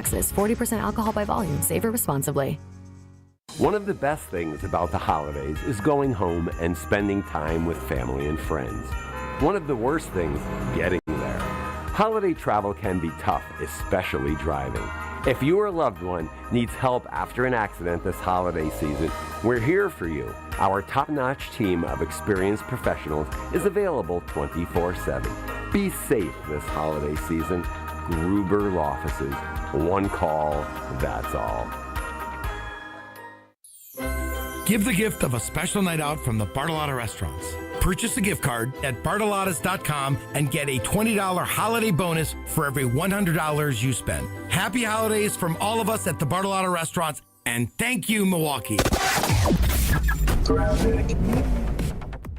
taxes. 40% alcohol by volume. Savor responsibly. One of the best things about the holidays is going home and spending time with family and friends. One of the worst things, getting there. Holiday travel can be tough, especially driving. If you or a loved one needs help after an accident this holiday season, we're here for you. Our top-notch team of experienced professionals is available 24/7. Be safe this holiday season. Gruber Law Offices. One call, that's all. Give the gift of a special night out from the Bartolotta Restaurants. Purchase a gift card at bartolottas.com and get a $20 holiday bonus for every $100 you spend. Happy holidays from all of us at the Bartolotta Restaurants, and thank you, Milwaukee.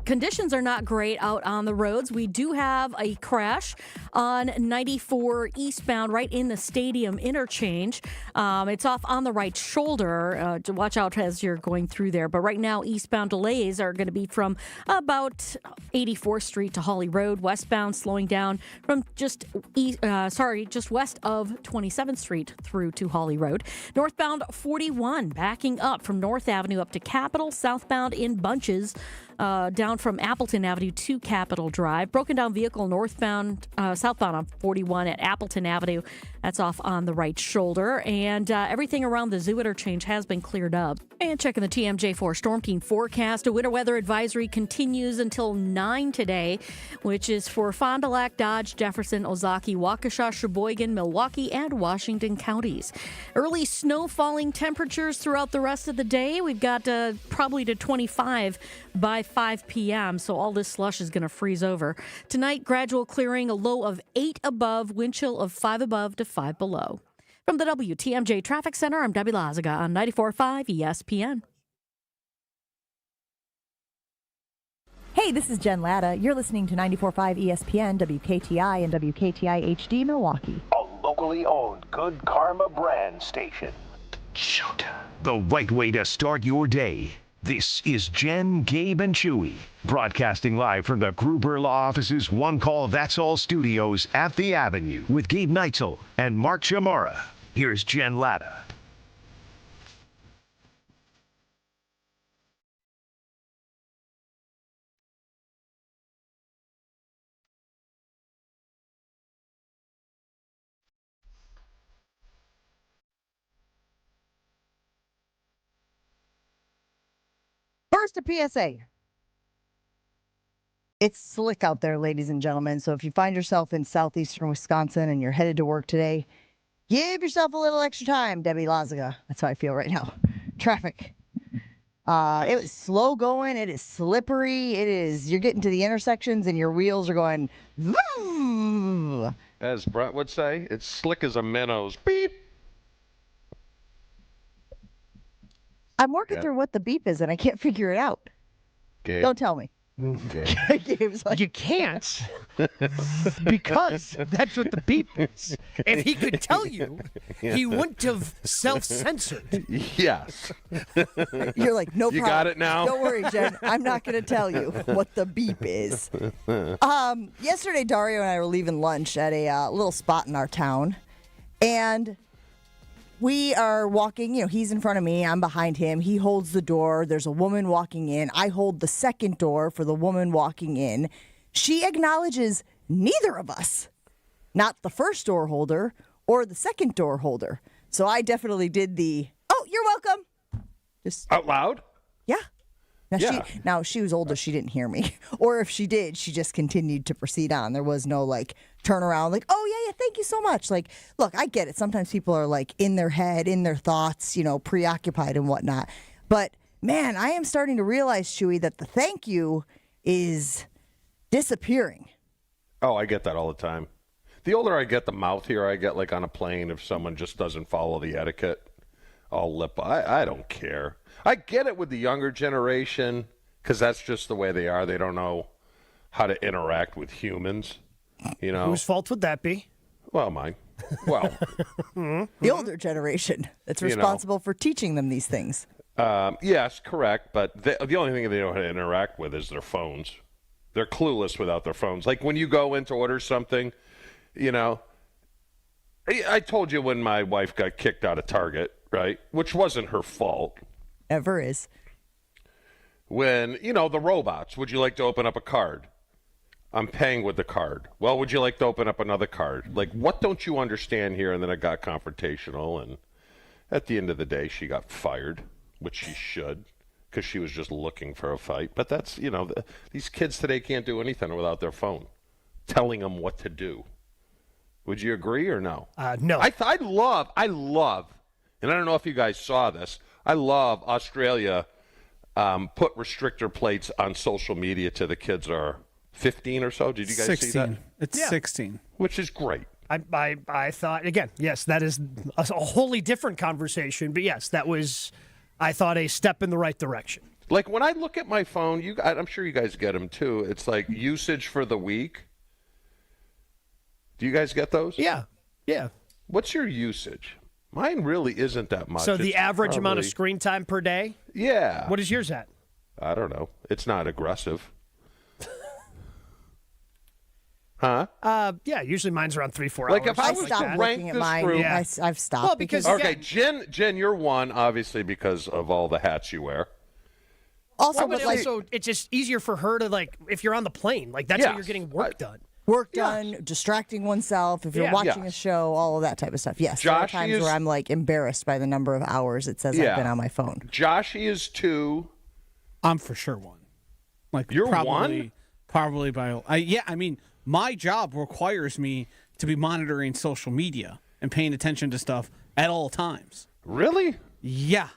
Conditions are not great out on the roads. We do have a crash on 94 eastbound right in the stadium interchange. It's off on the right shoulder. Watch out as you're going through there. But right now, eastbound delays are going to be from about 84th Street to Hawley Road. Westbound slowing down from just west of 27th Street through to Hawley Road. Northbound 41 backing up from North Avenue up to Capitol. Southbound in bunches. Down from Appleton Avenue to Capitol Drive. Broken down vehicle southbound on 41 at Appleton Avenue. That's off on the right shoulder. And everything around the Zoo interchange has been cleared up. And checking the TMJ4 Storm Team forecast, a winter weather advisory continues until 9 today, which is for Fond du Lac, Dodge, Jefferson, Ozaukee, Waukesha, Sheboygan, Milwaukee, and Washington counties. Early snow falling temperatures throughout the rest of the day. We've got probably to 25 by 5 p.m., so all this slush is going to freeze over. Tonight, gradual clearing, a low of 8 above, wind chill of 5 above to 5 below. From the WTMJ Traffic Center, I'm Debbie Lazaga on 94.5 ESPN. Hey, this is Jen Latta. You're listening to 94.5 ESPN, WKTI, and WKTI HD Milwaukee. A locally owned Good Karma brand station. Shoot. The right way to start your day. This is Jen, Gabe, and Chewy, broadcasting live from the Gruber Law Office's One Call That's All studios at the Avenue with Gabe Neitzel and Mark Shamara. Here's Jen Latta. First, a PSA. It's slick out there, ladies and gentlemen. So if you find yourself in southeastern Wisconsin and you're headed to work today, give yourself a little extra time, Debbie Lazaga. That's how I feel right now. Traffic. It was slow going. It is slippery. You're getting to the intersections and your wheels are going, vroom. As Brett would say, it's slick as a minnow's beep. I'm working through what the beep is, and I can't figure it out. Gabe. Don't tell me. Gabe's like, you can't, because that's what the beep is. If he could tell you, he wouldn't have self-censored. Yes. You're like, no problem. You got it now? Don't worry, Jen. I'm not going to tell you what the beep is. Yesterday, Dario and I were leaving lunch at a little spot in our town, and we are walking, he's in front of me, I'm behind him. He holds the door. There's a woman walking in. I hold the second door for the woman walking in. She acknowledges neither of us, not the first door holder or the second door holder. So I definitely did oh, you're welcome. Just out loud? Yeah. Yeah. She was older. She didn't hear me. Or if she did, she just continued to proceed on. There was no turn around oh, yeah, thank you so much. Look, I get it. Sometimes people are in their head, in their thoughts, preoccupied and whatnot. But, man, I am starting to realize, Chewy, that the thank you is disappearing. Oh, I get that all the time. The older I get, the mouthier I get, on a plane, if someone just doesn't follow the etiquette. I'll lip. I don't care. I get it with the younger generation because that's just the way they are. They don't know how to interact with humans, Whose fault would that be? Well, mine. Well. The older generation that's responsible for teaching them these things. Yes, correct. But the only thing they know how to interact with is their phones. They're clueless without their phones. Like when you go in to order something, I told you when my wife got kicked out of Target, right? Which wasn't her fault. Ever is. When, the robots, would you like to open up a card? I'm paying with the card. Well, would you like to open up another card? Like, what don't you understand here? And then it got confrontational, and at the end of the day, she got fired, which she should, because she was just looking for a fight. But that's, these kids today can't do anything without their phone telling them what to do. Would you agree or no? No. I love, and I don't know if you guys saw this, I love Australia put restrictor plates on social media to the kids are 15 or so. Did you guys 16. see that? It's 16. Which is great. I thought, again, yes, that is a wholly different conversation. But yes, that was, I thought, a step in the right direction. Like when I look at my phone, I'm sure you guys get them too. It's like usage for the week. Do you guys get those? Yeah. What's your usage? Mine really isn't that much. So the average amount of screen time per day? Yeah. What is yours at? I don't know. It's not aggressive. Huh? Yeah, usually mine's around 3-4 hours. Like if I was stopped to looking rank at this mine. group, I've stopped. Well, because okay, Jen, you're one, obviously because of all the hats you wear. Also, but also, it's just easier for her to, like, if you're on the plane, like, that's how you're getting work done. Work done, distracting oneself, if you're watching a show, all of that type of stuff. Yes, there are times where I'm, like, embarrassed by the number of hours it says I've been on my phone. Joshy is 2. I'm for sure 1. Like, you're probably, 1? Probably by... I mean, my job requires me to be monitoring social media and paying attention to stuff at all times. Really? Yeah.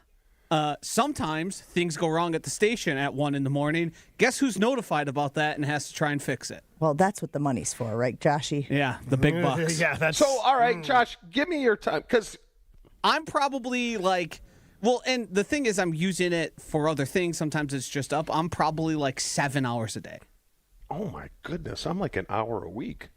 Sometimes things go wrong at the station at 1 a.m. Guess who's notified about that and has to try and fix it? Well, that's what the money's for, right, Joshy? Yeah, the big bucks. Yeah, that's... So, all right, Josh, give me your time, because... I'm probably like... Well, and the thing is I'm using it for other things. Sometimes it's just up. I'm probably like 7 hours a day. Oh, my goodness. I'm like an hour a week,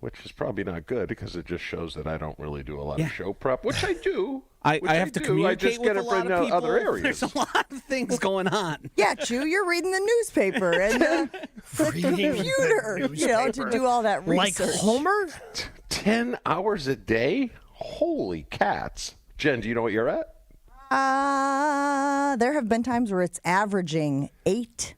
which is probably not good because it just shows that I don't really do a lot of show prep, which I do. I have to communicate I just with get a it lot from of people. other areas. There's a lot of things going on. Yeah, Chew, you're reading the newspaper and the computer, to do all that research. Like Homer? 10 hours a day? Holy cats. Jen, do you know what you're at? There have been times where it's averaging 8.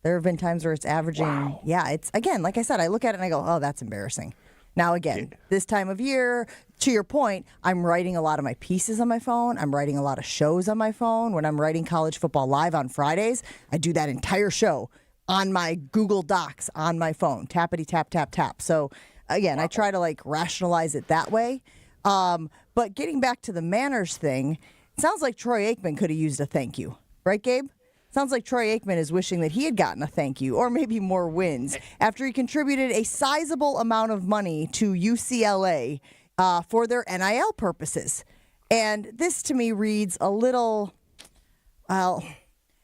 There have been times where it's averaging, it's, again, like I said, I look at it and I go, oh, that's embarrassing. Now, again, this time of year, to your point, I'm writing a lot of my pieces on my phone. I'm writing a lot of shows on my phone. When I'm writing College Football Live on Fridays, I do that entire show on my Google Docs on my phone. Tappity, tap, tap, tap. So, again, I try to, like, rationalize it that way. But getting back to the manners thing, it sounds like Troy Aikman could have used a thank you. Right, Gabe? Sounds like Troy Aikman is wishing that he had gotten a thank you or maybe more wins after he contributed a sizable amount of money to UCLA for their NIL purposes. And this to me reads a little, well,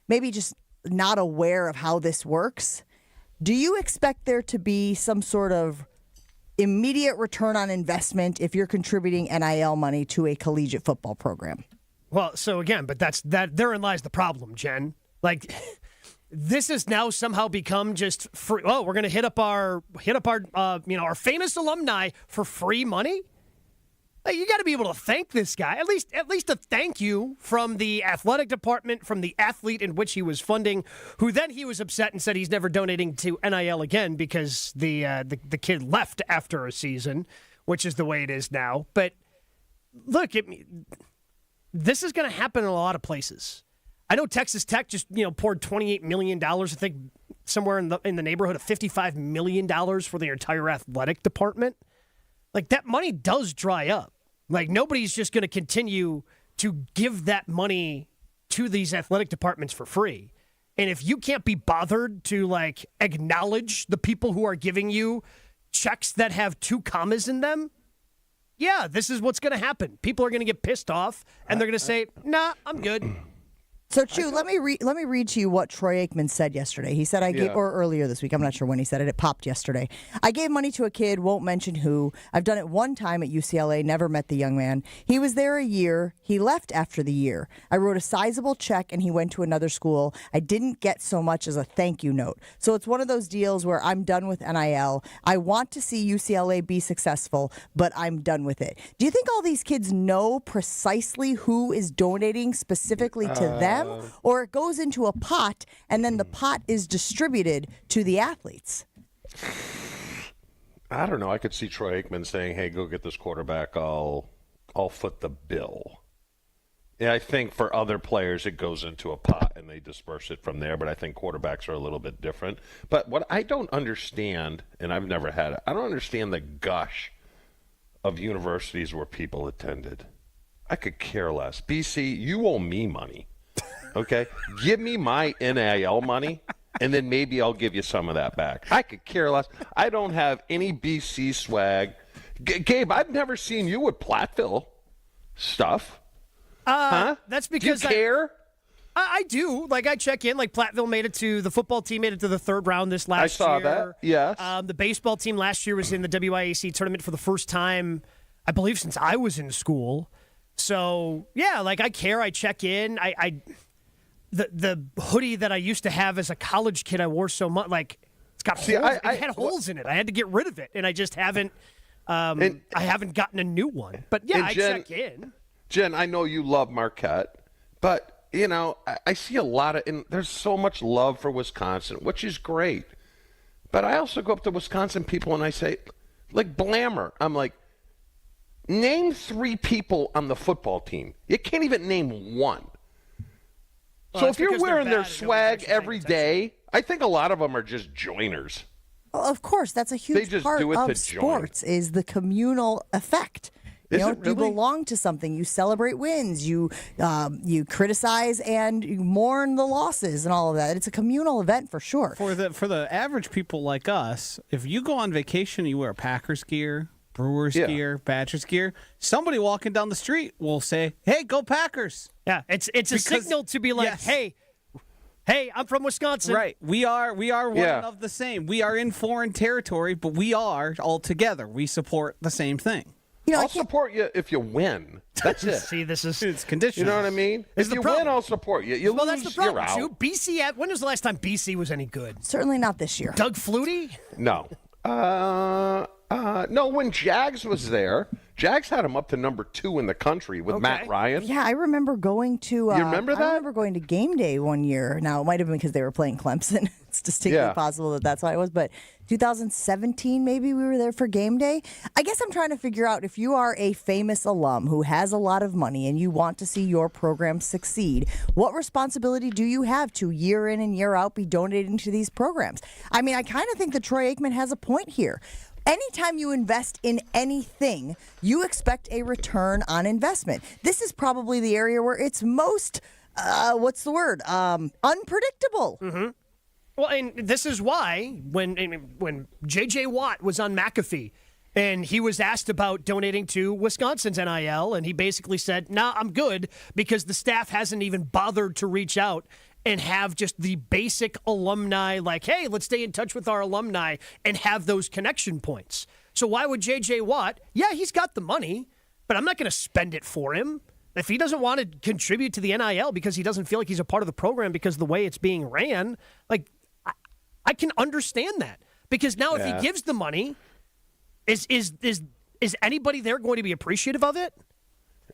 maybe just not aware of how this works. Do you expect there to be some sort of immediate return on investment if you're contributing NIL money to a collegiate football program? Well, so again, but therein lies the problem, Jen. Like, this has now somehow become just free. Oh, we're going to hit up our our famous alumni for free money. Like, you got to be able to thank this guy, at least a thank you from the athletic department, from the athlete in which he was funding, who then he was upset and said he's never donating to NIL again because the kid left after a season, which is the way it is now. But look, this is going to happen in a lot of places. I know Texas Tech just poured $28 million, I think somewhere in the neighborhood of $55 million for their entire athletic department. Like, that money does dry up. Like, nobody's just going to continue to give that money to these athletic departments for free. And if you can't be bothered to, like, acknowledge the people who are giving you checks that have 2 commas in them, yeah, this is what's going to happen. People are going to get pissed off, and they're going to say, nah, I'm good. So, Chu, let me read to you what Troy Aikman said yesterday. He said, or earlier this week, I'm not sure when he said it. It popped yesterday. I gave money to a kid, won't mention who. I've done it one time at UCLA, never met the young man. He was there a year. He left after the year. I wrote a sizable check, and he went to another school. I didn't get so much as a thank you note. So it's one of those deals where I'm done with NIL. I want to see UCLA be successful, but I'm done with it. Do you think all these kids know precisely who is donating specifically to them? Or it goes into a pot and then the pot is distributed to the athletes? I don't know. I could see Troy Aikman saying, hey, go get this quarterback. I'll foot the bill. Yeah, I think for other players it goes into a pot and they disperse it from there, but I think quarterbacks are a little bit different. But what I don't understand, and I've never had it, I don't understand the gush of universities where people attended. I could care less. BC, you owe me money. Okay, give me my NIL money, and then maybe I'll give you some of that back. I could care less. I don't have any BC swag. Gabe, I've never seen you with Platteville stuff. Huh? That's because do you care? I do. Like, I check in. Like, Platteville the football team made it to the third round this last year. I saw that, yes. The baseball team last year was in the WIAC tournament for the first time, I believe, since I was in school. So, yeah, like, I care. I check in. The hoodie that I used to have as a college kid, I wore so much, like, it's got holes. It had holes in it. I had to get rid of it, and I just haven't. I haven't gotten a new one. But yeah, I check in. Jen, I know you love Marquette, but you know I see a lot of, and there's so much love for Wisconsin, which is great. But I also go up to Wisconsin people and I say, like Blammer, I'm like, name 3 people on the football team. You can't even name one. So if you're wearing their swag every day, I think a lot of them are just joiners. Well, of course, that's a huge part of sports is the communal effect. You belong to something. You celebrate wins. You criticize and you mourn the losses and all of that. It's a communal event for sure. For the average people like us, if you go on vacation, you wear Packers gear, Brewers gear, Badgers gear. Somebody walking down the street will say, "Hey, go Packers!" Yeah, it's a signal to be like, "Hey, I'm from Wisconsin." Right. We are one of the same. We are in foreign territory, but we are all together. We support the same thing. I'll support you if you win. That's it. See, it's conditional. You know what I mean? If you win, I'll support you. You lose, that's the problem, you're out. too. BC, when was the last time BC was any good? Certainly not this year. Doug Flutie? No. No, when Jags was there, Jags had him up to number 2 in the country with Matt Ryan. Yeah, I remember going to. You remember that? I remember going to game day one year. Now, it might have been because they were playing Clemson. It's distinctly possible that that's why it was. But 2017, maybe we were there for game day. I guess I'm trying to figure out if you are a famous alum who has a lot of money and you want to see your program succeed, what responsibility do you have to year in and year out be donating to these programs? I mean, I kind of think that Troy Aikman has a point here. Anytime you invest in anything, you expect a return on investment. This is probably the area where it's most, unpredictable. Mm-hmm. Well, and this is why when J.J. Watt was on McAfee and he was asked about donating to Wisconsin's NIL, and he basically said, "Nah, I'm good," because the staff hasn't even bothered to reach out and have just the basic alumni, like, hey, let's stay in touch with our alumni and have those connection points. So why would J.J. Watt? Yeah, he's got the money, but I'm not going to spend it for him. If he doesn't want to contribute to the NIL because he doesn't feel like he's a part of the program because of the way it's being ran, like, I can understand that. Because now if he gives the money, is anybody there going to be appreciative of it?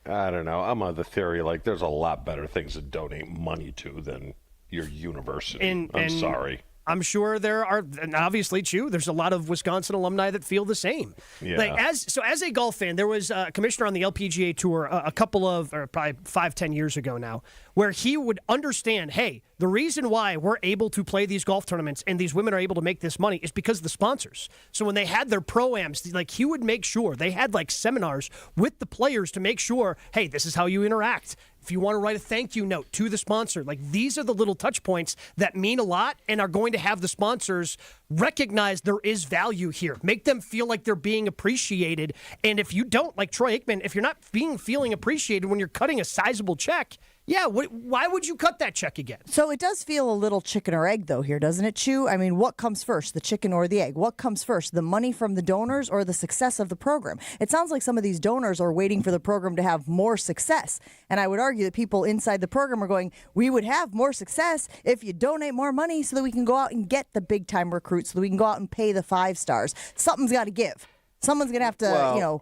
I don't know. I'm on the theory, like, there's a lot better things to donate money to than your university. I'm sorry. I'm sure there are, and obviously, there's a lot of Wisconsin alumni that feel the same. Yeah. Like, as a golf fan, there was a commissioner on the LPGA Tour a couple of, or probably 5-10 years ago now, where he would understand, hey, the reason why we're able to play these golf tournaments and these women are able to make this money is because of the sponsors. So when they had their pro-ams, like, he would make sure they had, like, seminars with the players to make sure, hey, this is how you interact. If you want to write a thank you note to the sponsor, like, these are the little touch points that mean a lot and are going to have the sponsors recognize there is value here. Make them feel like they're being appreciated. And if you don't, like Troy Aikman, if you're not feeling appreciated when you're cutting a sizable check, why would you cut that check again? So it does feel a little chicken or egg, though, here, doesn't it, Chew? I mean, what comes first, the chicken or the egg? What comes first, the money from the donors or the success of the program? It sounds like some of these donors are waiting for the program to have more success. And I would argue that people inside the program are going, we would have more success if you donate more money so that we can go out and get the big-time recruits, so that we can go out and pay the 5 stars. Something's got to give. Someone's going to have to,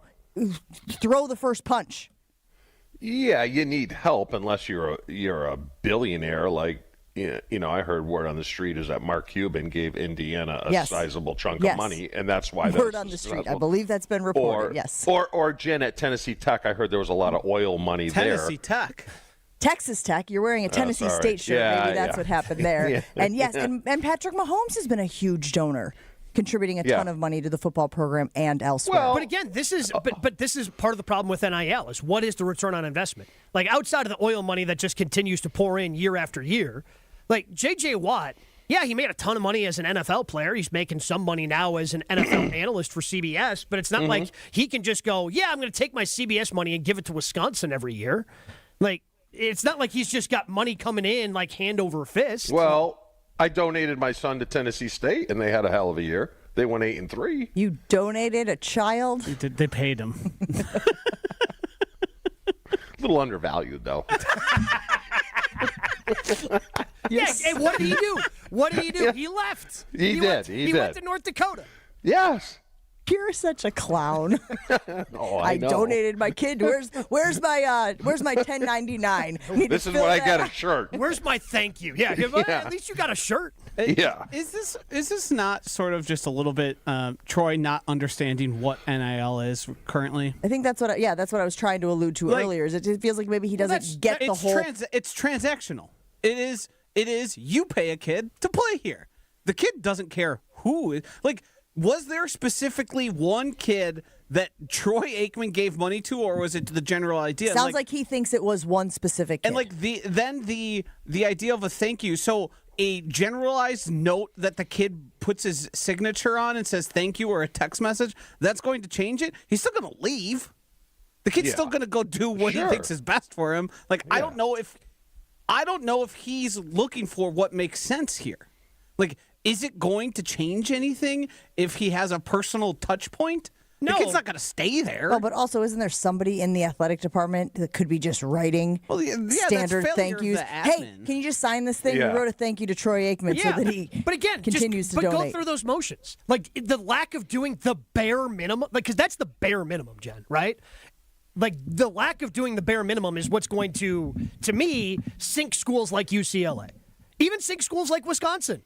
throw the first punch. Yeah, you need help unless you're a billionaire. Like, I heard word on the street is that Mark Cuban gave Indiana a sizable chunk of money, and that's why. Word on the street. I believe that's been reported. Yes. Or Jen at Tennessee Tech. I heard there was a lot of oil money there. Tennessee Tech. Texas Tech, you're wearing a Tennessee State shirt. Maybe that's what happened there. Yeah. And yes, and Patrick Mahomes has been a huge donor, contributing a ton of money to the football program and elsewhere. Well, but again, this is part of the problem with NIL is what is the return on investment? Like outside of the oil money that just continues to pour in year after year, like J.J. Watt, he made a ton of money as an NFL player. He's making some money now as an NFL analyst for CBS, but it's not like he can just go, I'm going to take my CBS money and give it to Wisconsin every year. Like, it's not like he's just got money coming in like hand over fist. Well, I donated my son to Tennessee State, and they had a hell of a year. They went 8-3. You donated a child? They paid him. A little undervalued, though. Yes. Hey, what did he do? He left. He did. He went to North Dakota. Yes. You're such a clown. I know. Donated my kid. Where's my 1099? This is when I get a shirt. Where's my thank you? Yeah. At least you got a shirt. Yeah. Is this not sort of just a little bit Troy not understanding what NIL is currently? I think that's what I was trying to allude to earlier. Is it feels like maybe he doesn't get the whole. It's transactional. It is. You pay a kid to play here. The kid doesn't care who is like. Was there specifically one kid that Troy Aikman gave money to, or was it the general idea? Sounds like he thinks it was one specific kid. And like the idea of a thank you. So a generalized note that the kid puts his signature on and says thank you, or a text message, that's going to change it. He's still going to leave. The kid's still going to go do what he thinks is best for him. Like I don't know if he's looking for what makes sense here. Like, is it going to change anything if he has a personal touch point? No. The kid's not going to stay there. Well, but also, isn't there somebody in the athletic department that could be just writing standard thank yous? Hey, can you just sign this thing? Yeah. We wrote a thank you to Troy Aikman so that he continues to donate. But go through those motions. Like, the lack of doing the bare minimum, because that's the bare minimum, Jen, right? Like, the lack of doing the bare minimum is what's going to me, sink schools like UCLA. Even sink schools like Wisconsin.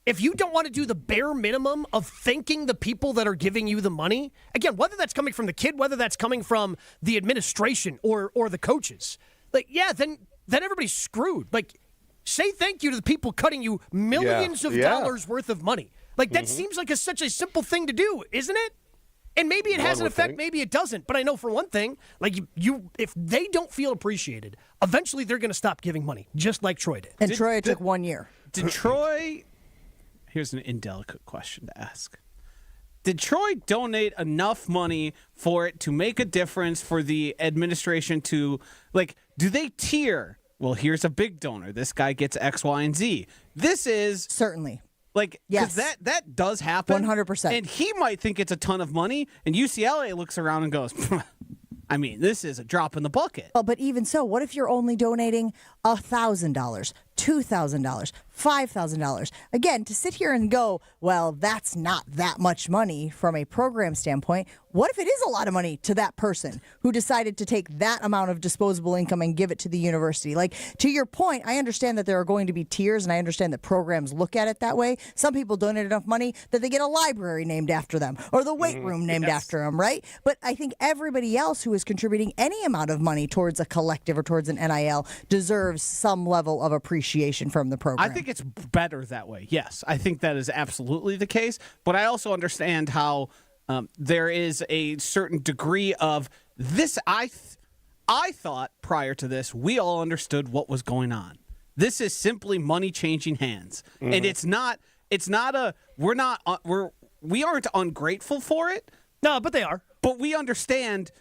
If you don't want to do the bare minimum of thanking the people that are giving you the money, again, whether that's coming from the kid, whether that's coming from the administration or the coaches, then everybody's screwed. Like, say thank you to the people cutting you millions of dollars worth of money. Like, that seems like such a simple thing to do, isn't it? And maybe it has an effect, maybe it doesn't. But I know for one thing, like you if they don't feel appreciated, eventually they're going to stop giving money, just like Troy did. And Troy took 1 year. Did Troy... Here's an indelicate question to ask. Did Troy donate enough money for it to make a difference for the administration to, like, do they tier? Well, here's a big donor. This guy gets X, Y, and Z. This is... Certainly. Like, yes. that does happen. 100%. And he might think it's a ton of money, and UCLA looks around and goes... I mean, this is a drop in the bucket. Well, but even so, what if you're only donating $1,000, $2,000, $5,000? Again, to sit here and go, well, that's not that much money from a program standpoint. What if it is a lot of money to that person who decided to take that amount of disposable income and give it to the university? Like, to your point, I understand that there are going to be tiers, and I understand that programs look at it that way. Some people donate enough money that they get a library named after them or the weight room named after them, right? But I think everybody else who is contributing any amount of money towards a collective or towards an NIL deserves some level of appreciation from the program. I think it's better that way. Yes, I think that is absolutely the case. But I also understand how there is a certain degree of this. I thought prior to this, we all understood what was going on. This is simply money changing hands. And it's not It's not we aren't ungrateful for it. No, but they are. But we understand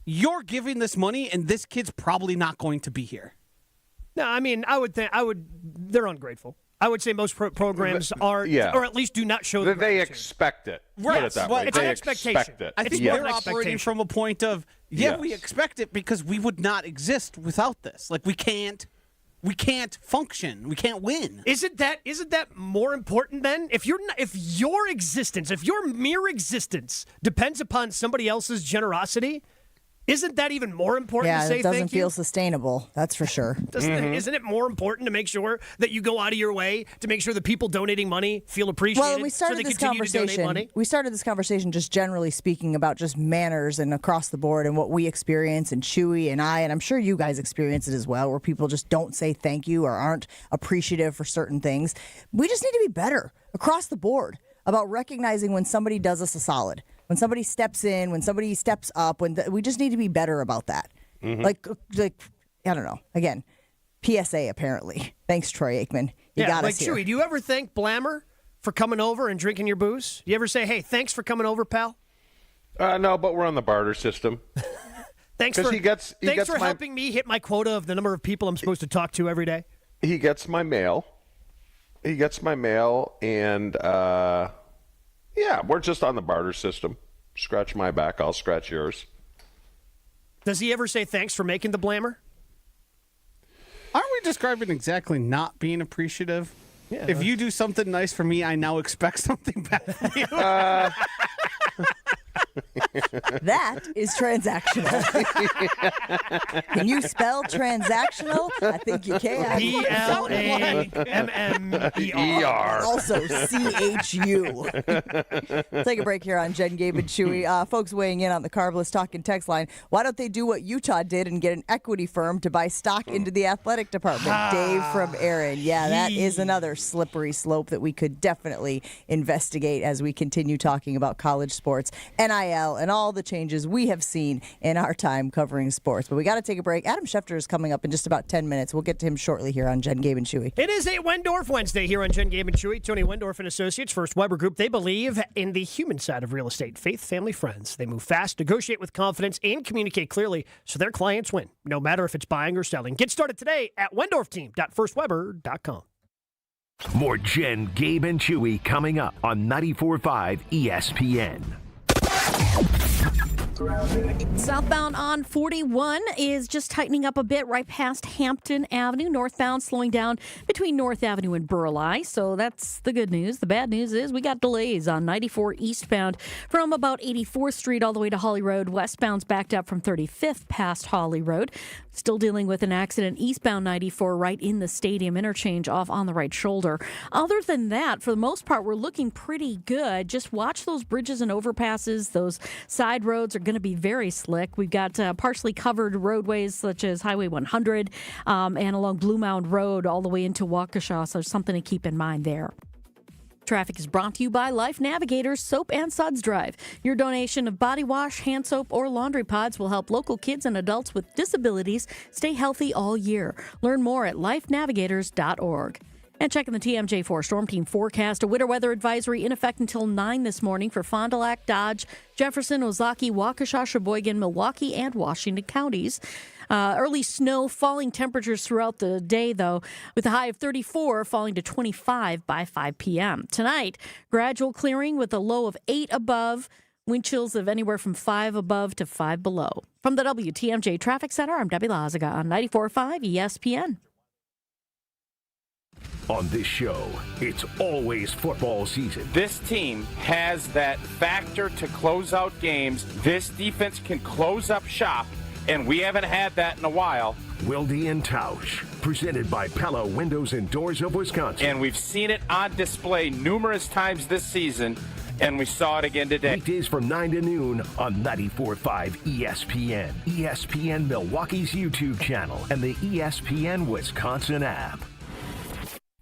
you're giving this money, and this kid's probably not going to be here. No, I mean, they're ungrateful. I would say most programs are, or at least do not show the They expect it. Right. Put it that way. It's they an expectation. expect it. I think they're operating from a point of, we expect it because we would not exist without this. Like we can't function. We can't win. Isn't that more important then? If your mere existence depends upon somebody else's generosity, isn't that even more important to say thank you? Yeah, it doesn't feel sustainable. That's for sure. Isn't it more important to make sure that you go out of your way to make sure the people donating money feel appreciated? Well, we started this conversation. We started this conversation just generally speaking about just manners and across the board and what we experience, and Chewy and I, and I'm sure you guys experience it as well, where people just don't say thank you or aren't appreciative for certain things. We just need to be better across the board about recognizing when somebody does us a solid. When somebody steps in, when somebody steps up, we just need to be better about that. Like I don't know. Again, PSA apparently. Thanks, Troy Aikman. You got us here. Chewy, do you ever thank Blammer for coming over and drinking your booze? Do you ever say, "Hey, thanks for coming over, pal"? No, but we're on the barter system. Thanks for helping me hit my quota of the number of people I'm supposed to talk to every day. He gets my mail. And we're just on the barter system. Scratch my back, I'll scratch yours. Does he ever say thanks for making the Blammer? Aren't we describing exactly not being appreciative? Yeah. If you do something nice for me, I now expect something back from you. That is transactional. Can you spell transactional? I think you can. PLAMMER. Also CHU. Take a break here on Jen, Gabe, and Chewy. Folks weighing in on the Carbless Talk and Text line. Why don't they do what Utah did and get an equity firm to buy stock into the athletic department? Dave from Aaron. Yeah, that is another slippery slope that we could definitely investigate as we continue talking about college sports, NIL, and all the changes we have seen in our time covering sports. But we got to take a break. Adam Schefter is coming up in just about 10 minutes. We'll get to him shortly here on Jen, Gabe, and Chewy. It is a Wendorf Wednesday here on Jen, Gabe, and Chewy. Tony Wendorf and Associates, First Weber Group. They believe in the human side of real estate. Faith, family, friends. They move fast, negotiate with confidence, and communicate clearly so their clients win, no matter if it's buying or selling. Get started today at wendorfteam.firstweber.com. More Jen, Gabe, and Chewy coming up on 94.5 ESPN. Southbound on 41 is just tightening up a bit right past Hampton Avenue. Northbound slowing down between North Avenue and Burleigh. So that's the good news. The bad news is we got delays on 94 eastbound from about 84th Street all the way to Holly Road. Westbound's backed up from 35th past Holly Road. Still dealing with an accident eastbound 94 right in the stadium interchange off on the right shoulder. Other than that, for the most part, we're looking pretty good. Just watch those bridges and overpasses. Those side roads are going to be very slick. We've got partially covered roadways such as Highway 100 and along Blue Mound Road all the way into Waukesha, so something to keep in mind there. Traffic is brought to you by Life Navigators Soap and Suds Drive. Your donation of body wash, hand soap, or laundry pods will help local kids and adults with disabilities stay healthy all year. Learn more at lifenavigators.org. And checking the TMJ4 Storm Team forecast, a winter weather advisory in effect until 9 this morning for Fond du Lac, Dodge, Jefferson, Ozaukee, Waukesha, Sheboygan, Milwaukee, and Washington counties. Early snow, falling temperatures throughout the day, though, with a high of 34 falling to 25 by 5 p.m. Tonight, gradual clearing with a low of 8 above, wind chills of anywhere from 5 above to 5 below. From the WTMJ Traffic Center, I'm Debbie Lazaga on 94.5 ESPN. On this show, it's always football season. This team has that factor to close out games. This defense can close up shop, and we haven't had that in a while. Wilde and Tausch, presented by Pella Windows and Doors of Wisconsin. And we've seen it on display numerous times this season, and we saw it again today. Weekdays from 9 to noon on 94.5 ESPN, ESPN Milwaukee's YouTube channel, and the ESPN Wisconsin app.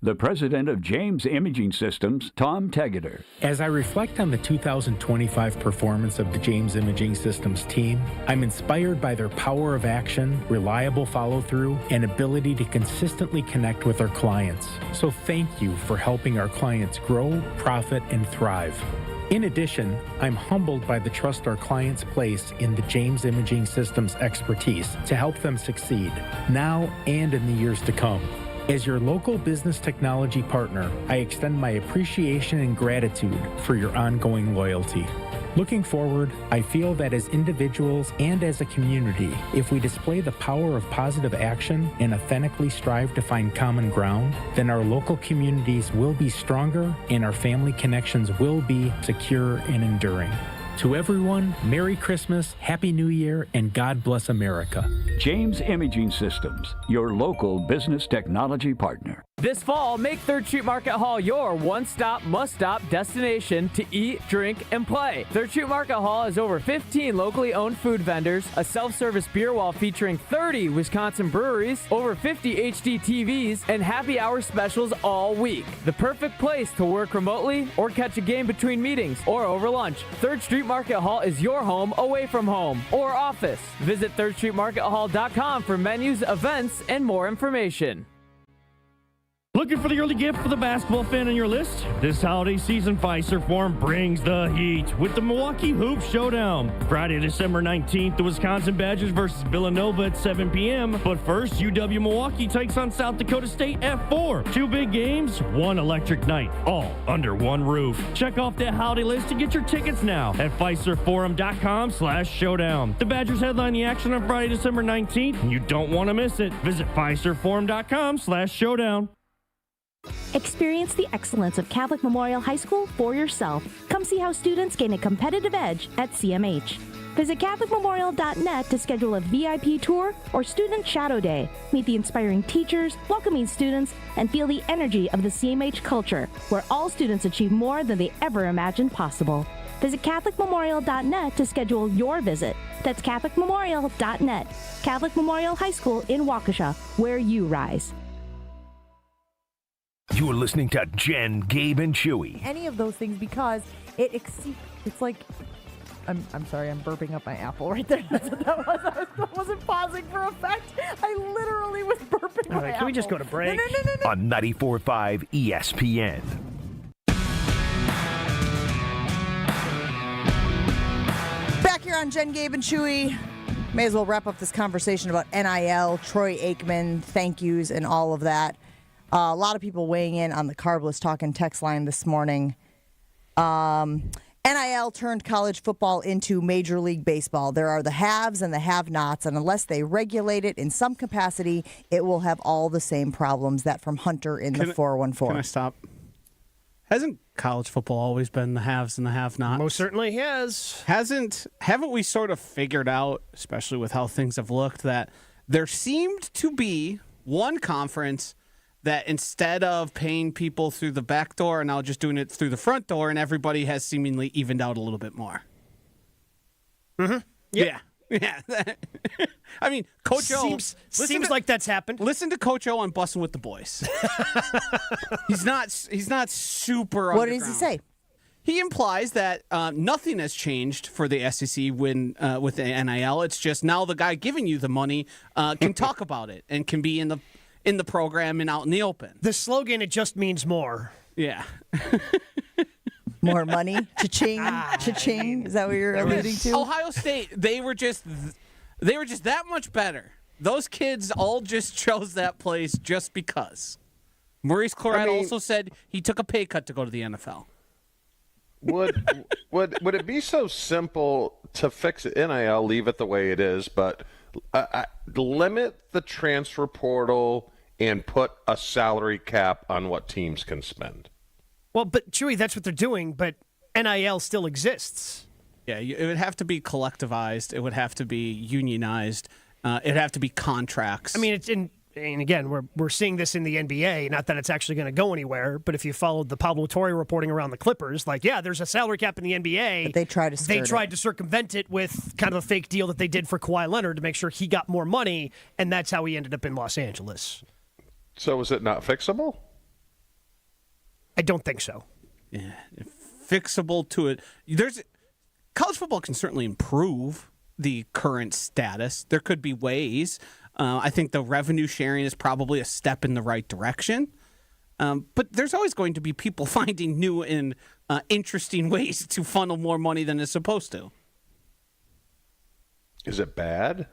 the president of James Imaging Systems, Tom Tegeter. As I reflect on the 2025 performance of the James Imaging Systems team, I'm inspired by their power of action, reliable follow-through, and ability to consistently connect with our clients. So thank you for helping our clients grow, profit, and thrive. In addition, I'm humbled by the trust our clients place in the James Imaging Systems expertise to help them succeed, now and in the years to come. As your local business technology partner, I extend my appreciation and gratitude for your ongoing loyalty. Looking forward, I feel that as individuals and as a community, if we display the power of positive action and authentically strive to find common ground, then our local communities will be stronger and our family connections will be secure and enduring. To everyone, Merry Christmas, Happy New Year, and God bless America. James Imaging Systems, your local business technology partner. This fall, make 3rd Street Market Hall your one-stop, must-stop destination to eat, drink, and play. 3rd Street Market Hall has over 15 locally owned food vendors, a self-service beer wall featuring 30 Wisconsin breweries, over 50 HD TVs, and happy hour specials all week. The perfect place to work remotely or catch a game between meetings or over lunch. 3rd Street Market Hall is your home away from home or office. Visit 3rdstreetmarkethall.com for menus, events, and more information. Looking for the early gift for the basketball fan on your list? This holiday season, Fiserv Forum brings the heat with the Milwaukee Hoop Showdown. Friday, December 19th, the Wisconsin Badgers versus Villanova at 7 p.m. But first, UW Milwaukee takes on South Dakota State at 4. 2 big games, one electric night, all under one roof. Check off that holiday list and get your tickets now at FiservForum.com/showdown. The Badgers headline the action on Friday, December 19th, and you don't want to miss it. Visit FiservForum.com/showdown. Experience the excellence of Catholic Memorial High School for yourself. Come see how students gain a competitive edge at CMH. Visit CatholicMemorial.net to schedule a VIP tour or Student Shadow Day. Meet the inspiring teachers, welcoming students, and feel the energy of the CMH culture, where all students achieve more than they ever imagined possible. Visit CatholicMemorial.net to schedule your visit. That's CatholicMemorial.net. Catholic Memorial High School in Waukesha, where you rise. You're listening to Jen, Gabe, and Chewy. Any of those things because it exceeds. It's like. I'm sorry, I'm burping up my apple right there. That's what that was. I wasn't pausing for effect. I literally was burping my apple. Can we just go to break? No. On 94.5 ESPN. Back here on Jen, Gabe, and Chewy. May as well wrap up this conversation about NIL, Troy Aikman, thank yous, and all of that. A lot of people weighing in on the Carbless Talking text line this morning. NIL turned college football into Major League Baseball. There are the haves and the have-nots, and unless they regulate it in some capacity, it will have all the same problems that from Hunter in the 414. Can I stop? Hasn't college football always been the haves and the have-nots? Most certainly has. Haven't we sort of figured out, especially with how things have looked, that there seemed to be one conference that instead of paying people through the back door and now just doing it through the front door, and everybody has seemingly evened out a little bit more. Mm-hmm. Yep. Yeah. I mean, Coach O seems like that's happened. Listen to Coach O on Bussin' with the Boys. He's not super. What does he say? He implies that nothing has changed for the SEC with the NIL. It's just now the guy giving you the money can talk about it and can be in the program and out in the open. The slogan, it just means more. Yeah. More money? Cha-ching? Cha-ching? Is that what you're alluding to? Ohio State, they were just that much better. Those kids all just chose that place just because. Maurice Claret also said he took a pay cut to go to the NFL. Would it be so simple to fix it? NIL, leave it the way it is, but limit the transfer portal and put a salary cap on what teams can spend. Well, but Chewy, that's what they're doing, but NIL still exists. Yeah, it would have to be collectivized. It would have to be unionized. It'd have to be contracts. I mean, and again, we're seeing this in the NBA. Not that it's actually going to go anywhere, but if you followed the Pablo Torre reporting around the Clippers, there's a salary cap in the NBA. But they tried to circumvent it with kind of a fake deal that they did for Kawhi Leonard to make sure he got more money, and that's how he ended up in Los Angeles. So is it not fixable? I don't think so. Yeah, fixable to it. College football can certainly improve the current status. There could be ways. I think the revenue sharing is probably a step in the right direction. But there's always going to be people finding new and interesting ways to funnel more money than it's supposed to. Is it bad?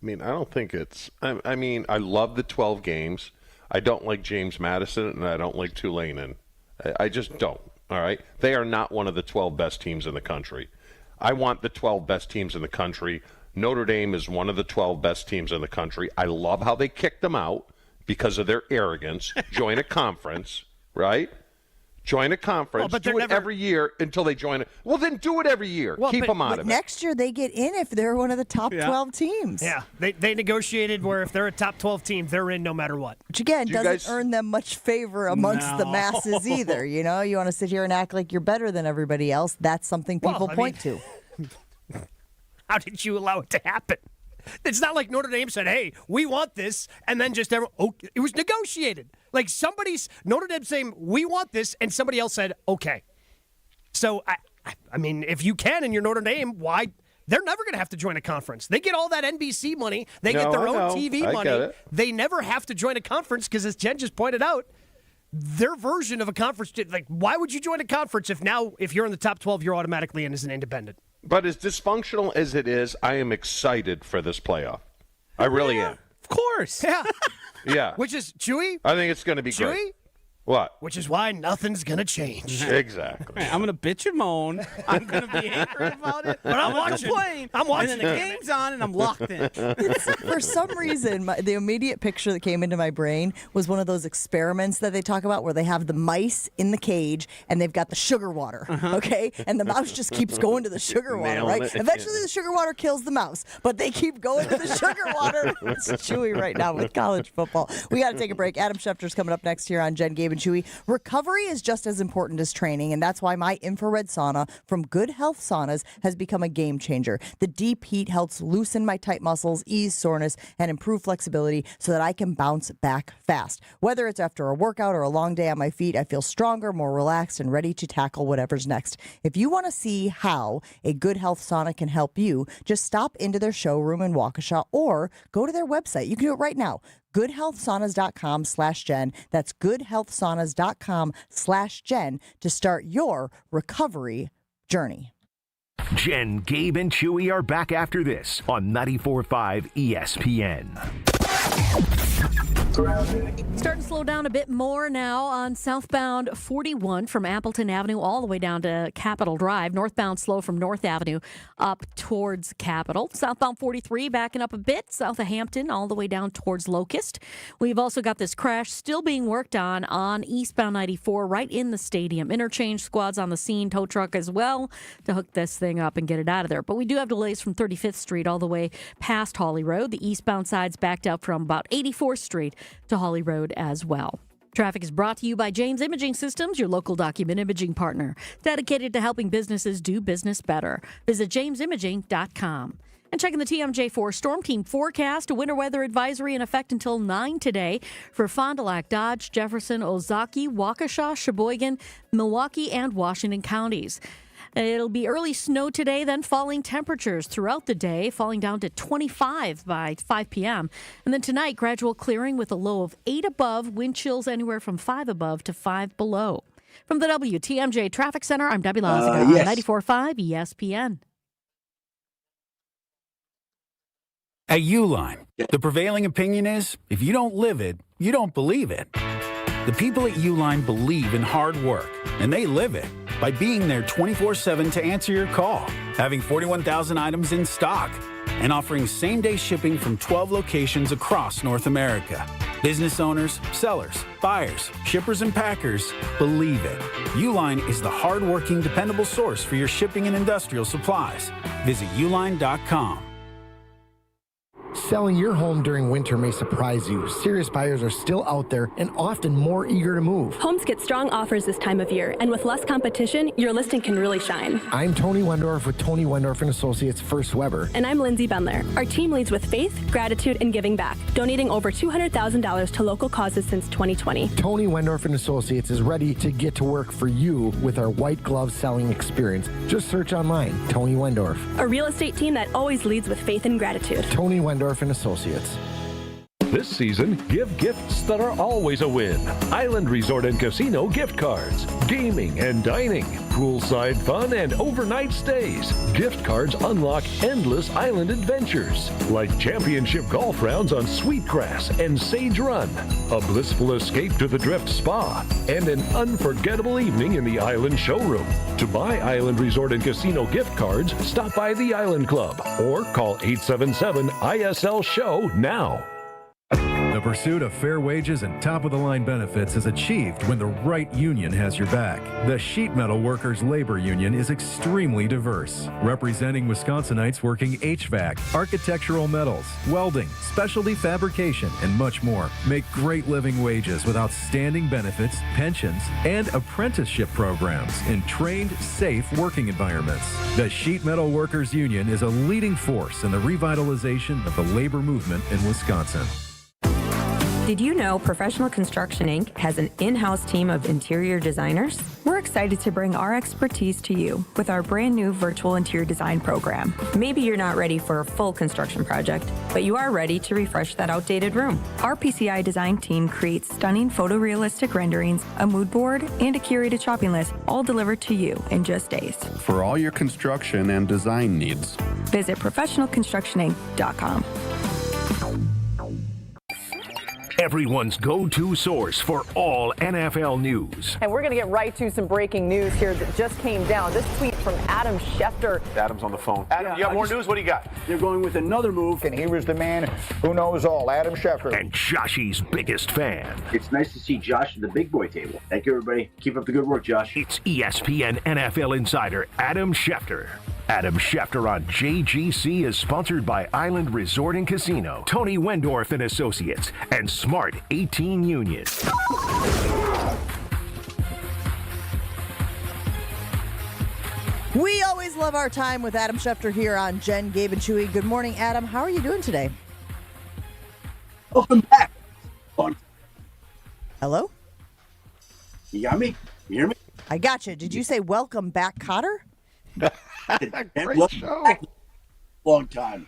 I mean, I don't think it's... I mean, I love the 12 games. I don't like James Madison, and I don't like Tulane. I just don't, all right? They are not one of the 12 best teams in the country. I want the 12 best teams in the country. Notre Dame is one of the 12 best teams in the country. I love how they kicked them out because of their arrogance. Join a conference, right? Join a conference. But do it every year until they join it. Well, then do it every year. Keep them out of it. Next year they get in if they're one of the top 12 teams. Yeah, they negotiated where if they're a top 12 team, they're in no matter what. Which, again, doesn't earn them much favor amongst the masses either. You know, you want to sit here and act like you're better than everybody else. That's something people point to. How did you allow it to happen? It's not like Notre Dame said, hey, we want this, and then just everyone, it was negotiated. Like Notre Dame saying, we want this, and somebody else said, okay. So, I mean, if you can and you're Notre Dame, why? They're never going to have to join a conference. They get all that NBC money. They get their own TV money. They never have to join a conference because, as Jen just pointed out, their version of a conference, like, why would you join a conference if you're in the top 12, you're automatically in as an independent? But as dysfunctional as it is, I am excited for this playoff. I really am. Of course. Yeah. Yeah. Which is, Chewy? I think it's going to be Chewy? great. What? Which is why nothing's going to change. Exactly. I'm going to bitch and moan. I'm going to be angry about it. But I'm watching. I'm watching. And then the game's on, and I'm locked in. For some reason, the immediate picture that came into my brain was one of those experiments that they talk about where they have the mice in the cage, and they've got the sugar water, okay? And the mouse just keeps going to the sugar water, right? Eventually, the sugar water kills the mouse, but they keep going to the sugar water. It's Chewy right now with college football. We got to take a break. Adam Schefter's coming up next here on Jen, Gabe, and Chewy. Recovery is just as important as training, and that's why my infrared sauna from Good Health Saunas has become a game changer. The deep heat helps loosen my tight muscles, ease soreness, and improve flexibility so that I can bounce back fast. Whether it's after a workout or a long day on my feet, I feel stronger, more relaxed, and ready to tackle whatever's next. If you want to see how a Good Health Sauna can help you, just stop into their showroom in Waukesha or go to their website. You can do it right now. GoodHealthSaunas.com/Jen. That's GoodHealthSaunas.com/Jen to start your recovery journey. Jen, Gabe, and Chewy are back after this on 94.5 ESPN. Starting to slow down a bit more now on southbound 41 from Appleton Avenue all the way down to Capitol Drive. Northbound slow from North Avenue up towards Capitol. Southbound 43 backing up a bit south of Hampton all the way down towards Locust. We've also got this crash still being worked on eastbound 94 right in the stadium. Interchange squads on the scene, tow truck as well to hook this thing up and get it out of there. But we do have delays from 35th Street all the way past Hawley Road. The eastbound side's backed up from about 84th Street to Hawley Road as well. Traffic is brought to you by James Imaging Systems, your local document imaging partner, dedicated to helping businesses do business better. Visit jamesimaging.com. And checking the TMJ4 Storm Team forecast, a winter weather advisory in effect until 9 today for Fond du Lac, Dodge, Jefferson, Ozaukee, Waukesha, Sheboygan, Milwaukee, and Washington counties. It'll be early snow today, then falling temperatures throughout the day, falling down to 25 by 5 p.m. And then tonight, gradual clearing with a low of 8 above, wind chills anywhere from 5 above to 5 below. From the WTMJ Traffic Center, I'm Debbie Loziger on 94.5 ESPN. At Uline, the prevailing opinion is, if you don't live it, you don't believe it. The people at Uline believe in hard work, and they live it by being there 24/7 to answer your call, having 41,000 items in stock, and offering same-day shipping from 12 locations across North America. Business owners, sellers, buyers, shippers, and packers believe it. Uline is the hard-working, dependable source for your shipping and industrial supplies. Visit uline.com. Selling your home during winter may surprise you. Serious buyers are still out there and often more eager to move. Homes get strong offers this time of year, and with less competition, your listing can really shine. I'm Tony Wendorf with Tony Wendorf and Associates First Weber. And I'm Lindsay Bendler. Our team leads with faith, gratitude, and giving back, donating over $200,000 to local causes since 2020. Tony Wendorf and Associates is ready to get to work for you with our white glove selling experience. Just search online, Tony Wendorf. A real estate team that always leads with faith and gratitude. Tony Wendorf and Associates. This season, give gifts that are always a win. Island Resort and Casino gift cards, gaming and dining, poolside fun, and overnight stays. Gift cards unlock endless island adventures, like championship golf rounds on Sweetgrass and Sage Run, a blissful escape to the Drift Spa, and an unforgettable evening in the Island Showroom. To buy Island Resort and Casino gift cards, stop by the Island Club or call 877-ISL-SHOW now. The pursuit of fair wages and top-of-the-line benefits is achieved when the right union has your back. The Sheet Metal Workers Labor Union is extremely diverse, representing Wisconsinites working HVAC, architectural metals, welding, specialty fabrication, and much more. Make great living wages with outstanding benefits, pensions, and apprenticeship programs in trained, safe working environments. The Sheet Metal Workers Union is a leading force in the revitalization of the labor movement in Wisconsin. Did you know Professional Construction Inc. has an in-house team of interior designers? We're excited to bring our expertise to you with our brand new virtual interior design program. Maybe you're not ready for a full construction project, but you are ready to refresh that outdated room. Our PCI design team creates stunning photorealistic renderings, a mood board, and a curated shopping list, all delivered to you in just days. For all your construction and design needs, visit professionalconstructioninc.com. Everyone's go-to source for all NFL news. And we're going to get right to some breaking news here that just came down. This tweet from Adam Schefter. Adam's on the phone. Adam, you got more news? What do you got? They're going with another move, and he was the man who knows all, Adam Schefter. And Joshy's biggest fan. It's nice to see Josh at the big boy table. Thank you, everybody. Keep up the good work, Josh. It's ESPN NFL insider Adam Schefter. Adam Schefter on JGC is sponsored by Island Resort and Casino, Tony Wendorf and Associates, and Smart 18 Union. We always love our time with Adam Schefter here on Jen, Gabe, and Chewy. Good morning, Adam. How are you doing today? Welcome back. Hello? You got me? You hear me? I got you. Did you say welcome back, Cotter? Great show. Long time.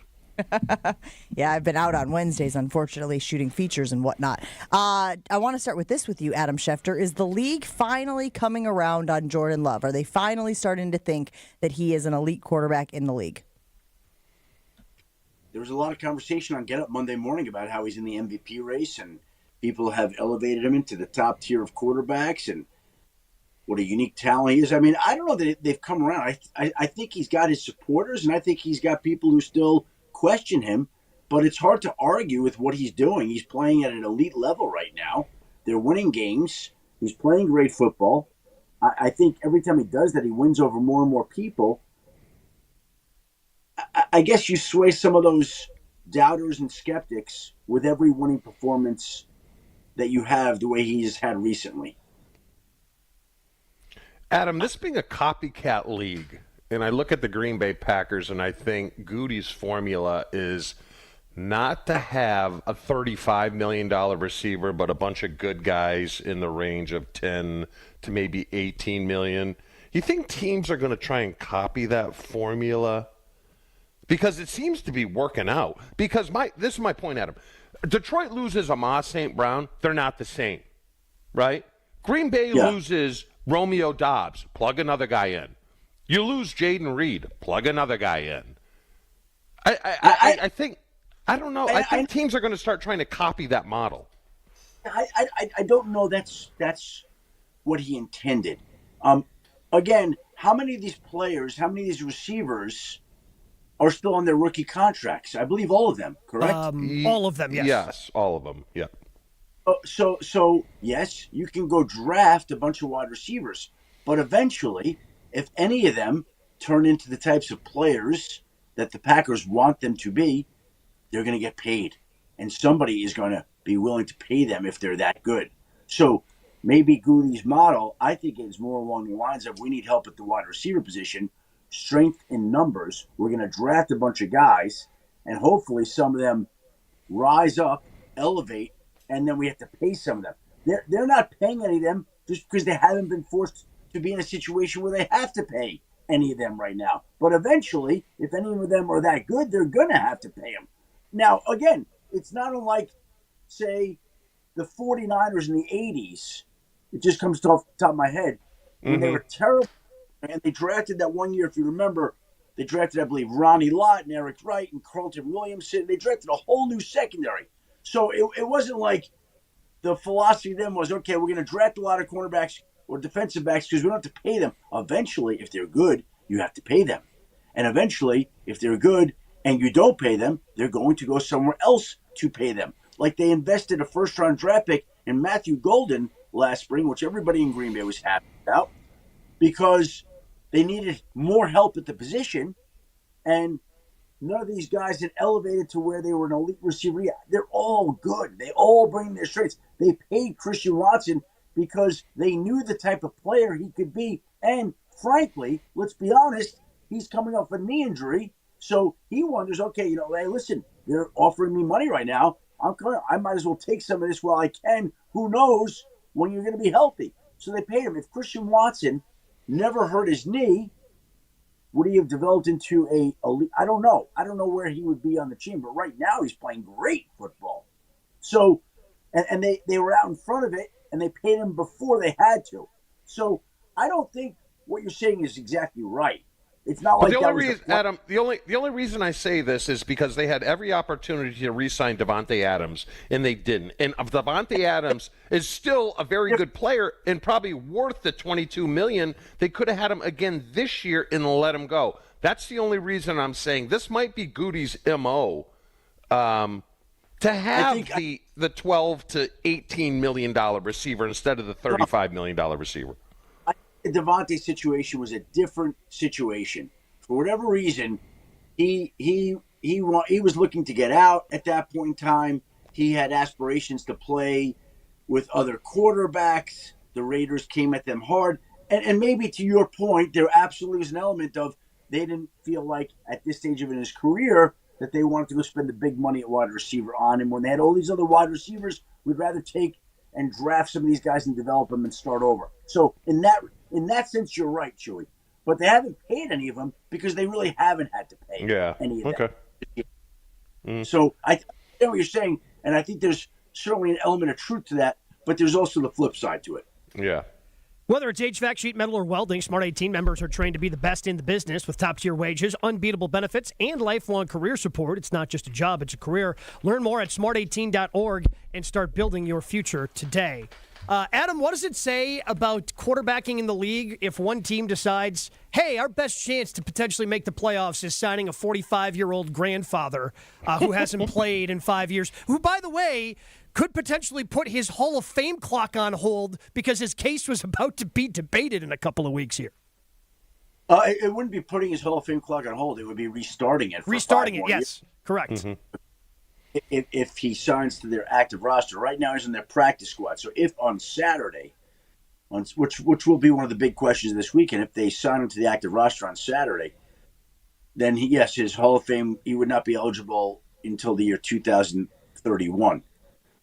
Yeah, I've been out on Wednesdays, unfortunately, shooting features and whatnot. I want to start with this with you, Adam Schefter. Is the league finally coming around on Jordan Love? Are they finally starting to think that he is an elite quarterback in the league? There was a lot of conversation on Get Up Monday morning about how he's in the MVP race, and people have elevated him into the top tier of quarterbacks, and what a unique talent he is. I mean, I don't know that they've come around. I think he's got his supporters, and I think he's got people who still question him, but it's hard to argue with what he's doing. He's playing at an elite level right now. They're winning games. He's playing great football. I think every time he does that, he wins over more and more people. I guess you sway some of those doubters and skeptics with every winning performance that you have the way he's had recently. Adam, this being a copycat league, and I look at the Green Bay Packers and I think Goody's formula is not to have a $35 million receiver, but a bunch of good guys in the range of 10 to maybe 18 million. You think teams are going to try and copy that formula? Because it seems to be working out. Because this is my point, Adam. Detroit loses Amon St. Brown. They're not the same, right? Green Bay loses Romeo Doubs. Plug another guy in. You lose Jaden Reed. Plug another guy in. I think, I don't know. I think teams are going to start trying to copy that model. I don't know that's what he intended. Again, how many of these players, how many of these receivers are still on their rookie contracts? I believe all of them, correct? All of them, yes. Yes, all of them, yeah. So yes, you can go draft a bunch of wide receivers, but eventually, if any of them turn into the types of players that the Packers want them to be, they're going to get paid. And somebody is going to be willing to pay them if they're that good. So maybe Goody's model, I think, is more along the lines of we need help at the wide receiver position, strength in numbers. We're going to draft a bunch of guys, and hopefully some of them rise up, elevate, and then we have to pay some of them. They're not paying any of them just because they haven't been forced to be in a situation where they have to pay any of them right now. But eventually, if any of them are that good, they're going to have to pay them. Now, again, it's not unlike, say, the 49ers in the 80s. It just comes off the top of my head. When they were terrible, and they drafted that one year, if you remember, they drafted, I believe, Ronnie Lott and Eric Wright and Carlton Williamson. They drafted a whole new secondary. So it wasn't like the philosophy then was, okay, we're going to draft a lot of cornerbacks or defensive backs because we don't have to pay them. Eventually, if they're good, you have to pay them. And eventually, if they're good and you don't pay them, they're going to go somewhere else to pay them. Like they invested a first-round draft pick in Matthew Golden last spring, which everybody in Green Bay was happy about, because they needed more help at the position, and none of these guys had elevated to where they were an elite receiver yet. They're all good. They all bring their strengths. They paid Christian Watson because they knew the type of player he could be. And frankly, let's be honest, he's coming off a knee injury. So he wonders, okay, hey, listen, they're offering me money right now. I might as well take some of this while I can. Who knows when you're going to be healthy? So they paid him. If Christian Watson never hurt his knee, would he have developed into a elite? I don't know. I don't know where he would be on the team, but right now he's playing great football. So, and they were out in front of it, and they paid him before they had to. So I don't think what you're saying is exactly right. It's not like the only reason, Adam. The only reason I say this is because they had every opportunity to re-sign Davante Adams, and they didn't. And Davante Adams is still a very good player and probably worth the $22 million. They could have had him again this year and let him go. That's the only reason I'm saying this might be Goody's MO, to have the 12 to $18 million receiver instead of the $35 million receiver. The Davante situation was a different situation. For whatever reason, he was looking to get out at that point in time. He had aspirations to play with other quarterbacks. The Raiders came at them hard. And maybe to your point, there absolutely was an element of they didn't feel like at this stage of his career that they wanted to go spend the big money at wide receiver on him. When they had all these other wide receivers, we'd rather take and draft some of these guys and develop them and start over. So in that sense, you're right, Chewy. But they haven't paid any of them because they really haven't had to pay any of them. So I understand what you're saying, and I think there's certainly an element of truth to that, but there's also the flip side to it. Yeah. Whether it's HVAC, sheet metal, or welding, Smart 18 members are trained to be the best in the business with top-tier wages, unbeatable benefits, and lifelong career support. It's not just a job, it's a career. Learn more at smart18.org and start building your future today. Adam, what does it say about quarterbacking in the league if one team decides, hey, our best chance to potentially make the playoffs is signing a 45-year-old grandfather who hasn't played in 5 years, who, by the way, could potentially put his Hall of Fame clock on hold because his case was about to be debated in a couple of weeks here? It wouldn't be putting his Hall of Fame clock on hold. It would be restarting it. Restarting it, yes. Correct. Mm-hmm. If he signs to their active roster. Right now he's in their practice squad. So if on Saturday, which will be one of the big questions this weekend, if they sign him to the active roster on Saturday, then his Hall of Fame, he would not be eligible until the year 2031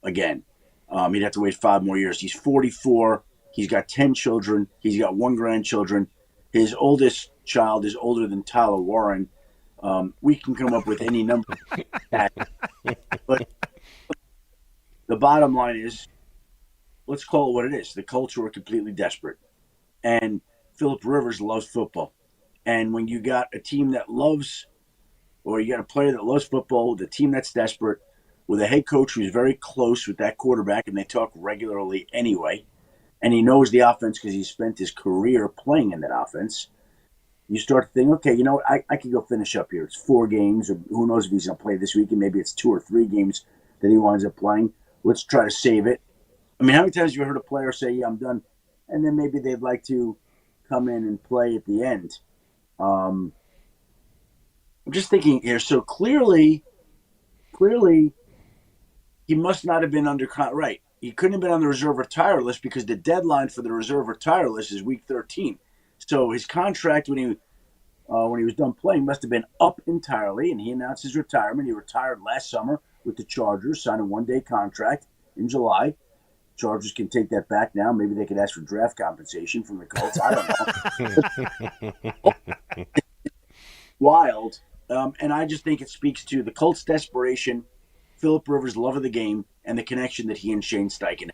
again. He'd have to wait 5 more years. He's 44. He's got 10 children. He's got 1 grandchildren. His oldest child is older than Tyler Warren. We can come up with any number. But the bottom line is, let's call it what it is. The culture are completely desperate. And Phillip Rivers loves football. And when you got a team that loves, or you got a player that loves football, the team that's desperate, with a head coach who's very close with that quarterback, and they talk regularly anyway, and he knows the offense because he spent his career playing in that offense, you start to think, okay, I could go finish up here. It's 4 games, or who knows if he's going to play this week, and maybe it's 2 or 3 games that he winds up playing. Let's try to save it. I mean, how many times have you heard a player say, yeah, I'm done, and then maybe they'd like to come in and play at the end? I'm just thinking here, so clearly clearly he must not have been right. He couldn't have been on the reserve retire list because the deadline for the reserve retire list is week 13. So his contract when he was done playing must have been up entirely, and he announced his retirement. He retired last summer with the Chargers, signed a one-day contract in July. Chargers can take that back now. Maybe they could ask for draft compensation from the Colts. I don't know. Wild. And I just think it speaks to the Colts' desperation, Phillip Rivers' love of the game, and the connection that he and Shane Steichen have.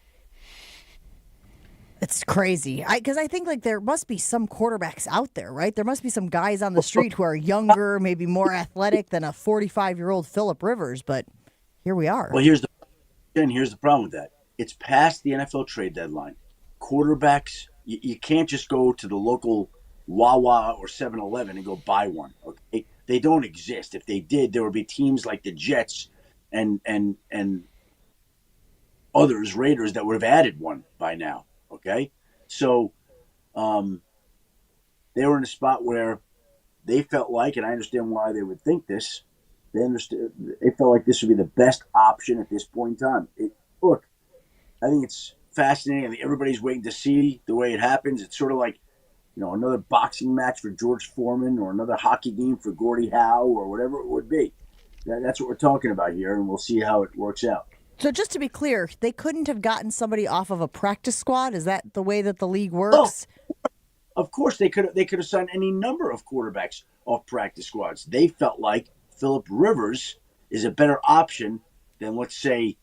It's crazy. Because I think like there must be some quarterbacks out there, right? There must be some guys on the street who are younger, maybe more athletic than a 45-year-old Phillip Rivers, but here we are. Well, here's the problem with that. It's past the NFL trade deadline. Quarterbacks, you can't just go to the local Wawa or 7-Eleven and go buy one. Okay, they don't exist. If they did, there would be teams like the Jets and others, Raiders, that would have added one by now. Okay, so they were in a spot where they felt like, and I understand why they would think this. They felt like this would be the best option at this point in time. Look, I think it's fascinating. I think everybody's waiting to see the way it happens. It's sort of like, another boxing match for George Foreman or another hockey game for Gordie Howe or whatever it would be. That's what we're talking about here, and we'll see how it works out. So just to be clear, they couldn't have gotten somebody off of a practice squad? Is that the way that the league works? Oh, of course, they could have signed any number of quarterbacks off practice squads. They felt like Phillip Rivers is a better option than, let's say,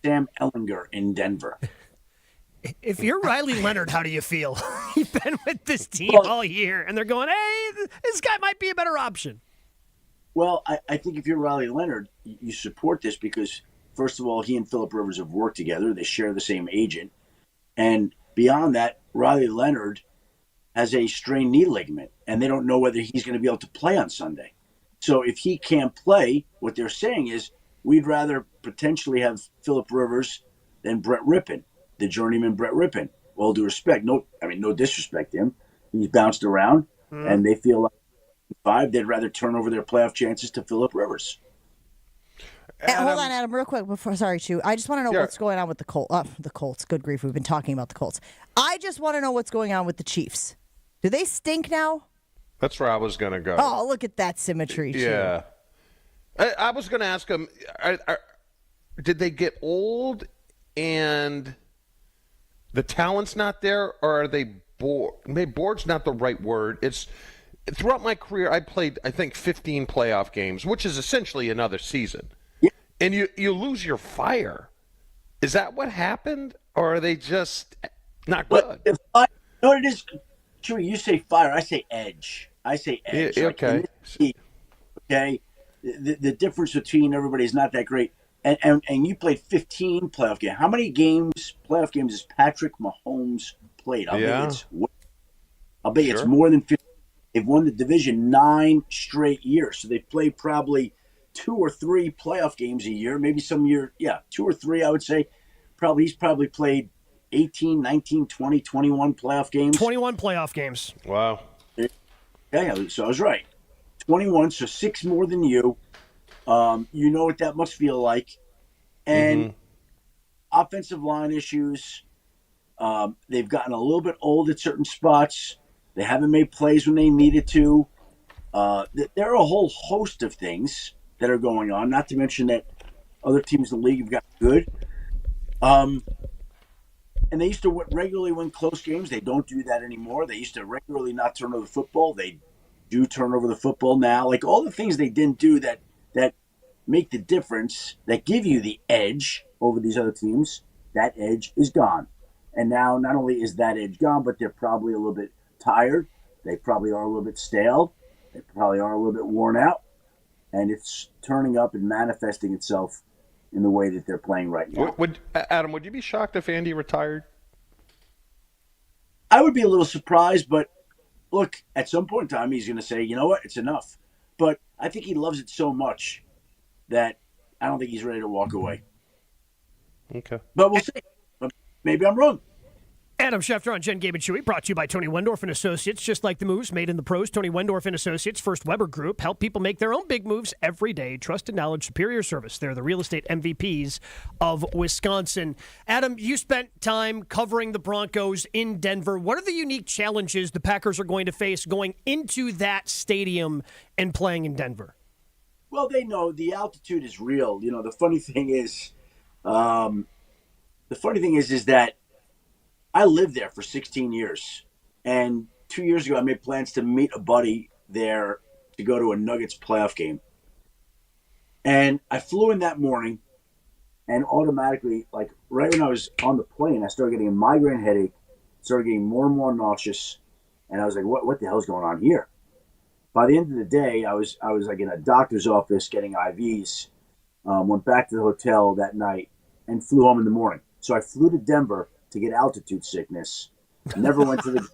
Sam Ehlinger in Denver. If you're Riley Leonard, how do you feel? You've been with this team all year, and they're going, hey, this guy might be a better option. Well, I think if you're Riley Leonard, you support this because, first of all, he and Phillip Rivers have worked together. They share the same agent. And beyond that, Riley Leonard has a strained knee ligament, and they don't know whether he's going to be able to play on Sunday. So if he can't play, what they're saying is we'd rather potentially have Phillip Rivers than Brett Rippon, the journeyman Brett Rippon. All due respect. No disrespect to him. He's bounced around, and they feel like they'd rather turn over their playoff chances to Phillip Rivers. Hold on, Adam, real quick. Sorry, Chu. I just want to know what's going on with the Colts. Good grief, we've been talking about the Colts. I just want to know what's going on with the Chiefs. Do they stink now? That's where I was going to go. Oh, look at that symmetry, Chu. Yeah. I was going to ask him, did they get old and the talent's not there, or are they bored? Maybe bored's not the right word. It's throughout my career, I played, I think, 15 playoff games, which is essentially another season. Yeah. And you lose your fire. Is that what happened, or are they just not good? You know what it is? Chewy, you say fire, I say edge. Yeah, okay. Okay. The difference between everybody is not that great. And you played 15 playoff games. How many playoff games has Patrick Mahomes played? I'll bet it's more than 15. They've won the division 9 straight years. So they play probably 2 or 3 playoff games a year. Maybe some year, 2 or 3, I would say. He's probably played 18, 19, 20, 21 playoff games. 21 playoff games. Wow. Yeah, so I was right. 21, so 6 more than you. You know what that must feel like. And offensive line issues, they've gotten a little bit old at certain spots. They haven't made plays when they needed to. There are a whole host of things that are going on, not to mention that other teams in the league have gotten good. And they used to regularly win close games. They don't do that anymore. They used to regularly not turn over the football. They do turn over the football now. Like all the things they didn't do that make the difference, that give you the edge over these other teams, that edge is gone. And now not only is that edge gone, but they're probably a little bit tired. They probably are a little bit stale. They probably are a little bit worn out. And it's turning up and manifesting itself in the way that they're playing right now. Adam, would you be shocked if Andy retired? I would be a little surprised, but look, at some point in time, he's going to say, you know what, it's enough. But I think he loves it so much that I don't think he's ready to walk away. Okay. But we'll see. Maybe I'm wrong. Adam Schefter on Jen, Gabe, and Chewy, brought to you by Tony Wendorf and Associates. Just like the moves made in the pros, Tony Wendorf and Associates, First Weber Group, help people make their own big moves every day. Trusted knowledge, superior service. They're the real estate MVPs of Wisconsin. Adam, you spent time covering the Broncos in Denver. What are the unique challenges the Packers are going to face going into that stadium and playing in Denver? Well, they know the altitude is real. You know, the funny thing is that I lived there for 16 years. And 2 years ago, I made plans to meet a buddy there to go to a Nuggets playoff game. And I flew in that morning, and automatically, like right when I was on the plane, I started getting a migraine headache, started getting more and more nauseous. And I was like, what the hell's going on here? By the end of the day, I was like in a doctor's office getting IVs, went back to the hotel that night, and flew home in the morning. So I flew to Denver to get altitude sickness. Never went to the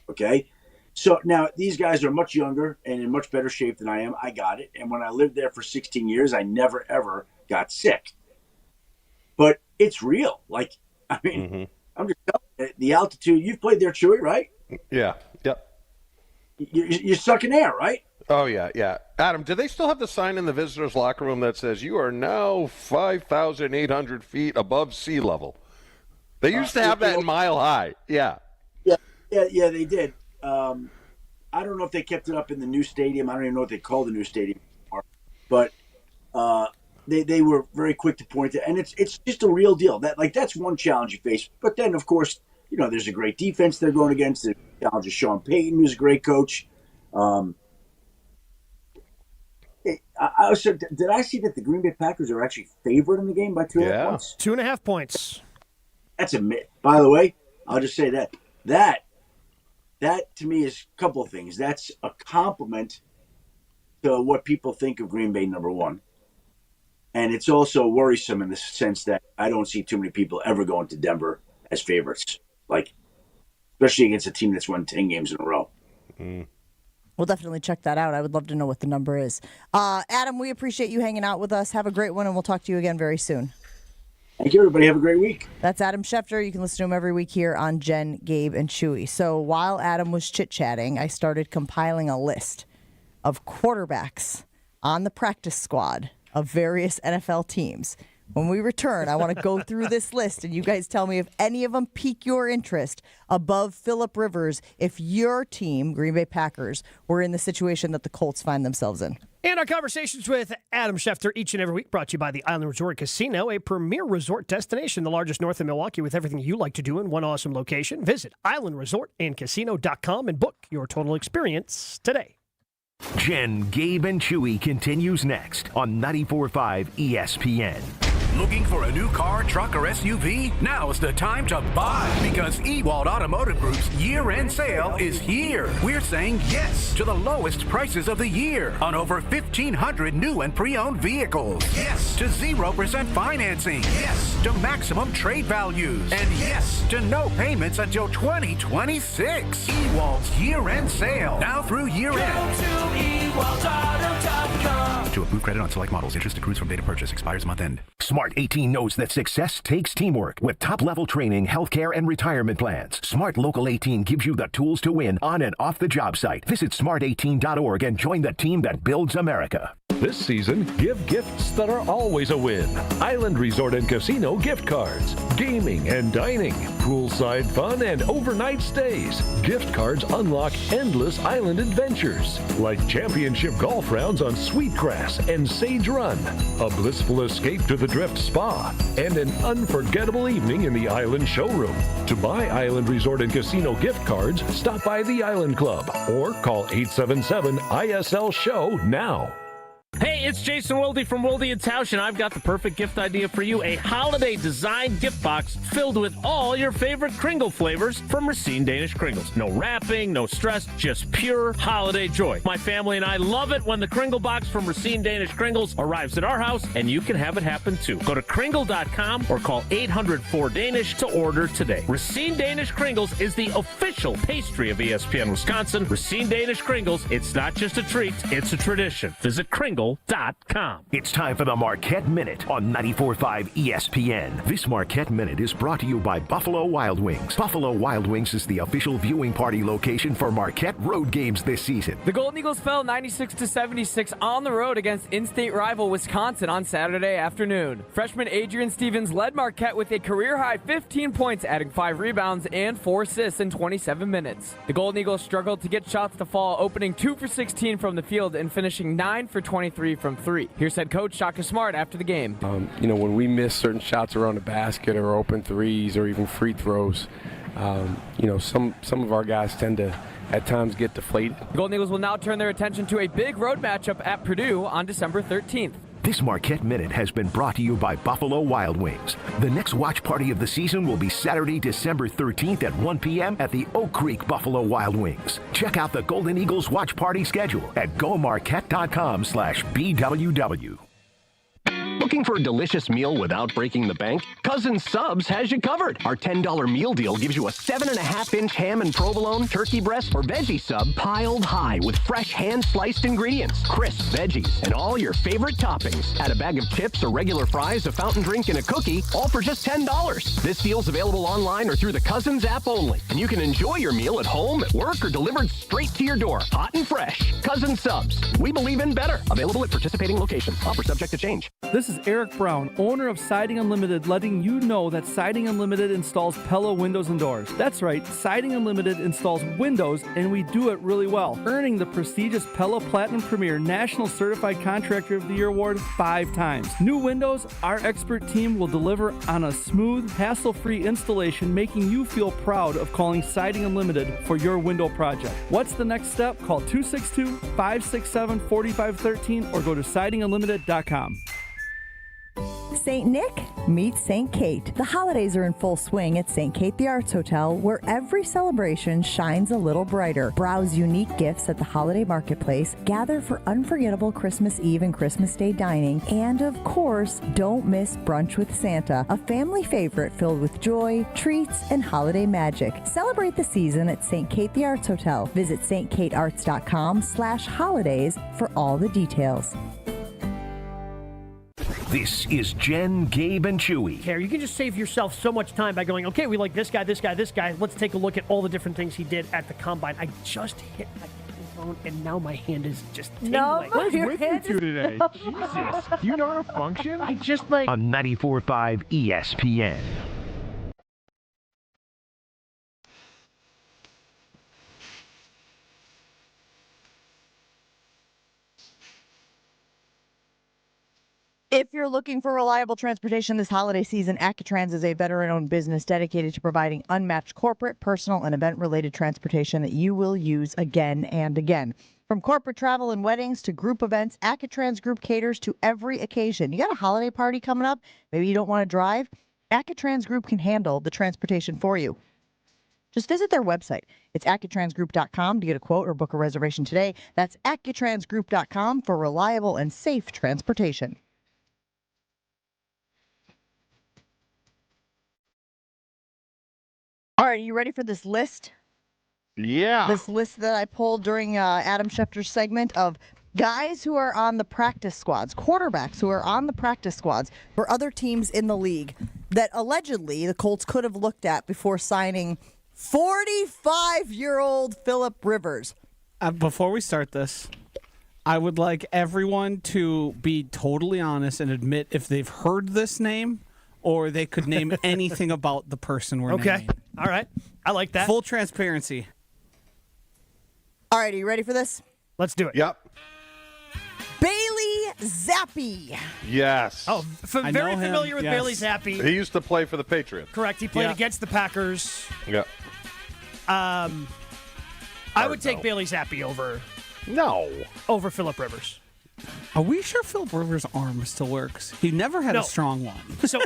okay. So now these guys are much younger and in much better shape than I am. I got it. And when I lived there for 16 years, I never, ever got sick. But it's real. Like, I mean, I'm just telling you, the altitude, you've played there, Chewy, right? Yeah. Yep. You're sucking air, right? Oh, yeah. Adam, do they still have the sign in the visitors' locker room that says you are now 5,800 feet above sea level? They used to have that in Mile High. Yeah, they did. I don't know if they kept it up in the new stadium. I don't even know what they call the new stadium anymore. But they were very quick to point to, and it's just a real deal. That's one challenge you face. But then, of course, you know, there's a great defense they're going against. The challenge is Sean Payton, who's a great coach. Did I see that the Green Bay Packers are actually favored in the game by 2.5 points? 2.5 points. That's a myth. By the way, I'll just say that to me is a couple of things. That's a compliment to what people think of Green Bay, number one. And it's also worrisome in the sense that I don't see too many people ever going to Denver as favorites, like especially against a team that's won 10 games in a row. We'll definitely check that out. I would love to know what the number is. Adam, we appreciate you hanging out with us. Have a great one, and we'll talk to you again very soon. Thank you, everybody. Have a great week. That's Adam Schefter. You can listen to him every week here on Jen, Gabe, and Chewy. So while Adam was chit-chatting, I started compiling a list of quarterbacks on the practice squad of various NFL teams. When we return, I want to go through this list, and you guys tell me if any of them pique your interest above Phillip Rivers if your team, Green Bay Packers, were in the situation that the Colts find themselves in. And our conversations with Adam Schefter each and every week brought to you by the Island Resort Casino, a premier resort destination, the largest north of Milwaukee, with everything you like to do in one awesome location. Visit islandresortandcasino.com and book your total experience today. Jen, Gabe, and Chewy continues next on 94.5 ESPN. Looking for a new car, truck, or SUV? Now is the time to buy, because Ewald Automotive Group's year-end sale is here. We're saying yes to the lowest prices of the year on over 1,500 new and pre-owned vehicles. Yes to 0% financing. Yes to maximum trade values. And yes to no payments until 2026. Ewald's year-end sale. Now through year-end. Go to EwaldAuto.com. To approve credit on select models. Interest accrues from date of purchase. Expires month end. Smart 18 knows that success takes teamwork. With top-level training, healthcare, and retirement plans, Smart Local 18 gives you the tools to win on and off the job site. Visit smart18.org and join the team that builds America. This season, give gifts that are always a win. Island Resort and Casino gift cards, gaming and dining, poolside fun, and overnight stays. Gift cards unlock endless island adventures, like championship golf rounds on Sweetgrass and Sage Run, a blissful escape to the Drift Spa, and an unforgettable evening in the Island Showroom. To buy Island Resort and Casino gift cards, stop by the Island Club or call 877-ISL-SHOW now. Hey, it's Jason Wilde from Wilde & Tausch, and I've got the perfect gift idea for you. A holiday design gift box filled with all your favorite Kringle flavors from Racine Danish Kringles. No wrapping, no stress, just pure holiday joy. My family and I love it when the Kringle box from Racine Danish Kringles arrives at our house, and you can have it happen too. Go to Kringle.com or call 800-4DANISH to order today. Racine Danish Kringles is the official pastry of ESPN Wisconsin. Racine Danish Kringles, it's not just a treat, it's a tradition. Visit Kringle.com. marquette.com. It's time for the Marquette Minute on 94.5 ESPN. This Marquette Minute is brought to you by Buffalo Wild Wings. Buffalo Wild Wings is the official viewing party location for Marquette road games this season. The Golden Eagles fell 96-76 on the road against in-state rival Wisconsin on Saturday afternoon. Freshman Adrian Stevens led Marquette with a career-high 15 points, adding 5 rebounds and 4 assists in 27 minutes. The Golden Eagles struggled to get shots to fall, opening 2 for 16 from the field and finishing 9 for 23 from 3. Here's head coach Shaka Smart after the game. When we miss certain shots around the basket or open threes or even free throws, some of our guys tend to at times get deflated. The Golden Eagles will now turn their attention to a big road matchup at Purdue on December 13th. This Marquette Minute has been brought to you by Buffalo Wild Wings. The next watch party of the season will be Saturday, December 13th at 1 p.m. at the Oak Creek Buffalo Wild Wings. Check out the Golden Eagles watch party schedule at gomarquette.com/BWW. Looking for a delicious meal without breaking the bank? Cousin Subs has you covered. Our $10 meal deal gives you a 7.5-inch ham and provolone, turkey breast, or veggie sub piled high with fresh hand-sliced ingredients, crisp veggies, and all your favorite toppings. Add a bag of chips or regular fries, a fountain drink, and a cookie, all for just $10. This deal's available online or through the Cousins app only. And you can enjoy your meal at home, at work, or delivered straight to your door, hot and fresh. Cousin Subs. We believe in better. Available at participating locations. Offer subject to change. This is Eric Brown, owner of Siding Unlimited, letting you know that Siding Unlimited installs Pella windows and doors. That's right, Siding Unlimited installs windows, and we do it really well, earning the prestigious Pella Platinum Premier National Certified Contractor of the Year award 5 times. New windows, our expert team will deliver on a smooth, hassle-free installation, making you feel proud of calling Siding Unlimited for your window project. What's the next step? Call 262-567-4513 or go to sidingunlimited.com. St. Nick meets St. Kate. The holidays are in full swing at St. Kate the Arts Hotel, where every celebration shines a little brighter. Browse unique gifts at the holiday marketplace, gather for unforgettable Christmas Eve and Christmas Day dining, and of course, don't miss Brunch with Santa, a family favorite filled with joy, treats, and holiday magic. Celebrate the season at St. Kate the Arts Hotel. Visit stkatearts.com/holidays for all the details. This is Jen, Gabe, and Chewy. You can just save yourself so much time by going, okay, we like this guy, this guy, this guy. Let's take a look at all the different things he did at the Combine. I just hit my phone, and now my hand is just tingling. No, What's your with hand you is- today? Jesus. Do you know how to function? I just On 94.5 ESPN. If you're looking for reliable transportation this holiday season, Accutrans is a veteran-owned business dedicated to providing unmatched corporate, personal, and event-related transportation that you will use again and again. From corporate travel and weddings to group events, Accutrans Group caters to every occasion. You got a holiday party coming up? Maybe you don't want to drive? Accutrans Group can handle the transportation for you. Just visit their website. It's AccuTransGroup.com to get a quote or book a reservation today. That's AccuTransGroup.com for reliable and safe transportation. All right, are you ready for this list? Yeah. This list that I pulled during Adam Schefter's segment of guys who are on the practice squads, quarterbacks who are on the practice squads for other teams in the league that allegedly the Colts could have looked at before signing 45-year-old Phillip Rivers. Before we start this, I would like everyone to be totally honest and admit if they've heard this name or they could name anything about the person we're naming. All right. I like that. Full transparency. All right, are you ready for this? Let's do it. Yep. Bailey Zappi. Yes. Oh, very familiar with Bailey Zappi. He used to play for the Patriots. Correct. He played against the Packers. Yeah. I would take Bailey Zappi over Phillip Rivers. Are we sure Phillip Rivers' arm still works? He never had a strong one. So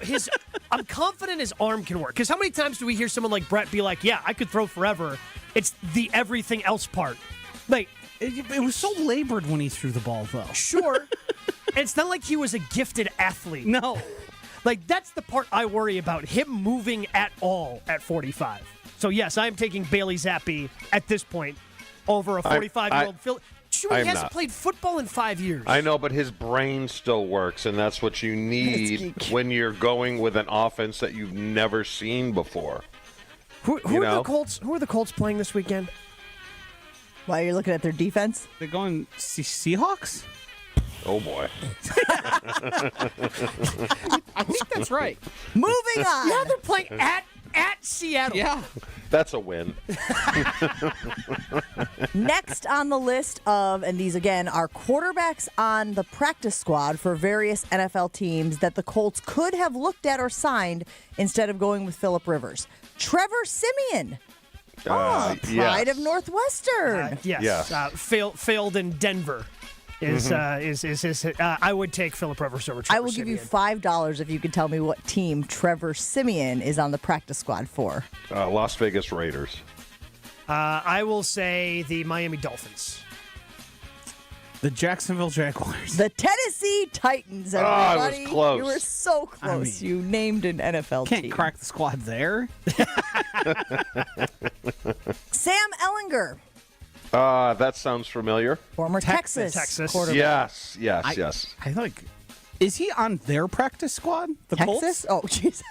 I'm confident his arm can work. Because how many times do we hear someone like Brett be like, yeah, I could throw forever. It's the everything else part. Like, it was so labored when he threw the ball, though. Sure. And it's not like he was a gifted athlete. No. Like, that's the part I worry about, him moving at all at 45. So, yes, I'm taking Bailey Zappi at this point over a 45-year-old Phil. He hasn't played football in 5 years. I know, but his brain still works, and that's what you need when you're going with an offense that you've never seen before. Who are the Colts? Who are the Colts playing this weekend? Why are you looking at their defense? They're going Seahawks? Oh, boy. I think that's right. Moving on. Yeah, they're playing at Seattle. Yeah. That's a win. Next on the list of, and these again are quarterbacks on the practice squad for various NFL teams that the Colts could have looked at or signed instead of going with Phillip Rivers. Trevor Siemian. Pride of Northwestern. Yes. Failed in Denver. I would take Phillip Rivers over Trevor I will give you $5 if you can tell me what team Trevor Siemian is on the practice squad for. Las Vegas Raiders. I will say the Miami Dolphins. The Jacksonville Jaguars. The Tennessee Titans, I everybody. was close. You were so close. You named an NFL Can't team. crack the squad there. Sam Ellinger. That sounds familiar. Former Texas quarterback. Yes. I like. Is he on their practice squad? The Texas? Colts? Oh, jeez.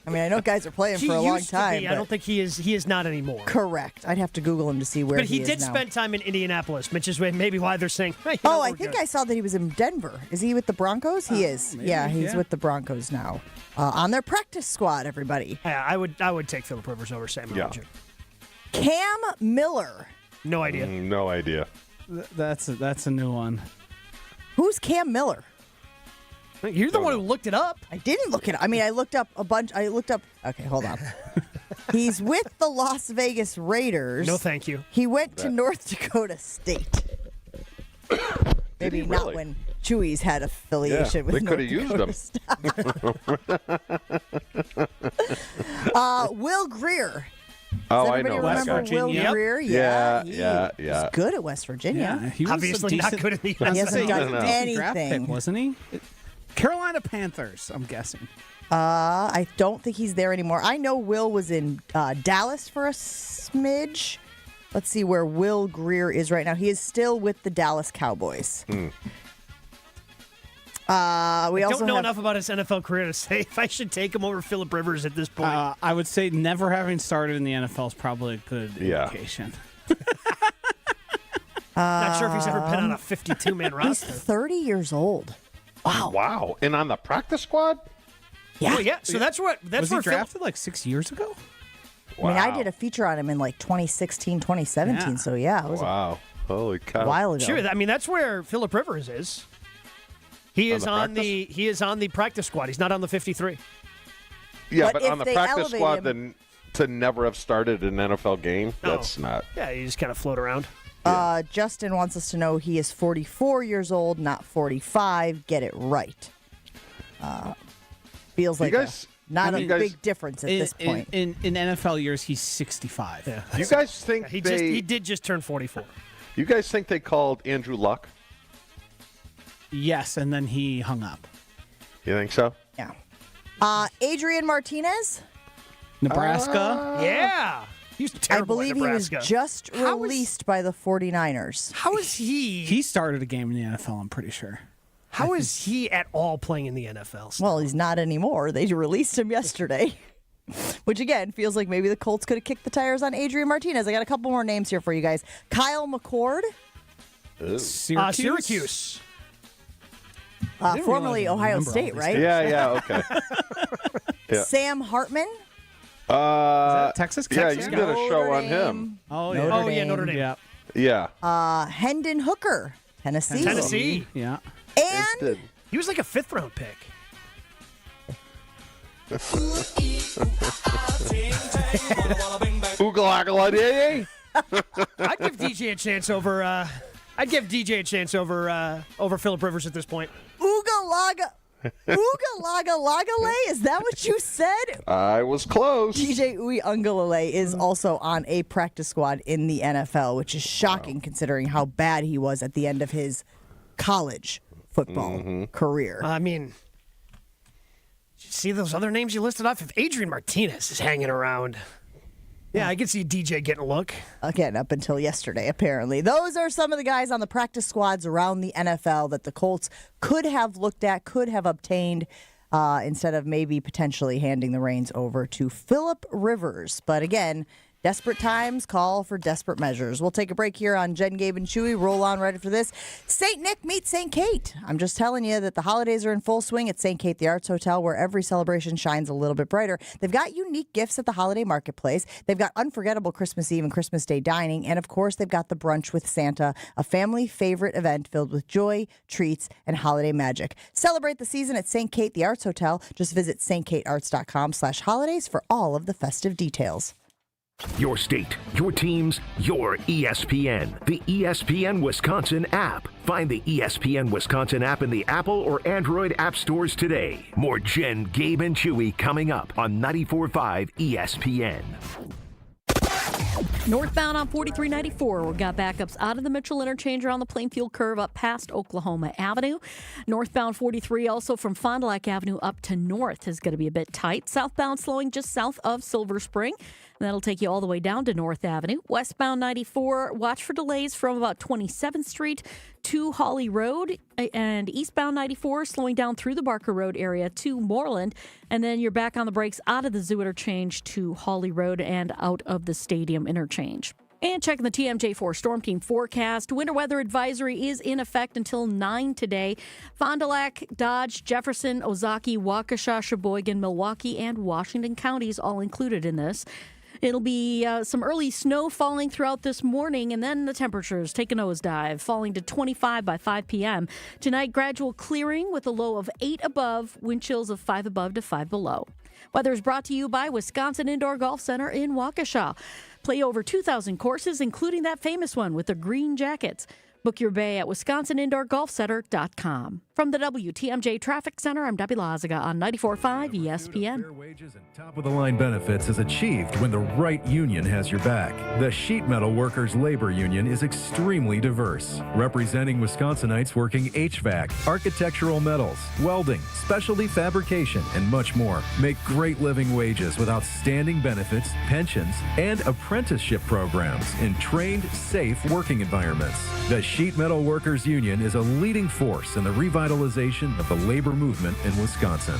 I mean, I know guys are playing for a long time. I don't think he is. He is not anymore. Correct. I'd have to Google him to see where. But he is did now. spend time in Indianapolis, which is maybe why they're saying. Hey, I think I saw that he was in Denver. Is he with the Broncos? He is. Maybe, yeah, he's with the Broncos now. On their practice squad, everybody. Yeah, I would take Phillip Rivers over Sam Ellinger. Cam Miller. No idea. No idea. That's a new one. Who's Cam Miller? You're the one who looked it up. I didn't look it up. I mean, I looked up a bunch. Okay, hold on. He's with the Las Vegas Raiders. No, thank you. He went to North Dakota State. Maybe he not really? when Chewy's had affiliation with they North could have used him. Will Greer. Oh, Does I everybody know that remember guy. Will Greer? Yeah. He's good at West Virginia. He was Obviously not good at the He hasn't done draft pick, anything. wasn't he? Carolina Panthers, I'm guessing. I don't think he's there anymore. I know Will was in Dallas for a smidge. Let's see where Will Greer is right now. He is still with the Dallas Cowboys. I don't know enough about his NFL career to say if I should take him over Phillip Rivers at this point. I would say never having started in the NFL is probably a good indication. Not sure if he's ever been on a 52-man roster. He's 30 years old. Wow. And on the practice squad? Yeah. Oh, yeah. So that's was where he drafted like 6 years ago? I mean, I did a feature on him in like 2016, 2017. Yeah. So, yeah, it was Holy cow. a while ago. Sure. I mean, that's where Phillip Rivers is. He is on practice? he is on the practice squad. He's not on the 53. Yeah, But but if on the they practice elevate squad, him- then to never have started an NFL game, that's not. Yeah, you just kind of float around. Justin wants us to know he is 44 years old, not 45. Get it right. Feels like not a big difference at this point. In NFL years, he's 65. Yeah. You guys think he did just turn 44. You guys think they called Andrew Luck? Yes, and then he hung up. You think so? Yeah. Adrian Martinez? Nebraska? Yeah. He was I terrible believe at he was Nebraska. just released by the 49ers. How is he? He started a game in the NFL, I'm pretty sure. How is he at all playing in the NFL? Well, he's not anymore. They released him yesterday. Which, again, feels like maybe the Colts could have kicked the tires on Adrian Martinez. I got a couple more names here for you guys. Kyle McCord. Syracuse. Formerly Ohio State, right? Yeah, okay. Yeah. Sam Hartman. Texas? Yeah, you did a show on him. Oh, yeah. Notre Dame. Yeah. Hendon Hooker, Tennessee. Yeah. And he was like a 5th round pick. I'd give DJ a chance over. I'd give DJ a chance over Phillip Rivers at this point. Ooga Laga Lagale? Is that what you said? I was close. DJ Uiagalelei is also on a practice squad in the NFL, which is shocking considering how bad he was at the end of his college football career. I mean, did you see those other names you listed off? If Adrian Martinez is hanging around, Yeah, I can see DJ getting a look. Again, up until yesterday, apparently. Those are some of the guys on the practice squads around the NFL that the Colts could have looked at, could have obtained, instead of maybe potentially handing the reins over to Phillip Rivers. But again, desperate times call for desperate measures. We'll take a break here on Jen, Gabe, and Chewy. Roll on right after this. St. Nick meets St. Kate. I'm just telling you that the holidays are in full swing at St. Kate, the Arts Hotel, where every celebration shines a little bit brighter. They've got unique gifts at the holiday marketplace. They've got unforgettable Christmas Eve and Christmas Day dining. And, of course, they've got the Brunch with Santa, a family favorite event filled with joy, treats, and holiday magic. Celebrate the season at St. Kate, the Arts Hotel. Just visit stkatearts.com/holidays for all of the festive details. Your state, your teams, your ESPN. The ESPN Wisconsin app. Find the ESPN Wisconsin app in the Apple or Android app stores today. More Jen, Gabe, and Chewy coming up on 94.5 ESPN. Northbound on 4394, we got backups out of the Mitchell Interchange around the Plainfield Curve up past Oklahoma Avenue. Northbound 43 also from Fond du Lac Avenue up to north is going to be a bit tight. Southbound slowing just south of Silver Spring. That'll take you all the way down to North Avenue. Westbound 94, watch for delays from about 27th Street to Hawley Road. And eastbound 94, slowing down through the Barker Road area to Moreland. And then you're back on the brakes out of the Zoo Interchange to Hawley Road and out of the Stadium Interchange. And checking the TMJ4 Storm Team forecast. Winter weather advisory is in effect until 9 today. Fond du Lac, Dodge, Jefferson, Ozaukee, Waukesha, Sheboygan, Milwaukee, and Washington counties all included in this. It'll be some early snow falling throughout this morning, and then the temperatures take a nosedive, falling to 25 by 5 p.m. Tonight, gradual clearing with a low of 8 above, wind chills of 5 above to 5 below. Weather is brought to you by Wisconsin Indoor Golf Center in Waukesha. Play over 2,000 courses, including that famous one with the green jackets. Book your bay at wisconsinindorgolfcenter.com. From the WTMJ Traffic Center, I'm Debbie Lazaga on 94.5 ESPN. Fair wages and top-of-the-line benefits is achieved when the right union has your back. The Sheet Metal Workers Labor Union is extremely diverse, representing Wisconsinites working HVAC, architectural metals, welding, specialty fabrication, and much more. Make great living wages with outstanding benefits, pensions, and apprenticeship programs in trained, safe working environments. The Sheet Metal Workers Union is a leading force in the revitalization of the labor movement in Wisconsin.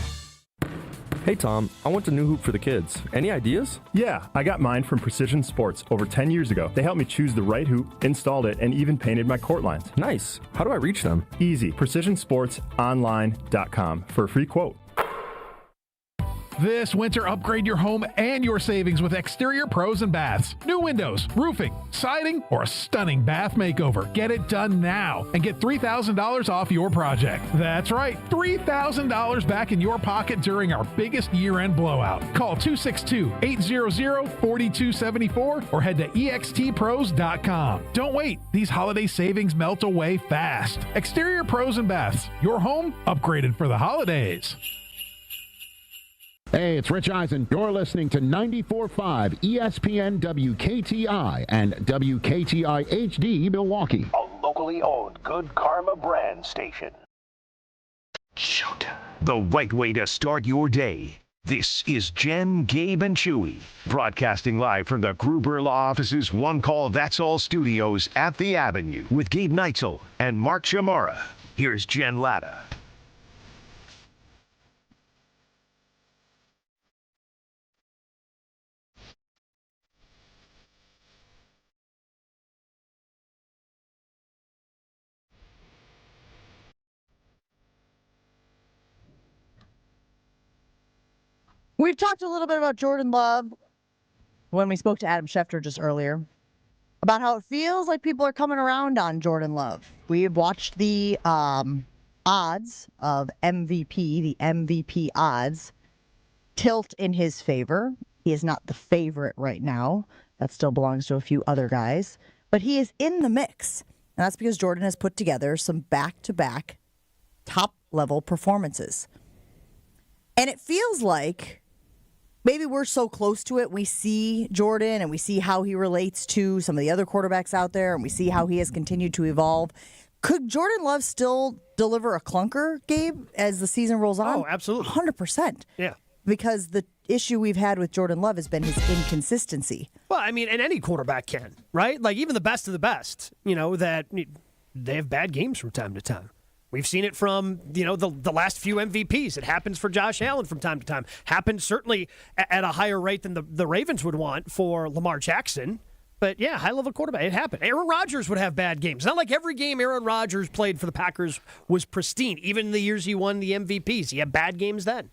Hey Tom, I want a new hoop for the kids. Any ideas? Yeah, I got mine from Precision Sports over 10 years ago. They helped me choose the right hoop, installed it, and even painted my court lines. Nice. How do I reach them? Easy. PrecisionSportsOnline.com for a free quote. This winter, upgrade your home and your savings with Exterior Pros and Baths. New windows, roofing, siding, or a stunning bath makeover. Get it done now and get $3,000 off your project. That's right, $3,000 back in your pocket during our biggest year-end blowout. Call 262-800-4274 or head to extpros.com. Don't wait. These holiday savings melt away fast. Exterior Pros and Baths. Your home upgraded for the holidays. Hey, it's Rich Eisen. You're listening to 94.5 ESPN WKTI and WKTI HD Milwaukee. A locally owned Good Karma brand station. Shoot. The right way to start your day. This is Jen, Gabe, and Chewy, broadcasting live from the Gruber Law Office's One Call That's All studios at the Avenue with Gabe Neitzel and Mark Shamara. Here's Jen Latta. We've talked a little bit about Jordan Love when we spoke to Adam Schefter just earlier about how it feels like people are coming around on Jordan Love. We've watched the odds of MVP, the MVP odds, tilt in his favor. He is not the favorite right now. That still belongs to a few other guys. But he is in the mix. And that's because Jordan has put together some back-to-back top-level performances. And it feels like maybe we're so close to it. We see Jordan and we see how he relates to some of the other quarterbacks out there, and we see how he has continued to evolve. Could Jordan Love still deliver a clunker, Gabe, as the season rolls on? Oh, absolutely. 100%. Yeah. because the issue we've had with Jordan Love has been his inconsistency. Well, I mean, and any quarterback can, right? Like even the best of the best, that they have bad games from time to time. We've seen it from, the last few MVPs. It happens for Josh Allen from time to time. Happens certainly at a higher rate than the Ravens would want for Lamar Jackson. But, yeah, high-level quarterback. It happened. Aaron Rodgers would have bad games. Not like every game Aaron Rodgers played for the Packers was pristine. Even the years he won the MVPs, he had bad games then.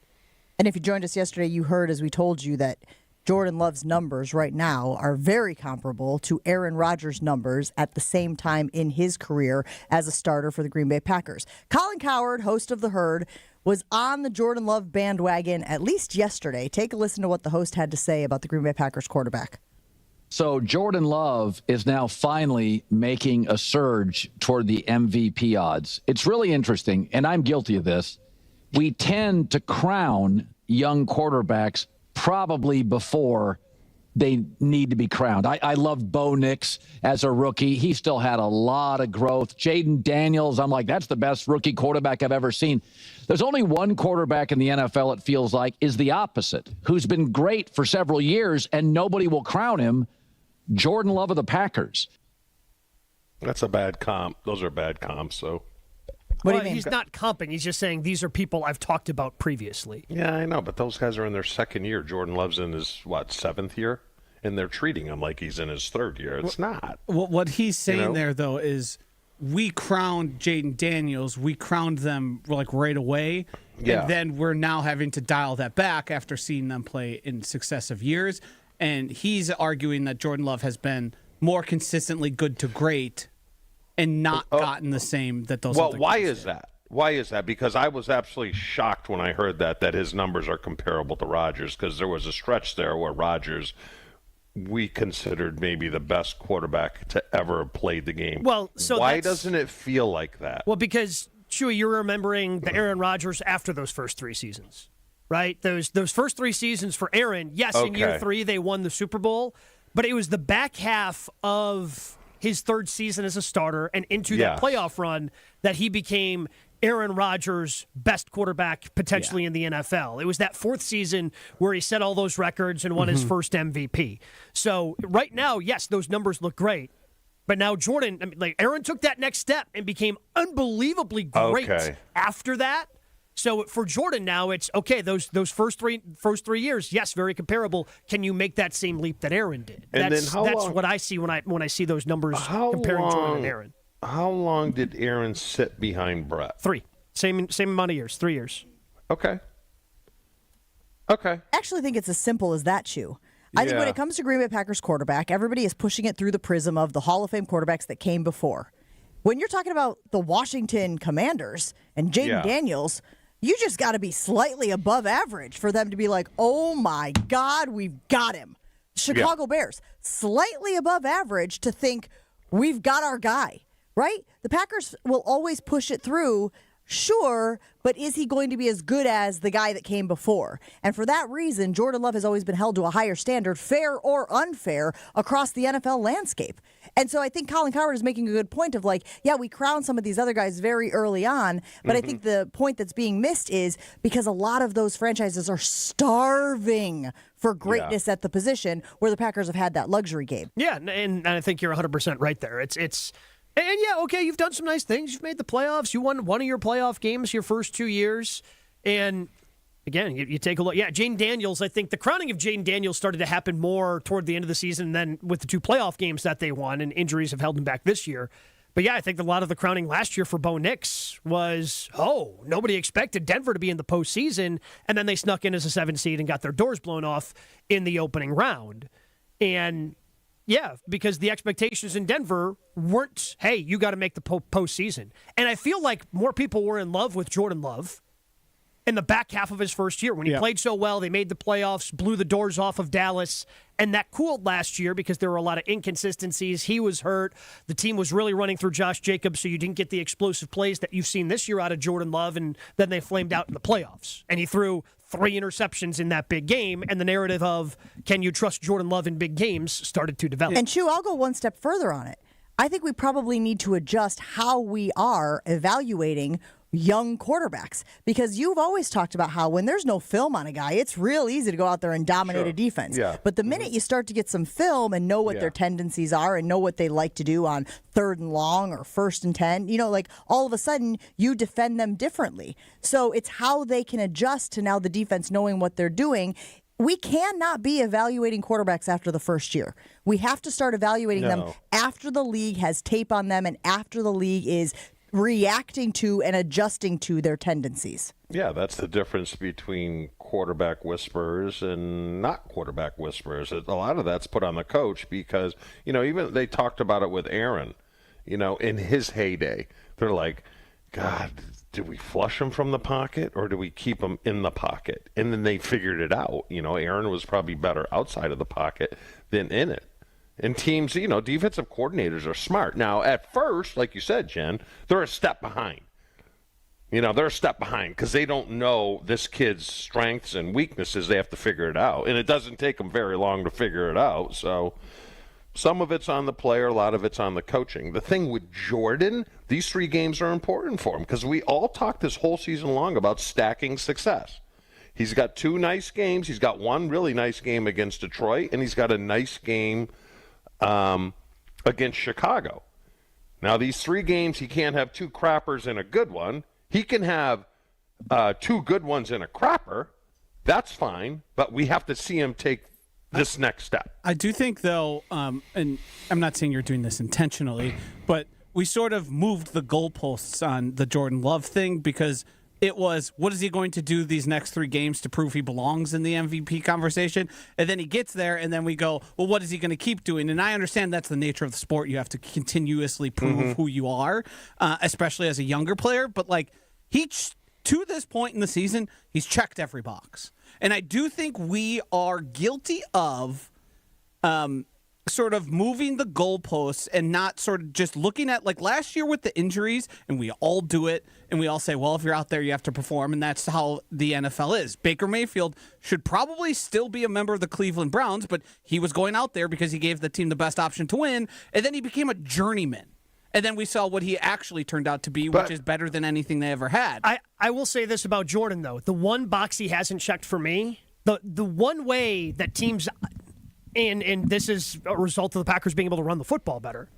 And if you joined us yesterday, you heard, as we told you, that Jordan Love's numbers right now are very comparable to Aaron Rodgers' numbers at the same time in his career as a starter for the Green Bay Packers. Colin Cowherd, host of The Herd, was on the Jordan Love bandwagon at least yesterday. Take a listen to what the host had to say about the Green Bay Packers quarterback. So Jordan Love is now finally making a surge toward the MVP odds. It's really interesting, and I'm guilty of this. We tend to crown young quarterbacks probably before they need to be crowned. I loved Bo Nix as a rookie. He still had a lot of growth. Jaden Daniels, I'm like, that's the best rookie quarterback I've ever seen. There's only one quarterback in the NFL, it feels like, is the opposite, who's been great for several years, and nobody will crown him. Jordan Love of the Packers. That's a bad comp. Those are bad comps, so. What do you mean? He's not comping. He's just saying these are people I've talked about previously. Yeah, I know, but those guys are in their second year. Jordan Love's in his, seventh year? And they're treating him like he's in his third year. It's not. What he's saying there, though, is we crowned Jaden Daniels. We crowned them right away. Yeah. And then we're now having to dial that back after seeing them play in successive years. And he's arguing that Jordan Love has been more consistently good to great and not gotten the same that those other why guys is that? Why is that? Because I was absolutely shocked when I heard that his numbers are comparable to Rodgers, because there was a stretch there where Rodgers we considered maybe the best quarterback to ever have played the game. Well, so why doesn't it feel like that? Well, because, Chewy, you're remembering the Aaron Rodgers after those first three seasons. Right? Those first three seasons for Aaron, yes, in year 3 they won the Super Bowl, but it was the back half of his third season as a starter and into that playoff run that he became Aaron Rodgers' best quarterback potentially in the NFL. It was that fourth season where he set all those records and won his first MVP. So right now, yes, those numbers look great. But now Jordan, Aaron took that next step and became unbelievably great after that. So for Jordan now, it's okay. Those first three years, yes, very comparable. Can you make that same leap that Aaron did? That's what I see when I see those numbers comparing Jordan and Aaron. How long did Aaron sit behind Brett? 3. Same amount of years. 3 years. Okay. I actually think it's as simple as that, Chew. I think when it comes to Green Bay Packers quarterback, everybody is pushing it through the prism of the Hall of Fame quarterbacks that came before. When you're talking about the Washington Commanders and Jaden Daniels, you just got to be slightly above average for them to be like, oh, my God, we've got him. Chicago Bears, slightly above average to think we've got our guy, right? The Packers will always push it through, sure, but is he going to be as good as the guy that came before? And for that reason, Jordan Love has always been held to a higher standard, fair or unfair, across the NFL landscape. And so I think Colin Cowherd is making a good point of we crown some of these other guys very early on, but I think the point that's being missed is because a lot of those franchises are starving for greatness at the position where the Packers have had that luxury game. Yeah, and I think you're 100% right there. You've done some nice things. You've made the playoffs. You won one of your playoff games your first 2 years. And, again, you take a look. Yeah, Jaden Daniels, I think the crowning of Jaden Daniels started to happen more toward the end of the season than with the 2 playoff games that they won, and injuries have held him back this year. But, yeah, I think a lot of the crowning last year for Bo Nix was, nobody expected Denver to be in the postseason, and then they snuck in as a 7 seed and got their doors blown off in the opening round. And yeah, because the expectations in Denver weren't, hey, you got to make the postseason. And I feel like more people were in love with Jordan Love in the back half of his first year. When he played so well, they made the playoffs, blew the doors off of Dallas, and that cooled last year because there were a lot of inconsistencies. He was hurt. The team was really running through Josh Jacobs, so you didn't get the explosive plays that you've seen this year out of Jordan Love, and then they flamed out in the playoffs. And he threw 3 interceptions in that big game, and the narrative of, can you trust Jordan Love in big games, started to develop. And Chew, I'll go one step further on it. I think we probably need to adjust how we are evaluating young quarterbacks, because you've always talked about how when there's no film on a guy, it's real easy to go out there and dominate a defense. Yeah. But the minute you start to get some film and know what their tendencies are and know what they like to do on 3rd and long or 1st and 10, like all of a sudden you defend them differently. So it's how they can adjust to now the defense knowing what they're doing. We cannot be evaluating quarterbacks after the first year. We have to start evaluating them after the league has tape on them and after the league is reacting to and adjusting to their tendencies. Yeah, that's the difference between quarterback whisperers and not quarterback whisperers. A lot of that's put on the coach because, even they talked about it with Aaron, in his heyday. They're like, God, do we flush him from the pocket or do we keep him in the pocket? And then they figured it out. Aaron was probably better outside of the pocket than in it. And teams, defensive coordinators are smart. Now, at first, like you said, Jen, they're a step behind. They're a step behind because they don't know this kid's strengths and weaknesses. They have to figure it out. And it doesn't take them very long to figure it out. So some of it's on the player, a lot of it's on the coaching. The thing with Jordan, these 3 games are important for him because we all talked this whole season long about stacking success. He's got 2 nice games. He's got 1 really nice game against Detroit, and he's got a nice game against Chicago. Now, these 3 games, he can't have 2 crappers and a good one. He can have 2 good ones and a crapper. That's fine, but we have to see him take this next step. I do think, though, and I'm not saying you're doing this intentionally, but we sort of moved the goalposts on the Jordan Love thing because it was, what is he going to do these next 3 games to prove he belongs in the MVP conversation? And then he gets there, and then we go, well, what is he going to keep doing? And I understand that's the nature of the sport. You have to continuously prove who you are, especially as a younger player. But, to this point in the season, he's checked every box. And I do think we are guilty of sort of moving the goalposts and not sort of just looking at last year with the injuries, and we all do it, and we all say, well, if you're out there, you have to perform, and that's how the NFL is. Baker Mayfield should probably still be a member of the Cleveland Browns, but he was going out there because he gave the team the best option to win, and then he became a journeyman. And then we saw what he actually turned out to be, which is better than anything they ever had. I will say this about Jordan, though. The one box he hasn't checked for me, the one way that teams... And this is a result of the Packers being able to run the football better.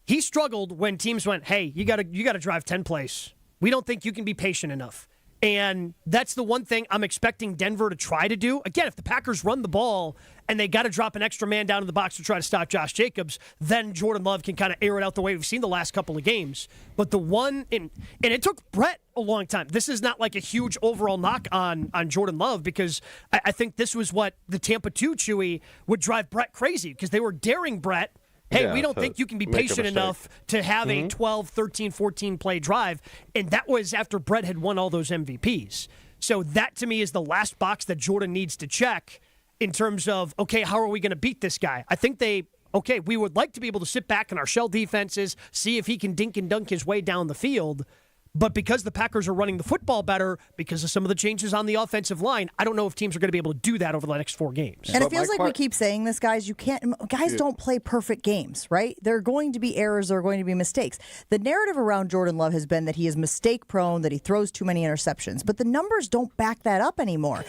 He struggled when teams went, hey, you got to drive 10 plays. We don't think you can be patient enough. And that's the one thing I'm expecting Denver to try to do. Again, if the Packers run the ball and they got to drop an extra man down in the box to try to stop Josh Jacobs, then Jordan Love can kind of air it out the way we've seen the last couple of games. But the one, and it took Brett a long time. This is not like a huge overall knock on Jordan Love because I think this was what the Tampa 2 Chewy would drive Brett crazy because they were daring Brett. Hey, we don't think you can be patient enough to have a 12, 13, 14 play drive. And that was after Brett had won all those MVPs. So that to me is the last box that Jordan needs to check in terms of, okay, how are we going to beat this guy? I think we would like to be able to sit back in our shell defenses, see if he can dink and dunk his way down the field. But because the Packers are running the football better, because of some of the changes on the offensive line, I don't know if teams are going to be able to do that over the next 4 games. And it feels like we keep saying this, guys. Guys don't play perfect games, right? There are going to be errors. There are going to be mistakes. The narrative around Jordan Love has been that he is mistake prone, that he throws too many interceptions. But the numbers don't back that up anymore.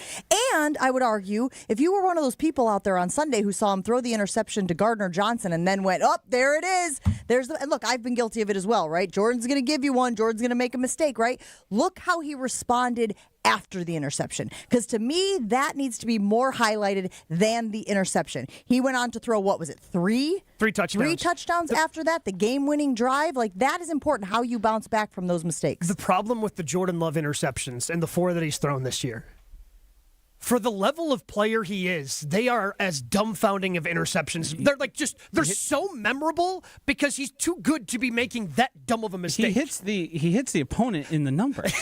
And I would argue, if you were one of those people out there on Sunday who saw him throw the interception to Gardner Johnson and then went, there it is. And look, I've been guilty of it as well, right? Jordan's going to give you one. Jordan's going to make a mistake, right? Look how he responded after the interception. Because to me, that needs to be more highlighted than the interception. He went on to throw, what was it, 3? 3 touchdowns. 3 touchdowns after that, the game-winning drive. That is important, how you bounce back from those mistakes. The problem with the Jordan Love interceptions and the 4 that he's thrown this year, for the level of player he is, they are as dumbfounding of interceptions. They're so memorable because he's too good to be making that dumb of a mistake. He hits the opponent in the numbers.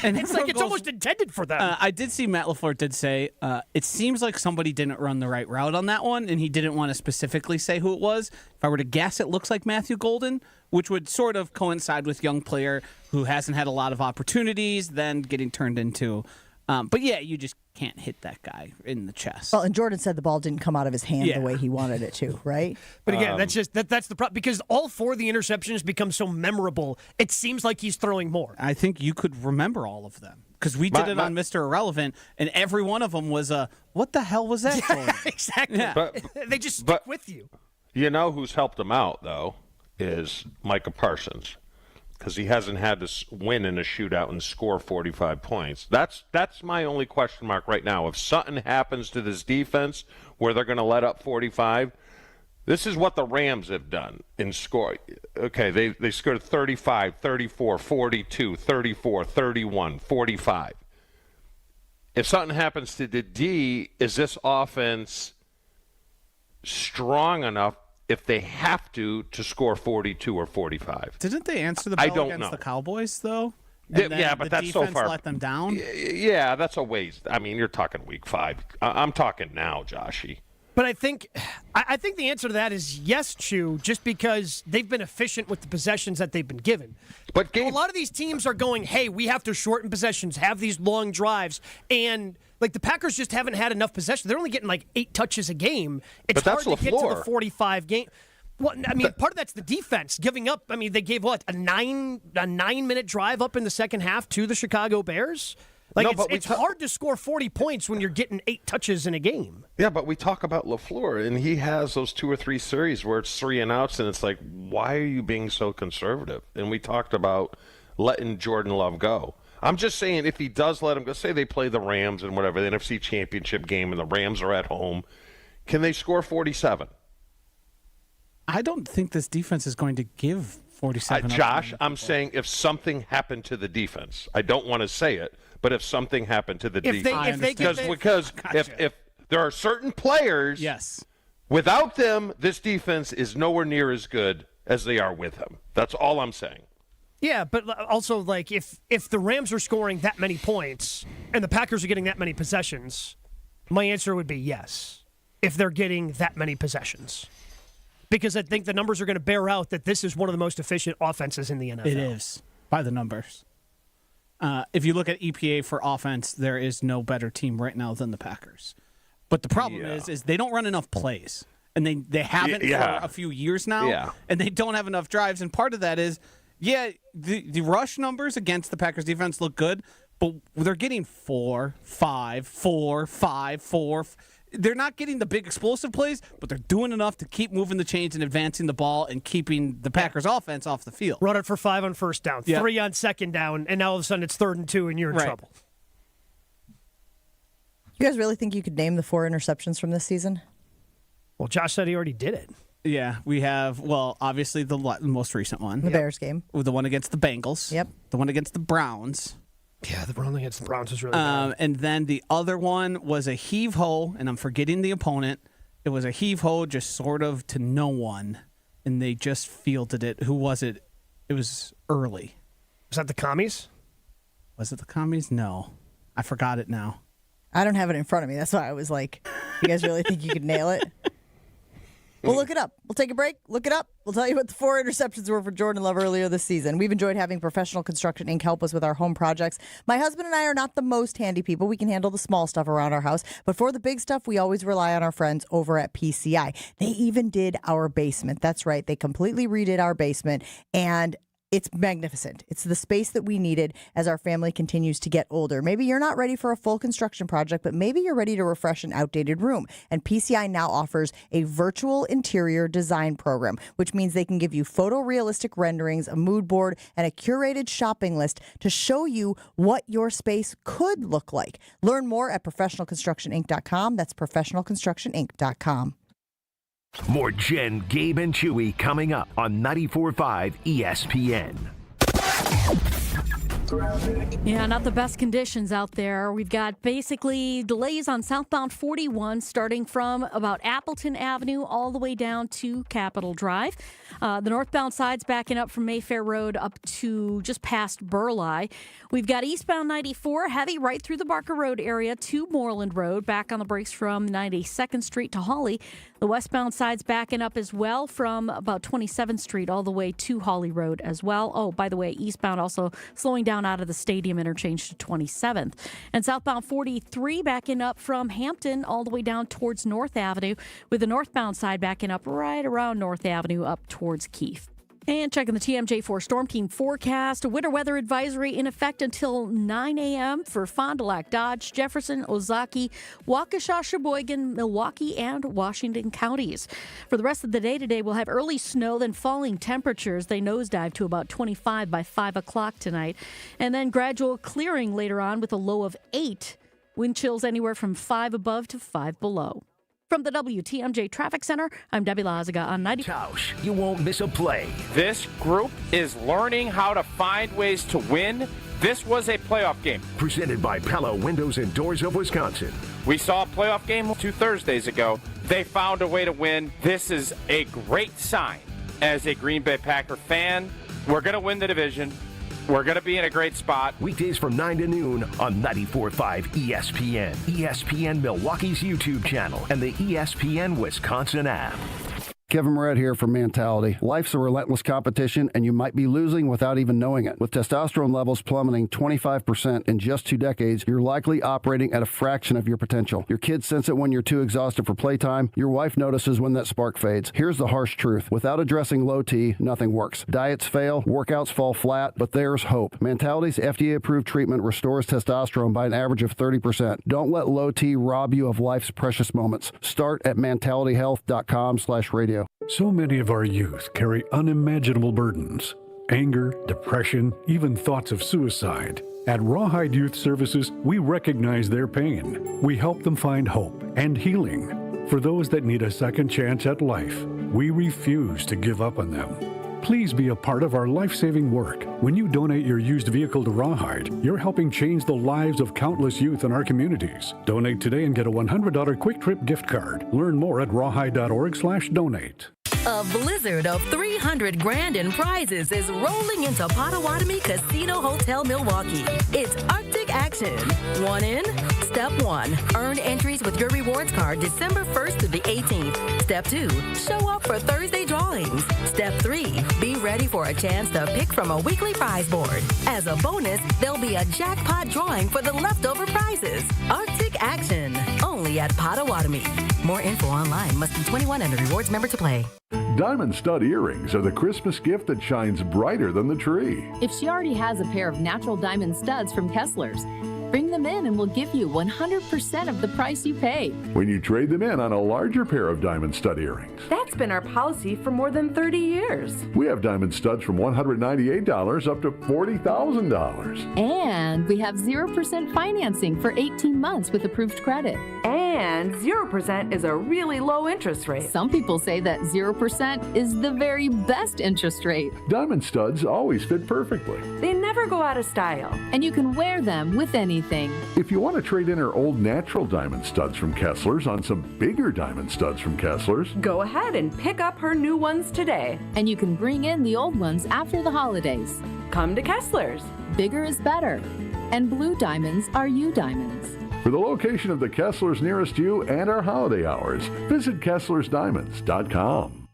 And it's like it's almost intended for them. I did see Matt LaFleur did say, it seems like somebody didn't run the right route on that one, and he didn't want to specifically say who it was. If I were to guess, it looks like Matthew Golden, which would sort of coincide with young player who hasn't had a lot of opportunities, then getting turned into But yeah, you just can't hit that guy in the chest. Well, and Jordan said the ball didn't come out of his hand the way he wanted it to, right? But again, that's the problem, because all 4 of the interceptions become so memorable. It seems like he's throwing more. I think you could remember all of them because we did it on Mr. Irrelevant, and every one of them was what the hell was that? Yeah, exactly. Yeah. They just stick with you. You know who's helped him out, though, is Micah Parsons, because he hasn't had to win in a shootout and score 45 points. That's my only question mark right now. If something happens to this defense where they're going to let up 45, this is what the Rams have done in score. Okay, they scored 35, 34, 42, 34, 31, 45. If something happens to the D, is this offense strong enough if they have to score 42 or 45? Didn't they answer the bell against the Cowboys, though? Yeah, but that's so far. Let them down? Yeah, that's a ways. I mean, you're talking week 5. I'm talking now, Joshy. But I think the answer to that is yes, Chew, just because they've been efficient with the possessions that they've been given. But a lot of these teams are going, hey, we have to shorten possessions, have these long drives, and like the Packers just haven't had enough possession. They're only getting like 8 touches a game. It's hard to get to the 45 game. Well, I mean, part of that's the defense giving up. I mean, they gave a 9-minute drive up in the second half to the Chicago Bears. Like, it's hard to score 40 points when you're getting 8 touches in a game. Yeah, but we talk about LaFleur, and he has those 2 or 3 series where it's 3 and outs, and it's like, why are you being so conservative? And we talked about letting Jordan Love go. I'm just saying, if he does let him go, say they play the Rams and whatever, the NFC Championship game, and the Rams are at home, can they score 47? I don't think this defense is going to give 47. Josh, I'm saying if something happened to the defense, I don't want to say it, but if something happened to the defense, because if there are certain players, without them, this defense is nowhere near as good as they are with him. That's all I'm saying. Yeah, but also, like, if the Rams are scoring that many points and the Packers are getting that many possessions, my answer would be yes, if they're getting that many possessions. Because I think the numbers are going to bear out that this is one of the most efficient offenses in the NFL. It is, by the numbers. If you look at EPA for offense, there is no better team right now than the Packers. But the problem is they don't run enough plays. And they haven't for a few years now. Yeah. And they don't have enough drives. And part of that is, the rush numbers against the Packers defense look good, but they're getting 4, 5, 4, 5, 4. They're not getting the big explosive plays, but they're doing enough to keep moving the chains and advancing the ball and keeping the Packers offense off the field. Run it for 5 on first down, 3 on second down, and now all of a sudden it's 3rd and 2 and you're in trouble. You guys really think you could name the 4 interceptions from this season? Well, Josh said he already did it. Yeah, we have, obviously the most recent one. The Bears game. The one against the Bengals. Yep. The one against the Browns. Yeah, the one against the Browns was really bad. And then the other one was a heave-ho, and I'm forgetting the opponent. It was a heave-ho just sort of to no one, and they just fielded it. Who was it? It was early. Was that the Commies? Was it the Commies? No. I forgot it now. I don't have it in front of me. That's why I was like, you guys really think you could nail it? We'll look it up. We'll take a break, look it up. We'll tell you what the 4 interceptions were for Jordan Love earlier this season. We've enjoyed having Professional Construction Inc. help us with our home projects. My husband and I are not the most handy people. We can handle the small stuff around our house. But for the big stuff, we always rely on our friends over at PCI. They even did our basement. That's right. They completely redid our basement. And it's magnificent. It's the space that we needed as our family continues to get older. Maybe you're not ready for a full construction project, but maybe you're ready to refresh an outdated room. And PCI now offers a virtual interior design program, which means they can give you photorealistic renderings, a mood board, and a curated shopping list to show you what your space could look like. Learn more at professionalconstructioninc.com. That's professionalconstructioninc.com. More Jen, Gabe, and Chewy coming up on 94.5 ESPN. Yeah, not the best conditions out there. We've got basically delays on southbound 41 starting from about Appleton Avenue all the way down to Capitol Drive. The northbound side's backing up from Mayfair Road up to just past Burleigh. We've got eastbound 94 heavy right through the Barker Road area to Moreland Road, back on the brakes from 92nd Street to Hawley. The westbound side's backing up as well from about 27th Street all the way to Hawley Road as well. Oh, by the way, eastbound also slowing down eastbound out of the stadium interchange to 27th. And southbound 43 backing up from Hampton all the way down towards North Avenue, with the northbound side backing up right around North Avenue up towards Keefe. And checking the TMJ4 Storm Team forecast, a winter weather advisory in effect until 9 a.m. for Fond du Lac, Dodge, Jefferson, Ozaukee, Waukesha, Sheboygan, Milwaukee, and Washington counties. For the rest of the day today, we'll have early snow, then falling temperatures. They nosedive to about 25 by 5 o'clock tonight. And then gradual clearing later on with a low of 8. Wind chills anywhere from 5 above to 5 below. From the WTMJ Traffic Center, I'm Debbie Lazaga on 90. Tausch, you won't miss a play. This group is learning how to find ways to win. This was a playoff game. Presented by Pella Windows and Doors of Wisconsin. We saw a playoff game 2 Thursdays ago. They found a way to win. This is a great sign as a Green Bay Packer fan. We're going to win the division. We're going to be in a great spot. Weekdays from 9 to noon on 94.5 ESPN, ESPN Milwaukee's YouTube channel, and the ESPN Wisconsin app. Kevin Moret here from Mentality. Life's a relentless competition, and you might be losing without even knowing it. With testosterone levels plummeting 25% in just 2 decades, you're likely operating at a fraction of your potential. Your kids sense it when you're too exhausted for playtime. Your wife notices when that spark fades. Here's the harsh truth. Without addressing low T, nothing works. Diets fail, workouts fall flat, but there's hope. Mentality's FDA-approved treatment restores testosterone by an average of 30%. Don't let low T rob you of life's precious moments. Start at mentalityhealth.com/radio. So many of our youth carry unimaginable burdens. Anger, depression, even thoughts of suicide. At Rawhide Youth Services, we recognize their pain. We help them find hope and healing. For those that need a second chance at life, we refuse to give up on them. Please be a part of our life-saving work. When you donate your used vehicle to Rawhide, you're helping change the lives of countless youth in our communities. Donate today and get a $100 Quick Trip gift card. Learn more at rawhide.org/donate. A blizzard of $300,000 in prizes is rolling into Potawatomi Casino Hotel Milwaukee. It's Arctic action. 1 in, Step 1. Earn entries with your rewards card December 1st to the 18th. Step 2. Show up for Thursday drawings. Step 3. Be ready for a chance to pick from a weekly prize board. As a bonus, there'll be a jackpot drawing for the leftover prizes. Arctic action. Only at Potawatomi. More info online. Must be 21 and a rewards member to play. Diamond stud earrings are the Christmas gift that shines brighter than the tree. If she already has a pair of natural diamond studs from Kessler's, bring them in and we'll give you 100% of the price you pay. When you trade them in on a larger pair of diamond stud earrings. That's been our policy for more than 30 years. We have diamond studs from $198 up to $40,000. And we have 0% financing for 18 months with approved credit. And 0% is a really low interest rate. Some people say that 0% is the very best interest rate. Diamond studs always fit perfectly. They never go out of style. And you can wear them with anything. If you want to trade in her old natural diamond studs from Kessler's on some bigger diamond studs from Kessler's, go ahead and pick up her new ones today. And you can bring in the old ones after the holidays. Come to Kessler's. Bigger is better. And blue diamonds are you diamonds. For the location of the Kessler's nearest you and our holiday hours, visit KesslersDiamonds.com.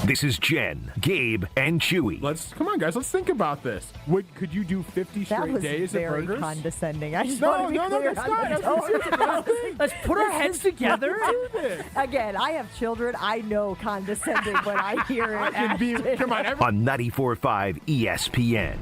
This is Jen, Gabe, and Chewy. Come on, guys. Let's think about this. Could you do 50 straight days of burgers? That was very condescending. I just No, want to be clear that's on not. this. Let's put our heads together. Again, I have children. I know condescending when I hear it. Come on, on 94.5 ESPN.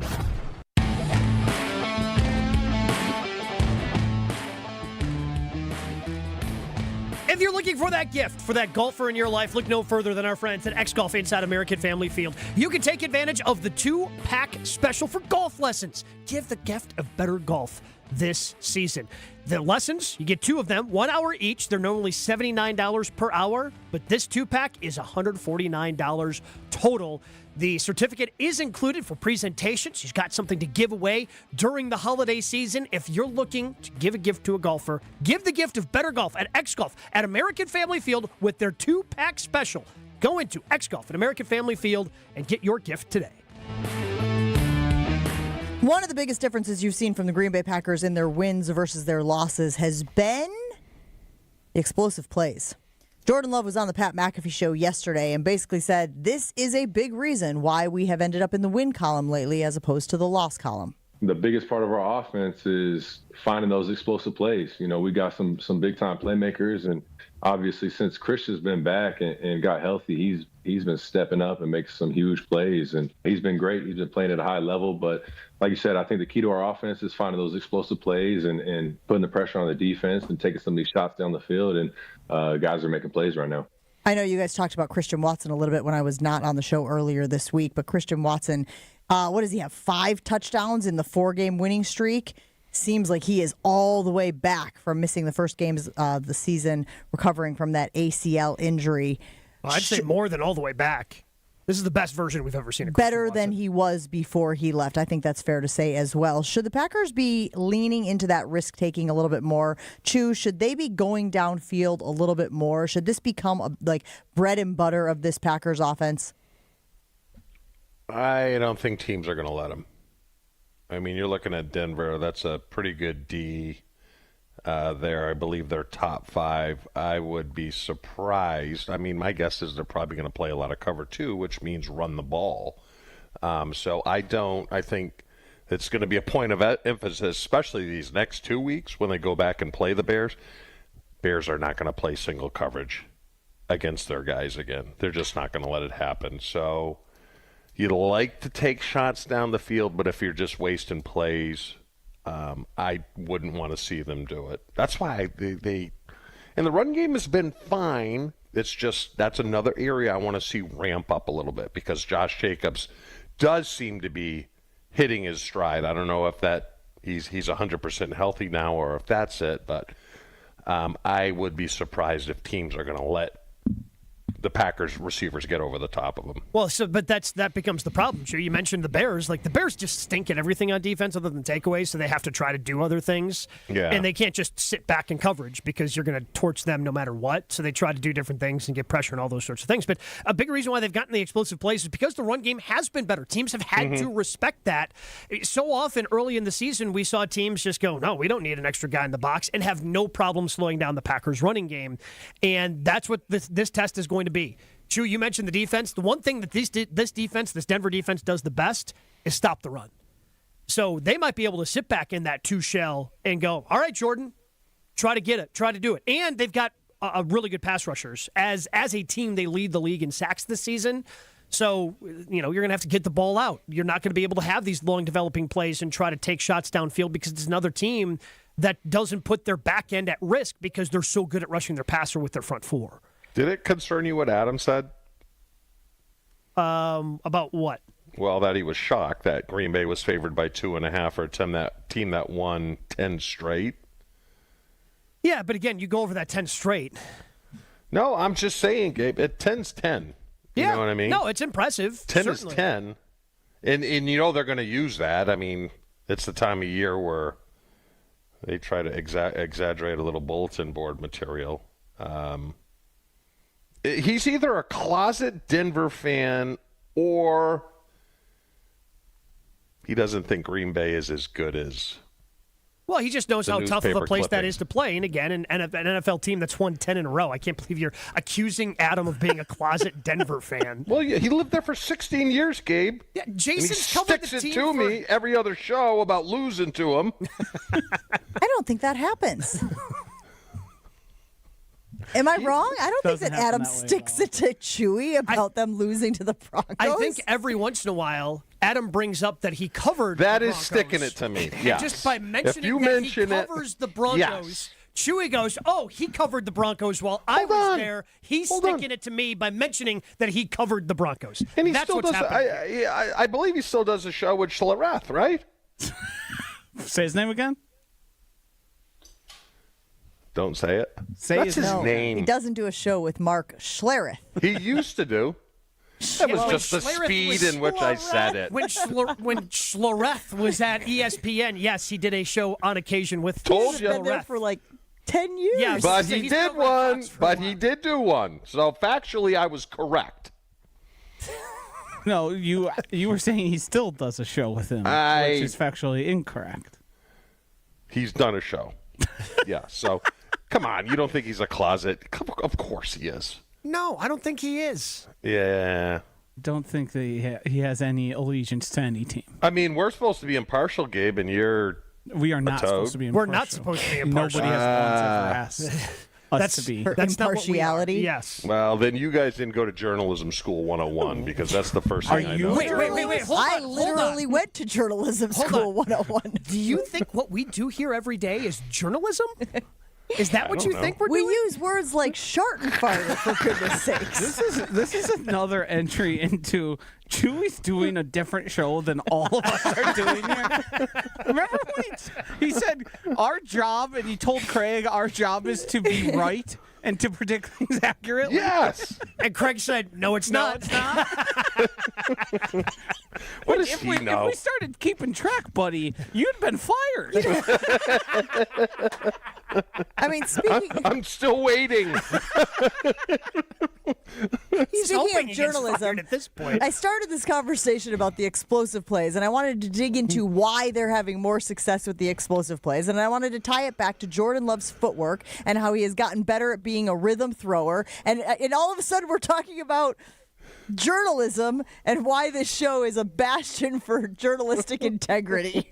If you're looking for that gift for that golfer in your life, look no further than our friends at X Golf inside American Family Field. You can take advantage of the 2-pack special for golf lessons. Give the gift of better golf this season. The lessons, you get 2 of them, 1 hour each. They're normally $79 per hour, but this 2-pack is $149 total. The certificate is included for presentations. You've got something to give away during the holiday season. If you're looking to give a gift to a golfer, give the gift of better golf at X Golf at American Family Field with their 2-pack special. Go into X Golf at American Family Field and get your gift today. One of the biggest differences you've seen from the Green Bay Packers in their wins versus their losses has been the explosive plays. Jordan Love was on the Pat McAfee show yesterday and basically said this is a big reason why we have ended up in the win column lately as opposed to the loss column. the biggest part of our offense is finding those explosive plays. You know, we got some big time playmakers, and obviously since Christian's been back and got healthy, he's been stepping up and making some huge plays, and he's been great. He's been playing at a high level, but like you said, I think the key to our offense is finding those explosive plays and putting the pressure on the defense and taking some of these shots down the field, and guys are making plays right now. I know you guys talked about Christian Watson a little bit when I was not on the show earlier this week, but Christian Watson, what does he have, 5 touchdowns in the 4-game winning streak? Seems like he is all the way back from missing the first games of the season, recovering from that ACL injury. Well, I'd say more than all the way back. This is the best version we've ever seen of Better than he was before he left. I think that's fair to say as well. Should the Packers be leaning into that risk-taking a little bit more? Chew, should they be going downfield a little bit more? Should this become like bread and butter of this Packers offense? I don't think teams are going to let him. I mean, you're looking at Denver. That's a pretty good D there. I believe they're top 5. I would be surprised. I mean, my guess is they're probably going to play a lot of cover 2, which means run the ball. So I think it's going to be a point of emphasis, especially these next 2 weeks when they go back and play the Bears. Bears are not going to play single coverage against their guys again. They're just not going to let it happen. So you'd like to take shots down the field, but if you're just wasting plays, I wouldn't want to see them do it. That's why they and the run game has been fine. It's just that's another area I want to see ramp up a little bit because Josh Jacobs does seem to be hitting his stride. I don't know if that he's 100% healthy now or if that's it, but I would be surprised if teams are going to let the Packers receivers get over the top of them. Well, but that becomes the problem, Drew. You mentioned the Bears. Like, the Bears just stink at everything on defense other than takeaways, so they have to try to do other things. Yeah. And they can't just sit back in coverage because you're going to torch them no matter what. So they try to do different things and get pressure and all those sorts of things. But a big reason why they've gotten the explosive plays is because the run game has been better. Teams have had to respect that. So often early in the season, we saw teams just go, no, we don't need an extra guy in the box, and have no problem slowing down the Packers running game. And that's what this test is going to be. Drew, you mentioned the defense. The one thing that this Denver defense does the best is stop the run. So they might be able to sit back in that 2 shell and go, all right, Jordan, try to get it, try to do it. And they've got a really good pass rushers. As a team, they lead the league in sacks this season. So, you're going to have to get the ball out. You're not going to be able to have these long developing plays and try to take shots downfield because it's another team that doesn't put their back end at risk because they're so good at rushing their passer with their front 4. Did it concern you what Adam said? About what? Well, that he was shocked that Green Bay was favored by 2.5 for a team that won 10 straight. Yeah, but again, you go over that 10 straight. No, I'm just saying, Gabe, 10's 10. You know what I mean? No, it's impressive. 10 certainly. is 10. And they're going to use that. I mean, it's the time of year where they try to exaggerate a little bulletin board material. He's either a closet Denver fan or he doesn't think Green Bay is as good as. Well, he just knows how tough of a place that is to play. And again, an NFL team that's won 10 in a row. I can't believe you're accusing Adam of being a closet Denver fan. Well, yeah, he lived there for 16 years, Gabe. Yeah, Jason's covered the team. He sticks it to me every other show about losing to him. I don't think that happens. Am I wrong? I don't think that Adam sticks it to Chewy about them losing to the Broncos. I think every once in a while, Adam brings up that he covered that the is Broncos. Sticking it to me, yes. Just by mentioning he covers the Broncos, yes. Chewy goes, oh, he covered the Broncos while I was there. He's sticking it to me by mentioning that he covered the Broncos. And he That's still what's does. happening. I believe he still does a show with Schlereth, right? Say his name again. Don't say it. That's his name. He doesn't do a show with Mark Schlereth. He used to do. That was just the speed in which I said it. When Schlereth was at ESPN, yes, he did a show on occasion with Told you. He's been there for like 10 years. Yeah, but he did one. But he did do one. So factually, I was correct. No, you were saying he still does a show with him, which is factually incorrect. He's done a show. Yeah, so come on. You don't think he's a closet? Of course he is. No, I don't think he is. Yeah. Don't think that he has any allegiance to any team. I mean, we're supposed to be impartial, Gabe, and we are not supposed to be impartial. We're not supposed to be impartial. Nobody has once ever asked us to be. That's not what we are. Impartiality? Yes. Well, then you guys didn't go to journalism school 101 because that's the first thing I know. Wait, hold on. I literally went to journalism school 101. Do you think what we do here every day is journalism? Is that what you think we're doing? We use words like short and farther, for goodness sakes. This is another entry into Chewy's doing a different show than all of us are doing here. Remember when he said our job, and he told Craig our job is to be right and to predict things accurately? Yes. And Craig said, no, it's not. It's not. What does he know? If we started keeping track, buddy, you'd been fired. I mean, speaking... I'm still waiting. Speaking of journalism, at this point. I started this conversation about the explosive plays, and I wanted to dig into why they're having more success with the explosive plays, and I wanted to tie it back to Jordan Love's footwork and how he has gotten better at being a rhythm thrower, and all of a sudden we're talking about journalism and why this show is a bastion for journalistic integrity.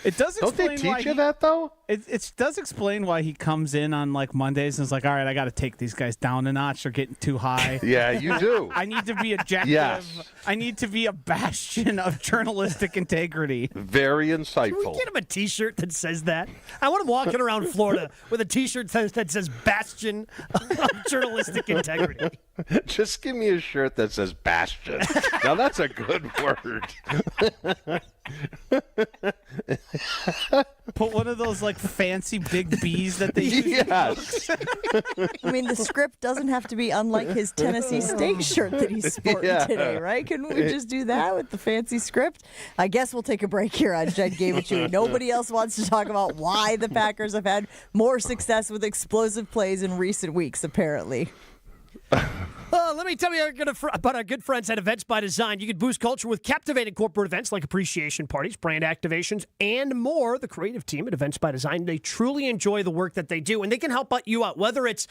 It does explain Don't they teach you that, though? It does explain why he comes in on like Mondays and is like, all right, I got to take these guys down a notch. They're getting too high. Yeah, you do. I need to be objective. Yes. I need to be a bastion of journalistic integrity. Very insightful. Can we get him a T-shirt that says that? I want him walking around Florida with a T-shirt that says bastion of journalistic integrity. Just give me a shirt that says bastion. Now that's a good word. Put one of those like fancy big B's that they use. Yes. I mean, the script doesn't have to be unlike his Tennessee State shirt that he's sporting today, right? Can we just do that with the fancy script? I guess we'll take a break here on Jen Gave It To You. Nobody else wants to talk about why the Packers have had more success with explosive plays in recent weeks, apparently. Let me tell you about our good friends at Events by Design. You can boost culture with captivating corporate events like appreciation parties, brand activations, and more. The creative team at Events by Design, they truly enjoy the work that they do, and they can help you out, whether it's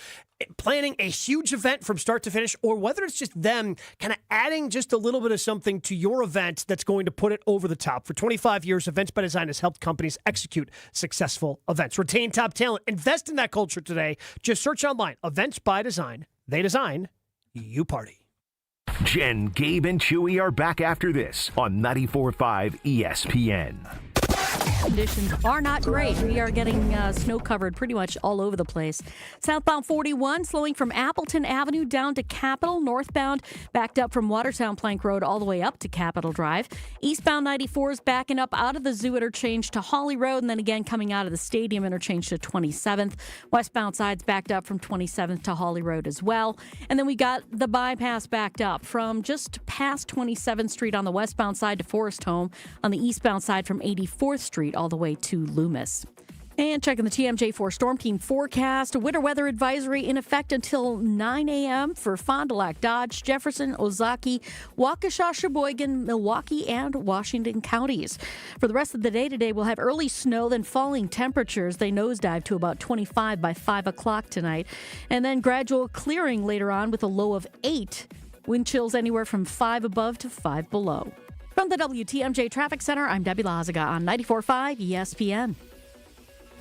planning a huge event from start to finish or whether it's just them kind of adding just a little bit of something to your event that's going to put it over the top. For 25 years, Events by Design has helped companies execute successful events. Retain top talent. Invest in that culture today. Just search online, Events by Design. They design, you party. Jen, Gabe, and Chewy are back after this on 94.5 ESPN. Conditions are not great. We are getting snow covered pretty much all over the place. Southbound 41 slowing from Appleton Avenue down to Capitol. Northbound backed up from Watertown Plank Road all the way up to Capitol Drive. Eastbound 94 is backing up out of the Zoo interchange to Holly Road and then again coming out of the Stadium interchange to 27th. Westbound side's backed up from 27th to Holly Road as well. And then we got the bypass backed up from just past 27th Street on the westbound side to Forest Home, on the eastbound side from 84th Street all the way to Loomis. And checking the TMJ4 Storm Team forecast, a winter weather advisory in effect until 9 a.m. for Fond du Lac, Dodge, Jefferson, Ozaukee, Waukesha, Sheboygan, Milwaukee, and Washington counties. For the rest of the day today, we'll have early snow, then falling temperatures. They nosedive to about 25 by 5 o'clock tonight. And then gradual clearing later on with a low of 8. Wind chills anywhere from 5 above to 5 below. From the WTMJ Traffic Center, I'm Debbie Lazaga on 94.5 ESPN.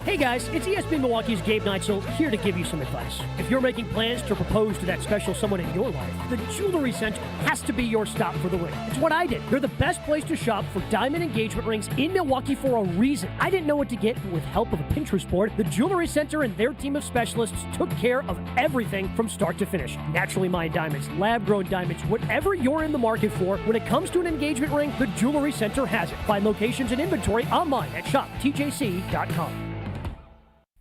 Hey guys, it's ESPN Milwaukee's Gabe Neitzel here to give you some advice. If you're making plans to propose to that special someone in your life, the Jewelry Center has to be your stop for the ring. It's what I did. They're the best place to shop for diamond engagement rings in Milwaukee for a reason. I didn't know what to get, but with help of a Pinterest board, the Jewelry Center and their team of specialists took care of everything from start to finish. Naturally mined diamonds, lab-grown diamonds, whatever you're in the market for, when it comes to an engagement ring, the Jewelry Center has it. Find locations and inventory online at shoptjc.com.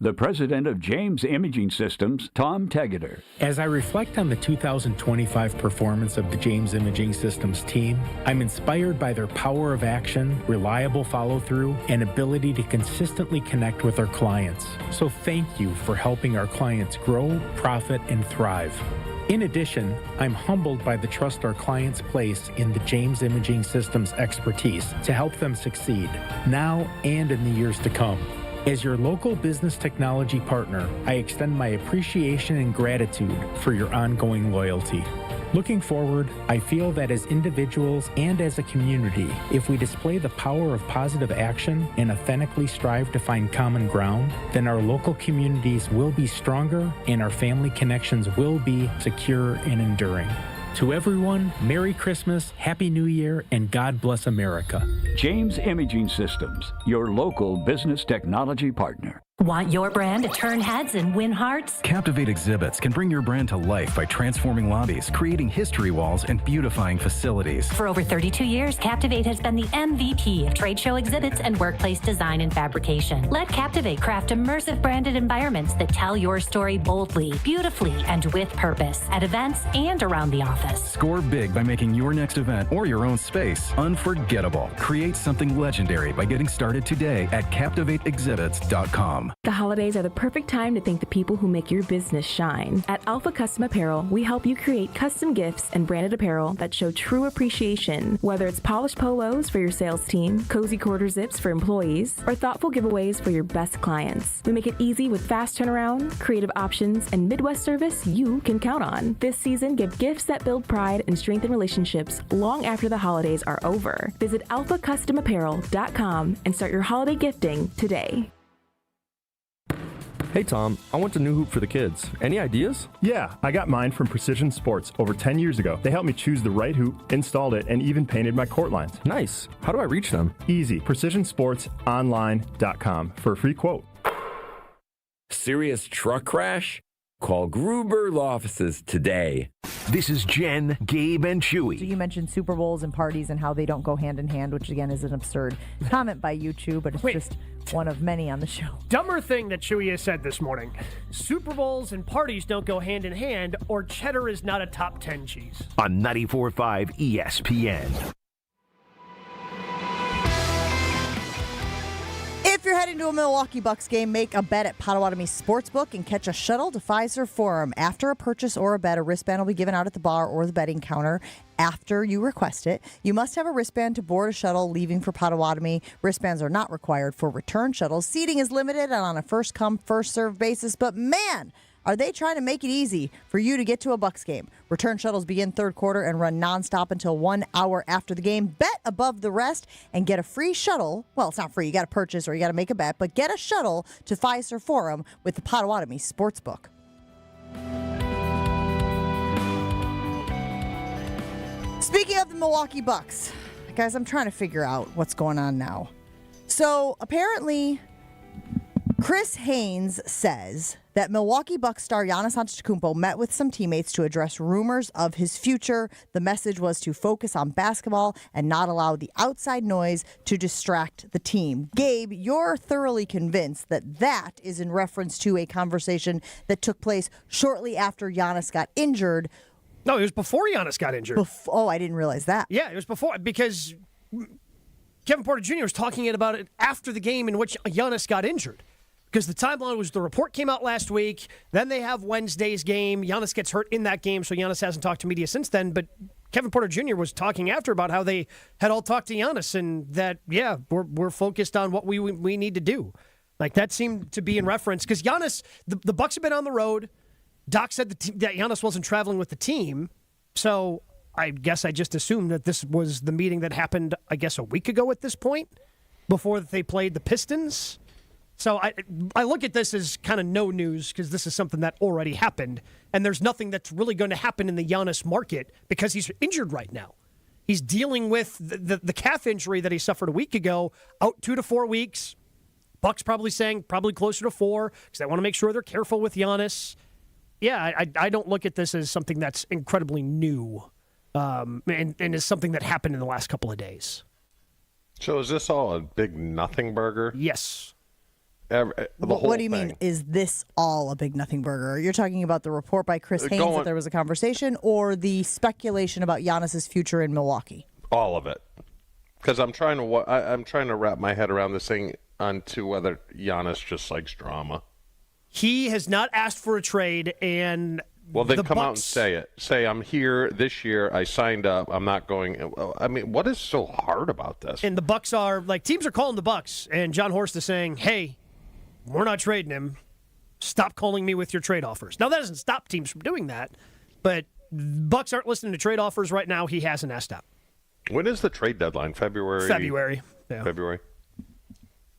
The president of James Imaging Systems, Tom Tegeter. As I reflect on the 2025 performance of the James Imaging Systems team, I'm inspired by their power of action, reliable follow-through, and ability to consistently connect with our clients. So thank you for helping our clients grow, profit, and thrive. In addition, I'm humbled by the trust our clients place in the James Imaging Systems expertise to help them succeed, now and in the years to come. As your local business technology partner, I extend my appreciation and gratitude for your ongoing loyalty. Looking forward, I feel that as individuals and as a community, if we display the power of positive action and authentically strive to find common ground, then our local communities will be stronger and our family connections will be secure and enduring. To everyone, Merry Christmas, Happy New Year, and God bless America. James Imaging Systems, your local business technology partner. Want your brand to turn heads and win hearts? Captivate Exhibits can bring your brand to life by transforming lobbies, creating history walls, and beautifying facilities. For over 32 years, Captivate has been the MVP of trade show exhibits and workplace design and fabrication. Let Captivate craft immersive branded environments that tell your story boldly, beautifully, and with purpose at events and around the office. Score big by making your next event or your own space unforgettable. Create something legendary by getting started today at CaptivateExhibits.com. The holidays are the perfect time to thank the people who make your business shine. At Alpha Custom Apparel, we help you create custom gifts and branded apparel that show true appreciation. Whether it's polished polos for your sales team, cozy quarter zips for employees, or thoughtful giveaways for your best clients. We make it easy with fast turnaround, creative options, and Midwest service you can count on. This season, give gifts that build pride and strengthen relationships long after the holidays are over. Visit alphacustomapparel.com and start your holiday gifting today. Hey Tom, I want a new hoop for the kids. Any ideas? Yeah, I got mine from Precision Sports over 10 years ago. They helped me choose the right hoop, installed it, and even painted my court lines. Nice. How do I reach them? Easy. PrecisionSportsOnline.com for a free quote. Serious truck crash? Call Gruber Law Offices today. This is Jen, Gabe, and Chewy. So you mentioned Super Bowls and parties and how they don't go hand in hand, which again is an absurd comment by you two, but it's just one of many on the show. Dumber thing that Chewy has said this morning. Super Bowls and parties don't go hand in hand, or cheddar is not a top 10 cheese. On 94.5 ESPN. If you're heading to a Milwaukee Bucks game, make a bet at Potawatomi Sportsbook and catch a shuttle to Fiserv Forum. After a purchase or a bet, a wristband will be given out at the bar or the betting counter after you request it. You must have a wristband to board a shuttle leaving for Potawatomi. Wristbands are not required for return shuttles. Seating is limited and on a first-come, first-served basis, but man, are they trying to make it easy for you to get to a Bucks game. Return shuttles begin third quarter and run nonstop until 1 hour after the game. Bet above the rest and get a free shuttle. Well, it's not free. You got to purchase or you got to make a bet, but get a shuttle to Fiserv Forum with the Potawatomi Sportsbook. Speaking of the Milwaukee Bucks, guys, I'm trying to figure out what's going on now. So apparently, Chris Haynes says that Milwaukee Bucks star Giannis Antetokounmpo met with some teammates to address rumors of his future. The message was to focus on basketball and not allow the outside noise to distract the team. Gabe, you're thoroughly convinced that that is in reference to a conversation that took place shortly after Giannis got injured. No, it was before Giannis got injured. I didn't realize that. Yeah, it was before, because Kevin Porter Jr. was talking about it after the game in which Giannis got injured. Because the timeline was the report came out last week, then they have Wednesday's game. Giannis gets hurt in that game, so Giannis hasn't talked to media since then. But Kevin Porter Jr. was talking after about how they had all talked to Giannis and that, yeah, we're focused on what we need to do. Like, that seemed to be in reference. Because Giannis, the Bucks have been on the road. Doc said that Giannis wasn't traveling with the team. So I guess I just assumed that this was the meeting that happened, I guess, a week ago at this point, before they played the Pistons. So I look at this as kind of no news because this is something that already happened, and there's nothing that's really going to happen in the Giannis market because he's injured right now. He's dealing with the calf injury that he suffered a week ago, out 2 to 4 weeks. Bucks probably saying probably closer to 4 because they want to make sure they're careful with Giannis. Yeah, I don't look at this as something that's incredibly new and is something that happened in the last couple of days. So is this all a big nothing burger? Yes. What do you mean, is this all a big nothing burger? You're talking about the report by Chris Haynes that there was a conversation, or the speculation about Giannis's future in Milwaukee? All of it. Because I'm trying to wrap my head around this thing onto whether Giannis just likes drama. He has not asked for a trade, and well, then come out and say it. Say, I'm here this year. I signed up. I'm not going. I mean, what is so hard about this? And the Bucks are like, teams are calling the Bucks, and John Horst is saying, "Hey, we're not trading him. Stop calling me with your trade offers." Now, that doesn't stop teams from doing that, but Bucks aren't listening to trade offers right now. He hasn't asked out. When is the trade deadline? February? Yeah. February.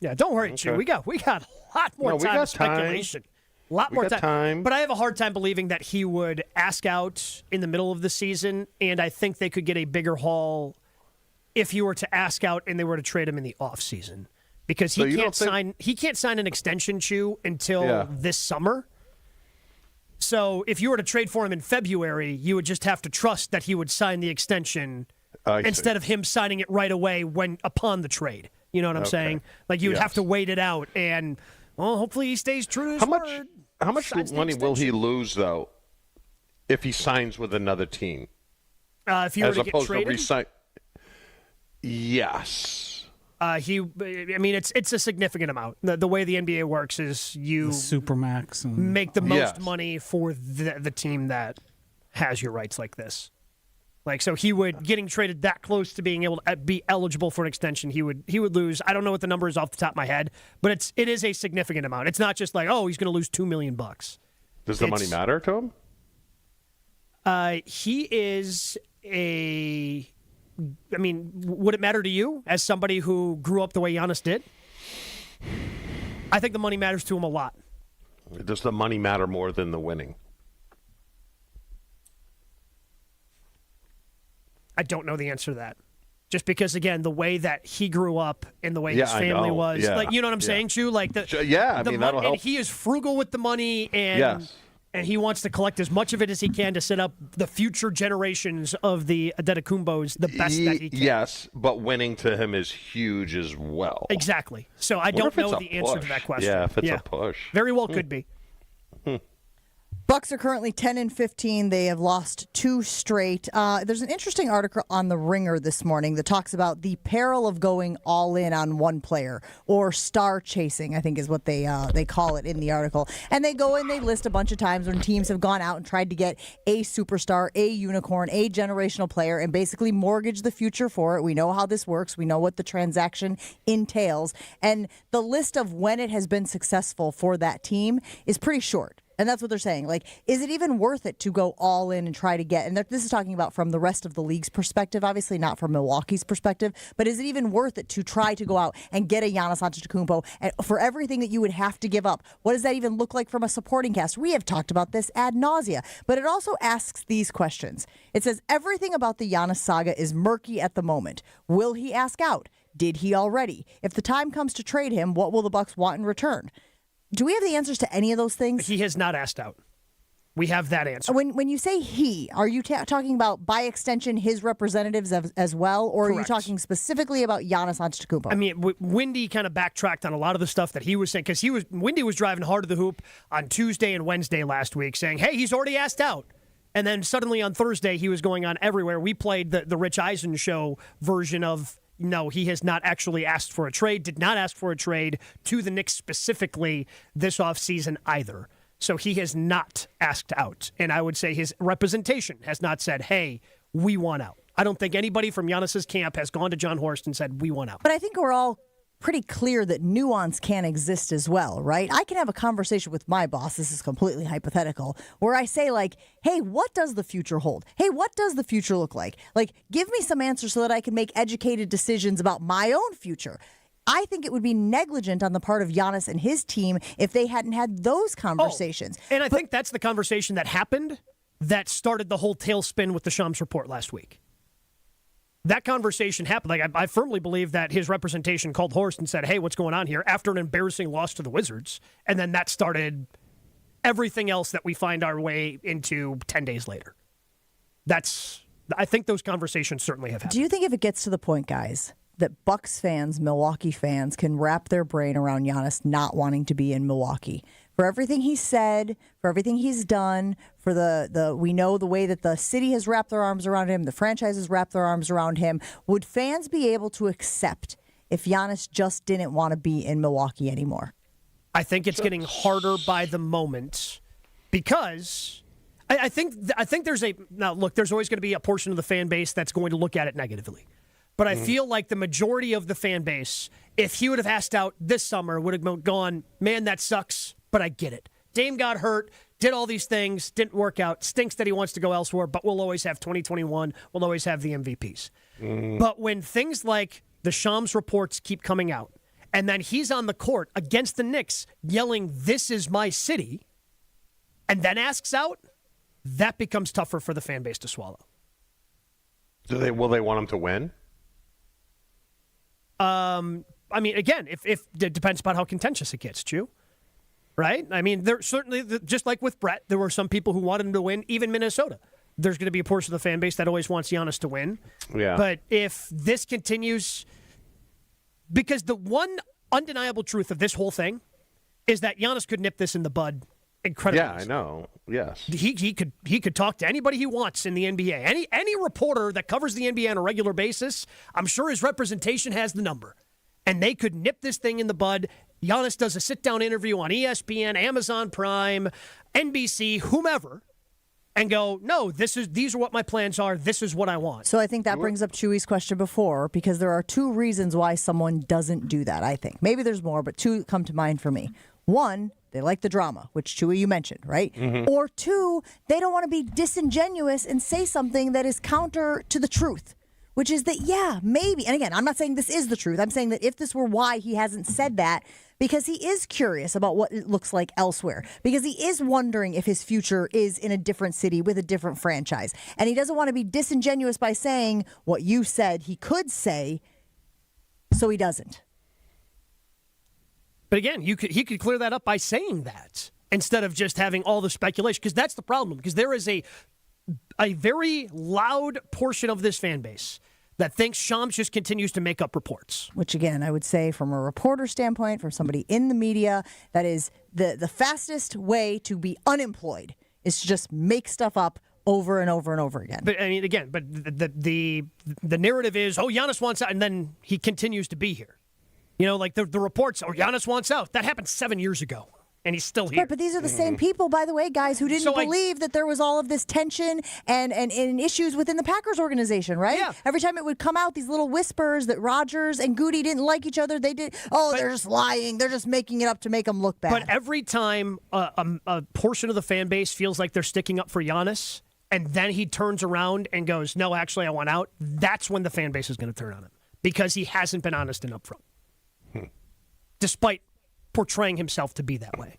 Yeah, don't worry, Chew. We got a lot more time of speculation. A lot more time. But I have a hard time believing that he would ask out in the middle of the season, and I think they could get a bigger haul if he were to ask out and they were to trade him in the offseason. Because he can't sign an extension, Chew, until this summer. So if you were to trade for him in February, you would just have to trust that he would sign the extension instead of him signing it right away upon the trade. You know what I'm saying? Like, you would have to wait it out, and hopefully he stays true to his word. How much money will he lose, though, if he signs with another team? If he were to get traded? Yes. It's a significant amount. The way the NBA works is you Supermax make the most money for the team that has your rights like this. Like, so getting traded that close to being able to be eligible for an extension, he would lose. I don't know what the number is off the top of my head, but it is a significant amount. It's not just like, he's going to lose $2 million. Does the money matter to him? He is would it matter to you as somebody who grew up the way Giannis did? I think the money matters to him a lot. Does the money matter more than the winning? I don't know the answer to that. Just because, again, the way that he grew up and the way his family was. Yeah. Like, you know what I'm saying, Shu? Like that'll help. And he is frugal with the money, and he wants to collect as much of it as he can to set up the future generations of the Adetokumbos the best that he can. Yes, but winning to him is huge as well. Exactly. So I don't know the answer to that question. Yeah, if it's a push. Very well could be. Bucks are currently 10-15. They have lost 2 straight. There's an interesting article on The Ringer this morning that talks about the peril of going all in on one player, or star chasing, I think is what they call it in the article. And they go and they list a bunch of times when teams have gone out and tried to get a superstar, a unicorn, a generational player, and basically mortgage the future for it. We know how this works. We know what the transaction entails. And the list of when it has been successful for that team is pretty short. And that's what they're saying. Like, is it even worth it to go all in and try to get, and this is talking about from the rest of the league's perspective, obviously not from Milwaukee's perspective, but is it even worth it to try to go out and get a Giannis Antetokounmpo for everything that you would have to give up? What does that even look like from a supporting cast? We have talked about this ad nausea, but it also asks these questions. It says, everything about the Giannis saga is murky at the moment. Will he ask out? Did he already? If the time comes to trade him, what will the Bucks want in return? Do we have the answers to any of those things? He has not asked out. We have that answer. When you say he, are you talking about, by extension, his representatives as well? Or Correct. Are you talking specifically about Giannis Antetokounmpo? I mean, Wendy kind of backtracked on a lot of the stuff that he was saying, because Wendy was driving hard to the hoop on Tuesday and Wednesday last week saying, hey, he's already asked out. And then suddenly on Thursday, he was going on everywhere. We played the Rich Eisen show version of, no, he has not actually asked for a trade, did not ask for a trade to the Knicks specifically this offseason either. So he has not asked out. And I would say his representation has not said, hey, we want out. I don't think anybody from Giannis's camp has gone to John Horst and said, we want out. But I think we're all pretty clear that nuance can exist as well, right? I can have a conversation with my boss, this is completely hypothetical, where I say like, hey, what does the future hold? Hey, what does the future look like? Like, give me some answers so that I can make educated decisions about my own future. I think it would be negligent on the part of Giannis and his team if they hadn't had those conversations. And I think that's the conversation that happened that started the whole tailspin with the Shams report last week. That conversation happened. Like, I firmly believe that his representation called Horst and said, hey, what's going on here, after an embarrassing loss to the Wizards. And then that started everything else that we find our way into 10 days later. I think those conversations certainly have happened. Do you think if it gets to the point, guys, that Bucks fans, Milwaukee fans can wrap their brain around Giannis not wanting to be in Milwaukee? For everything he said, for everything he's done, for we know the way that the city has wrapped their arms around him, the franchise has wrapped their arms around him, would fans be able to accept if Giannis just didn't want to be in Milwaukee anymore? I think it's getting harder by the moment because I think there's there's always going to be a portion of the fan base that's going to look at it negatively. But I feel like the majority of the fan base, if he would have asked out this summer, would have gone, man, that sucks, but I get it. Dame got hurt. did all these things, didn't work out, stinks that he wants to go elsewhere, but we'll always have 2021, we'll always have the MVPs. But when things like the Shams reports keep coming out, and then he's on the court against the Knicks yelling, "This is my city," and then asks out, that becomes tougher for the fan base to swallow. Will they want him to win? I mean, again, if it depends upon how contentious it gets, Chew. Right? I mean, there certainly, just like with Brett, there were some people who wanted him to win, even Minnesota. There's going to be a portion of the fan base that always wants Giannis to win. Yeah. But if this continues, because the one undeniable truth of this whole thing is that Giannis could nip this in the bud incredibly. Yeah, I know. Yes. He could talk to anybody he wants in the NBA. Any reporter that covers the NBA on a regular basis, I'm sure his representation has the number. And they could nip this thing in the bud. Giannis does a sit-down interview on ESPN, Amazon Prime, NBC, whomever, and go, no, these are what my plans are. This is what I want. So I think that brings up Chewy's question before, because there are two reasons why someone doesn't do that, I think. Maybe there's more, but two come to mind for me. One, they like the drama, which, Chewy, you mentioned, right? Mm-hmm. Or two, they don't want to be disingenuous and say something that is counter to the truth, which is that, yeah, maybe. And again, I'm not saying this is the truth. I'm saying that if this were why he hasn't said that, because he is curious about what it looks like elsewhere, because he is wondering if his future is in a different city with a different franchise. And he doesn't want to be disingenuous by saying what you said he could say, so he doesn't. But again, he could clear that up by saying that instead of just having all the speculation, because that's the problem, because there is a very loud portion of this fan base that thinks Shams just continues to make up reports. Which, again, I would say from a reporter standpoint, from somebody in the media, that is the fastest way to be unemployed is to just make stuff up over and over and over again. But I mean, again, but the narrative is, oh, Giannis wants out, and then he continues to be here. You know, like the reports, oh, Giannis wants out. That happened 7 years ago. And he's still here. Right, but these are the same people, by the way, guys, who didn't believe that there was all of this tension and issues within the Packers organization, right? Yeah. Every time it would come out, these little whispers that Rodgers and Goody didn't like each other, they're just lying. They're just making it up to make them look bad. But every time a portion of the fan base feels like they're sticking up for Giannis, and then he turns around and goes, no, actually, I want out, that's when the fan base is going to turn on him, because he hasn't been honest and upfront. Despite portraying himself to be that way.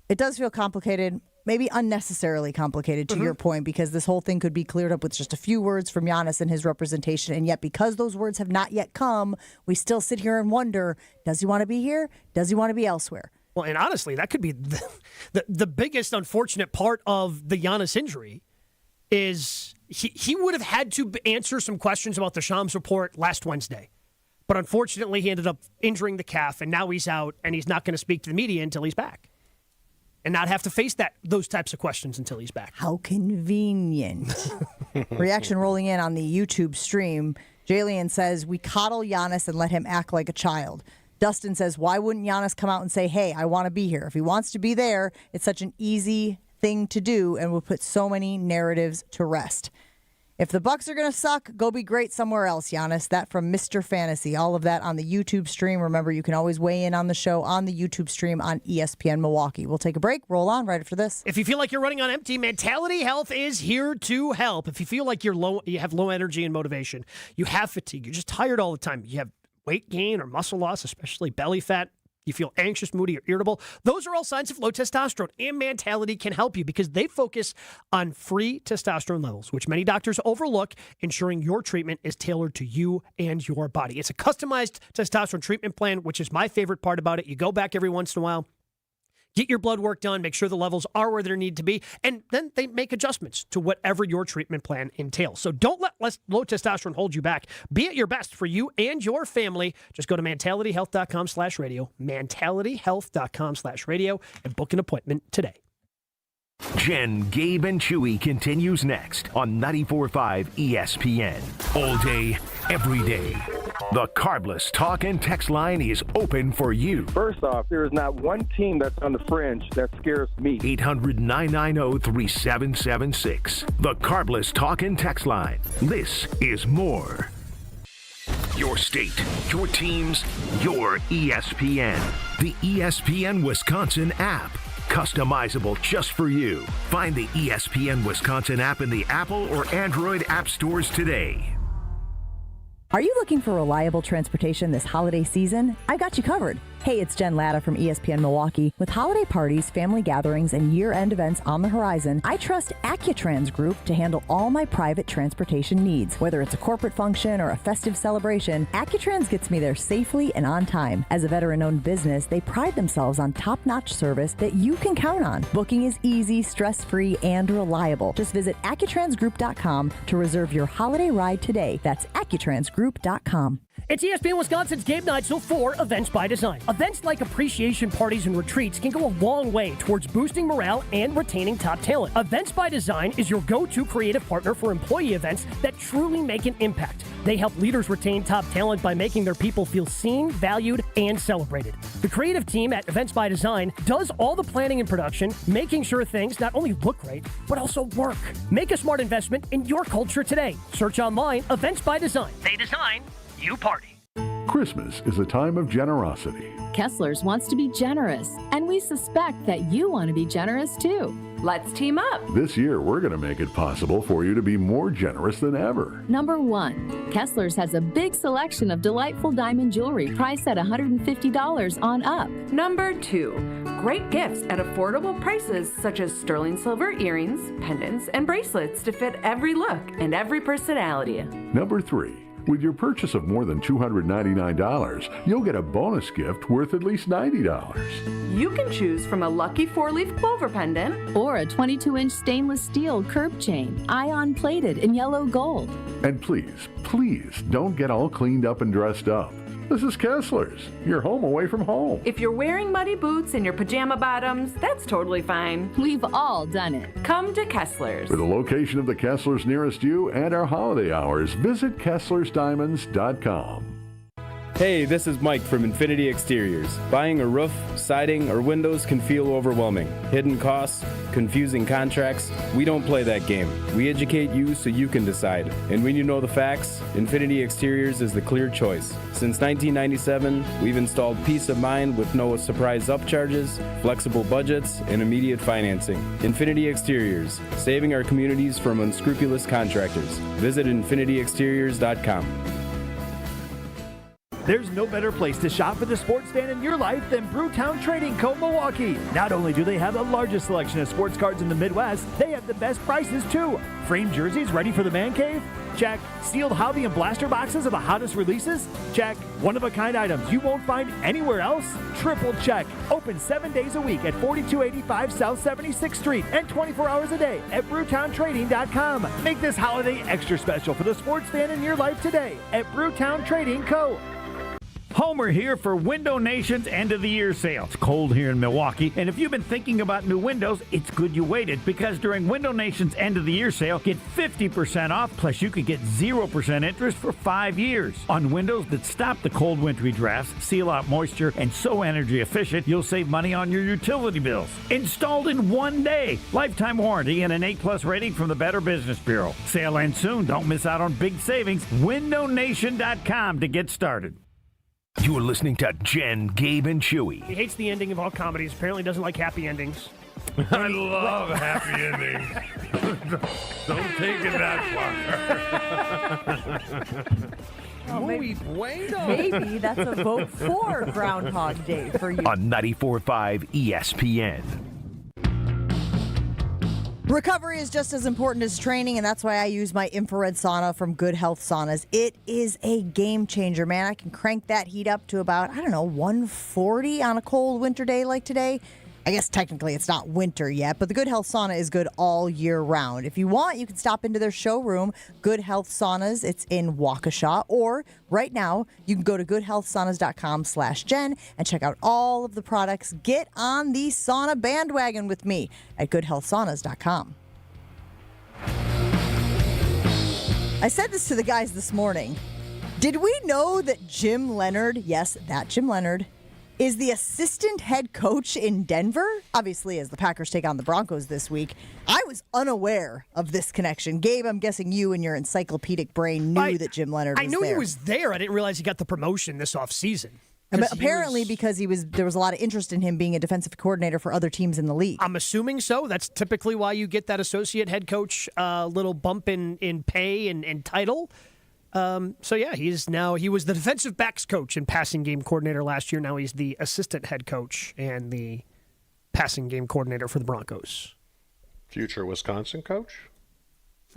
It does feel complicated, maybe unnecessarily complicated to your point, because this whole thing could be cleared up with just a few words from Giannis and his representation. And yet, because those words have not yet come, we still sit here and wonder, does he want to be here? Does he want to be elsewhere? Well, and honestly, that could be the biggest unfortunate part of the Giannis injury is he would have had to answer some questions about the Shams report last Wednesday. But unfortunately, he ended up injuring the calf, and now he's out, and he's not going to speak to the media until he's back. And not have to face those types of questions until he's back. How convenient. Reaction rolling in on the YouTube stream. Jalen says, we coddle Giannis and let him act like a child. Dustin says, why wouldn't Giannis come out and say, hey, I want to be here? If he wants to be there, it's such an easy thing to do and will put so many narratives to rest. If the Bucks are going to suck, go be great somewhere else, Giannis. That from Mr. Fantasy. All of that on the YouTube stream. Remember, you can always weigh in on the show on the YouTube stream on ESPN Milwaukee. We'll take a break. Roll on right after this. If you feel like you're running on empty, Mentality Health is here to help. If you feel like you have low energy and motivation, you have fatigue, you're just tired all the time, you have weight gain or muscle loss, especially belly fat, you feel anxious, moody, or irritable, those are all signs of low testosterone, and Mentality can help you because they focus on free testosterone levels, which many doctors overlook, ensuring your treatment is tailored to you and your body. It's a customized testosterone treatment plan, which is my favorite part about it. You go back every once in a while, get your blood work done, make sure the levels are where they need to be, and then they make adjustments to whatever your treatment plan entails. So don't let low testosterone hold you back. Be at your best for you and your family. Just go to mentalityhealth.com/radio, mentalityhealth.com/radio, and book an appointment today. Jen, Gabe, and Chewy continues next on 94.5 ESPN. All day, every day. The Carbless Talk and Text line is open for you. First off, there is not one team that's on the fringe that scares me. 800-990-3776. The Carbless Talk and Text line. This is more. Your state, your teams, your ESPN. The ESPN Wisconsin app. customizable just for you. Find the ESPN Wisconsin app in the Apple or Android app stores today. Are you looking for reliable transportation this holiday season? I've got you covered. Hey, it's Jen Latta from ESPN Milwaukee. With holiday parties, family gatherings, and year-end events on the horizon, I trust Accutrans Group to handle all my private transportation needs. Whether it's a corporate function or a festive celebration, Accutrans gets me there safely and on time. As a veteran-owned business, they pride themselves on top-notch service that you can count on. Booking is easy, stress-free, and reliable. Just visit AccuTransGroup.com to reserve your holiday ride today. That's AccuTransGroup.com. It's ESPN Wisconsin's Game Night, so for Events by Design. Events like appreciation parties and retreats can go a long way towards boosting morale and retaining top talent. Events by Design is your go-to creative partner for employee events that truly make an impact. They help leaders retain top talent by making their people feel seen, valued, and celebrated. The creative team at Events by Design does all the planning and production, making sure things not only look great, but also work. Make a smart investment in your culture today. Search online, Events by Design. They design, you party. Christmas is a time of generosity. Kessler's wants to be generous, and we suspect that you want to be generous too. Let's team up. This year, we're going to make it possible for you to be more generous than ever. Number 1, Kessler's has a big selection of delightful diamond jewelry priced at $150 on up. Number 2, great gifts at affordable prices such as sterling silver earrings, pendants, and bracelets to fit every look and every personality. Number 3. With your purchase of more than $299, you'll get a bonus gift worth at least $90. You can choose from a lucky 4-leaf clover pendant or a 22-inch stainless steel curb chain, ion plated in yellow gold. And please, please don't get all cleaned up and dressed up. This is Kessler's, your home away from home. If you're wearing muddy boots and your pajama bottoms, that's totally fine. We've all done it. Come to Kessler's. For the location of the Kessler's nearest you and our holiday hours, visit KesslersDiamonds.com. Hey, this is Mike from Infinity Exteriors. Buying a roof, siding, or windows can feel overwhelming. Hidden costs, confusing contracts. We don't play that game. We educate you so you can decide. And when you know the facts, Infinity Exteriors is the clear choice. Since 1997, we've installed peace of mind with no surprise upcharges, flexible budgets, and immediate financing. Infinity Exteriors, saving our communities from unscrupulous contractors. Visit infinityexteriors.com. There's no better place to shop for the sports fan in your life than Brewtown Trading Co. Milwaukee. Not only do they have the largest selection of sports cards in the Midwest, they have the best prices too. Framed jerseys ready for the man cave? Check. Sealed hobby and blaster boxes of the hottest releases? Check. One-of-a-kind items you won't find anywhere else? Triple check. Open 7 days a week at 4285 South 76th Street and 24 hours a day at BrewtownTrading.com. Make this holiday extra special for the sports fan in your life today at Brewtown Trading Co. Homer here for Window Nation's end of the year sale. It's cold here in Milwaukee, and if you've been thinking about new windows, it's good you waited, because during Window Nation's end of the year sale, get 50% off, plus you could get 0% interest for 5 years on windows that stop the cold wintry drafts, seal out moisture, and so energy efficient you'll save money on your utility bills. Installed in 1 day, lifetime warranty, and an A+ rating from the Better Business Bureau. Sale ends soon. Don't miss out on big savings. WindowNation.com to get started. You're listening to Jen, Gabe, and Chewy. He hates the ending of all comedies. Apparently doesn't like happy endings. I love happy endings. Don't take it that far. Muy bueno. Maybe that's a vote for Groundhog Day for you. On 94.5 ESPN. Recovery is just as important as training, and that's why I use my infrared sauna from Good Health Saunas. It is a game changer, man. I can crank that heat up to about, 140 on a cold winter day like today. I guess technically it's not winter yet, but the Good Health Sauna is good all year round. If you want, you can stop into their showroom, Good Health Saunas. It's in Waukesha. Or right now, you can go to goodhealthsaunas.com/Jen and check out all of the products. Get on the sauna bandwagon with me at goodhealthsaunas.com. I said this to the guys this morning. Did we know that Jim Leonhard, yes, that Jim Leonhard, is the assistant head coach in Denver? Obviously, as the Packers take on the Broncos this week. I was unaware of this connection. Gabe, I'm guessing you and your encyclopedic brain knew that Jim Leonhard was there. I knew he was there. I didn't realize he got the promotion this offseason. Apparently, because there was a lot of interest in him being a defensive coordinator for other teams in the league. I'm assuming so. That's typically why you get that associate head coach little bump in pay and title. He was the defensive backs coach and passing game coordinator last year. Now he's the assistant head coach and the passing game coordinator for the Broncos. Future Wisconsin coach?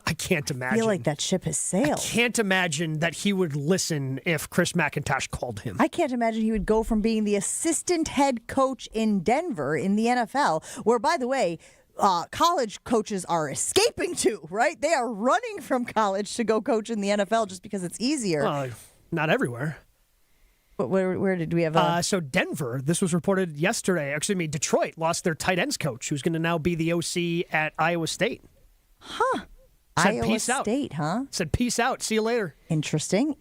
I can't imagine. I feel like that ship has sailed. I can't imagine that he would listen if Chris McIntosh called him. I can't imagine he would go from being the assistant head coach in Denver in the NFL, where, by the way, college coaches are escaping to, right? They are running from college to go coach in the NFL just because it's easier. Not everywhere. But where did we have? So Denver, this was reported yesterday. Detroit lost their tight ends coach, who's going to now be the OC at Iowa State. Huh. Said Iowa peace out. State, huh? Said peace out. See you later. Interesting.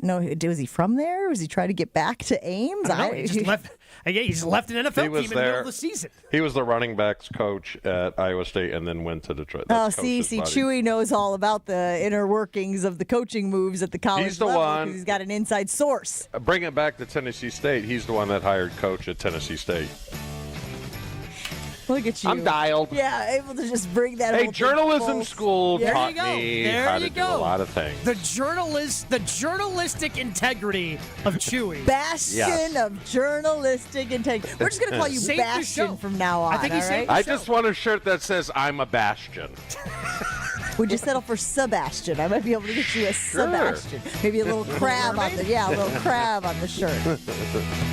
No, was he from there? Was he trying to get back to Ames? I don't know. He just left. He's left an NFL team in the middle of the season. He was the running backs coach at Iowa State and then went to Detroit. See, Chewy knows all about the inner workings of the coaching moves at the college level because he's got an inside source. Bring it back to Tennessee State. He's the one that hired coach at Tennessee State. Look at you. I'm dialed. Yeah, able to just bring that. Hey, journalism school taught me There how you to do go. a lot of things. The journalistic integrity of Chewy. Bastion of journalistic integrity. We're just going to call you Save the show. Bastion from now on. I think he saved I just want a shirt that says I'm a Bastion. Would you settle for Sebastian? I might be able to get you a Sebastian. Maybe a little crab on the shirt.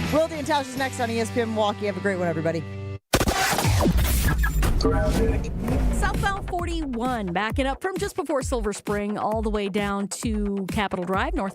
Wildy and Tausch is next on ESPN Milwaukee. Have a great one, everybody. Southbound 41, backing up from just before Silver Spring all the way down to Capitol Drive, north.